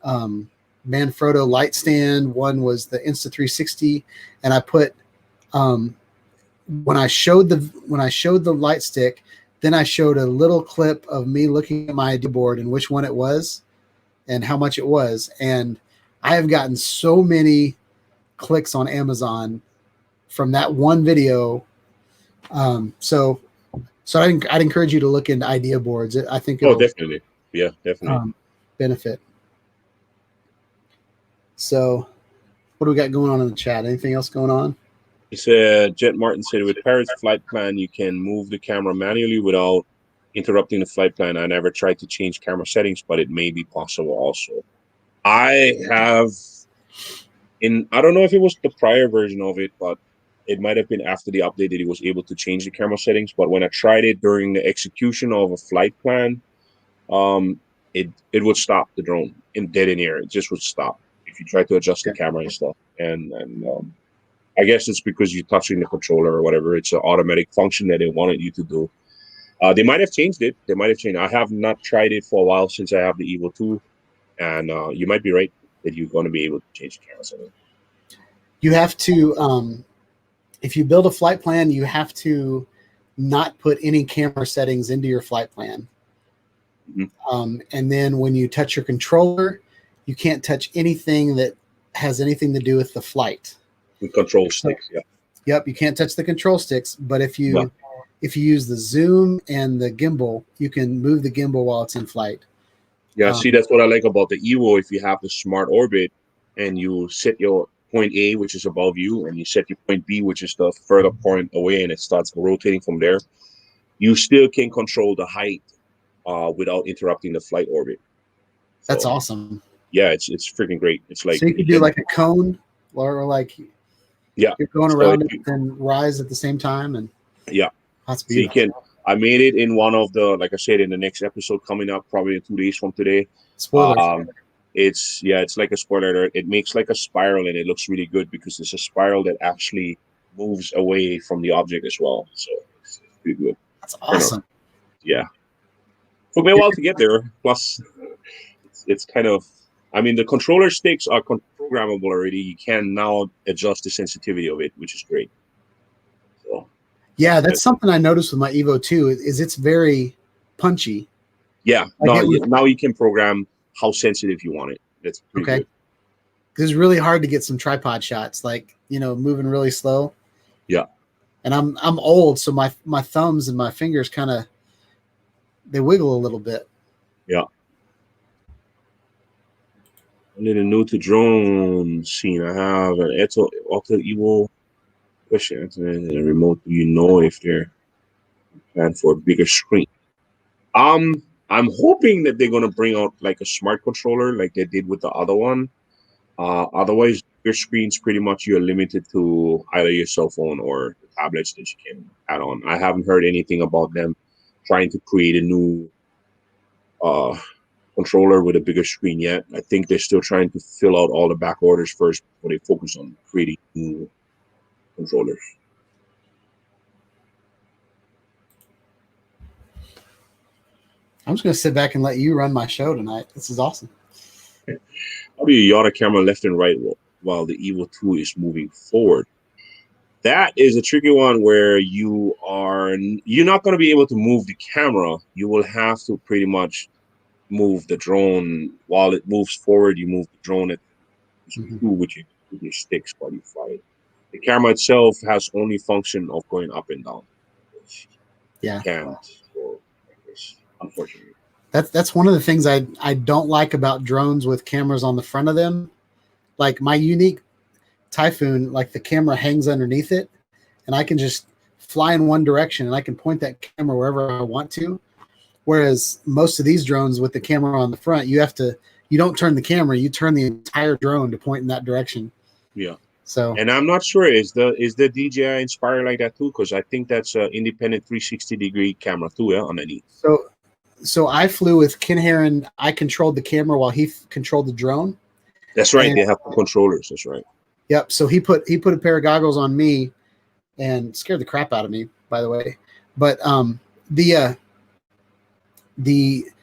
Manfrotto light stand. One was the Insta360. And I put, when I showed the light stick, then I showed a little clip of me looking at my idea board and which one it was and how much it was. And I have gotten so many clicks on Amazon from that one video. So I'd encourage you to look into idea boards. I think definitely. Yeah, definitely. Benefit. So what do we got going on in the chat? Anything else going on? He said, Jet Martin said, with Parrot's flight plan, you can move the camera manually without interrupting the flight plan. I never tried to change camera settings, but it may be possible also. I don't know if it was the prior version of it, but it might have been after the update that he was able to change the camera settings. But when I tried it during the execution of a flight plan, it would stop the drone in dead in air. It just would stop if you try to adjust the camera and stuff. And I guess it's because you're touching the controller or whatever. It's an automatic function that they wanted you to do. They might have changed it. I have not tried it for a while since I have the EVO II, and you might be right that you're going to be able to change the camera setting. You have to, if you build a flight plan, you have to not put any camera settings into your flight plan. Mm-hmm. And then when you touch your controller, you can't touch anything that has anything to do with the flight. The control sticks, yeah. Yep, you can't touch the control sticks, but if you use the zoom and the gimbal, you can move the gimbal while it's in flight. Yeah, see, that's what I like about the EVO. If you have the smart orbit and you set your point A, which is above you, and you set your point B, which is the further point away, and it starts rotating from there, you still can control the height without interrupting the flight orbit. So, that's awesome. Yeah, it's freaking great. It's like, so you could do like a cone, or like you're going around it and rise at the same time, and that's beautiful. So you can. I made it in one of the, like I said, in the next episode coming up, probably in 2 days from today. Spoiler. It's like a spoiler alert. It makes like a spiral, and it looks really good because it's a spiral that actually moves away from the object as well. So it's pretty good. That's awesome. Yeah. Took me a while to get there. Plus, it's kind of, I mean, the controller sticks are programmable already. You can now adjust the sensitivity of it, which is great. So, yeah, that's something I noticed with my EVO II is it's very punchy. Yeah, now you can program how sensitive you want it. That's pretty good. It's really hard to get some tripod shots, like, moving really slow. Yeah. And I'm old, so my thumbs and my fingers they wiggle a little bit. Yeah. A little new to drone scene. I have an Autel EVO question. And a remote. Do you know if they're planned for a bigger screen? I'm hoping that they're gonna bring out like a smart controller, like they did with the other one. Otherwise, your screens pretty much you're limited to either your cell phone or the tablets that you can add on. I haven't heard anything about them trying to create a new controller with a bigger screen yet. I think they're still trying to fill out all the back orders first before they focus on creating new controllers. I'm just going to sit back and let you run my show tonight. This is awesome. How do you yaw the camera left and right while the EVO II is moving forward? That is a tricky one where you're not going to be able to move the camera. You will have to pretty much move the drone while it moves forward. You move the drone at with your sticks while you fly it. The camera itself has only function of going up and down. Yeah. Can't. Unfortunately, that's one of the things I don't like about drones with cameras on the front of them. Like my unique Typhoon, like the camera hangs underneath it, and I can just fly in one direction, and I can point that camera wherever I want to. Whereas most of these drones with the camera on the front, you don't turn the camera, you turn the entire drone to point in that direction. Yeah. So, and I'm not sure is the DJI Inspire like that too, because I think that's an independent 360-degree camera too, underneath. So I flew with Ken Heron. I controlled the camera while he controlled the drone. That's right. They have the controllers. That's right. Yep. So he put a pair of goggles on me, and scared the crap out of me, by the way. But it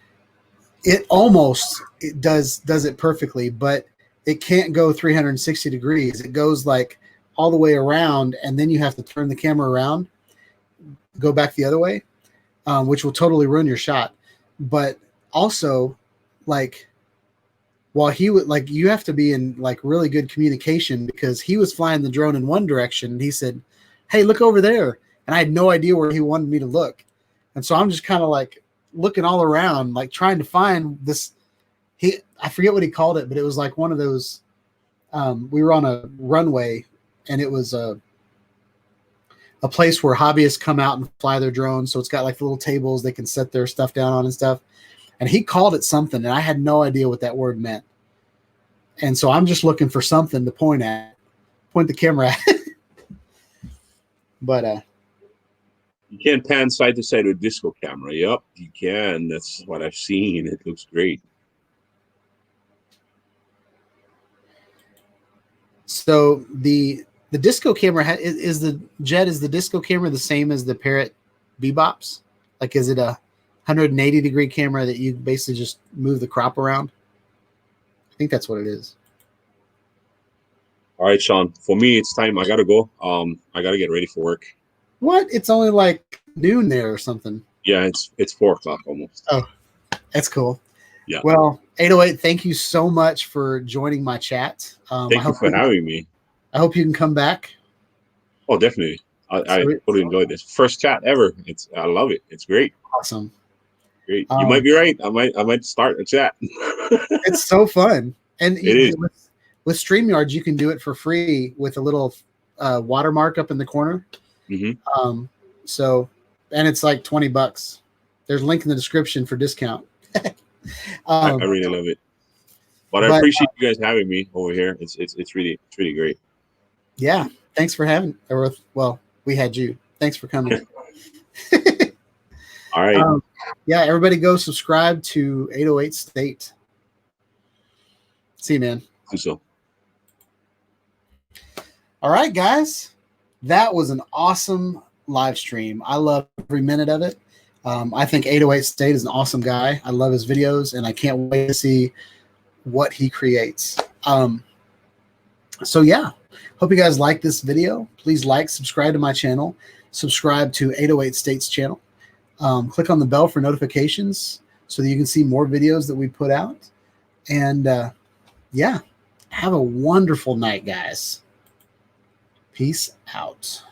does it perfectly, but it can't go 360 degrees. It goes like all the way around, and then you have to turn the camera around, go back the other way, which will totally ruin your shot. But also, like, while he would, like, you have to be in like really good communication, because he was flying the drone in one direction and he said, "Hey, look over there." And I had no idea where he wanted me to look. And so I'm just kind of like looking all around, like trying to find this. I forget what he called it, but it was like one of those, we were on a runway, and it was a place where hobbyists come out and fly their drones. So it's got like little tables they can set their stuff down on and stuff. And he called it something, and I had no idea what that word meant. And so I'm just looking for something to point the camera at. But you can pan side to side with disco camera. Yep, you can. That's what I've seen. It looks great. So the disco camera is the disco camera the same as the Parrot Bebops? Like, is it a 180-degree camera that you basically just move the crop around? I think that's what it is. All right, Shawn. For me, it's time. I gotta go. I gotta get ready for work. What? It's only like noon there or something. Yeah, it's 4 o'clock almost. Oh, that's cool. Yeah. Well, 808, thank you so much for joining my chat. Thank you for having me. I hope you can come back. Oh, definitely. I totally enjoyed this. First chat ever. I love it. It's great. Awesome. Great. You might be right. I might start a chat. It's so fun. And it is. With StreamYard, you can do it for free with a little watermark up in the corner. Mm-hmm. So, and it's like $20. There's a link in the description for discount. I really love it. But I appreciate you guys having me over here. It's really great. Yeah. Thanks for having, we had you. Thanks for coming. All right. Yeah, everybody go subscribe to 808 State. See you, man. So. All right, guys. That was an awesome live stream. I love every minute of it. I think 808 State is an awesome guy. I love his videos, and I can't wait to see what he creates. So, yeah. Hope you guys like this video. Please like, subscribe to my channel. Subscribe to 808 State's channel. Click on the bell for notifications so that you can see more videos that we put out. And, yeah. Have a wonderful night, guys. Peace out.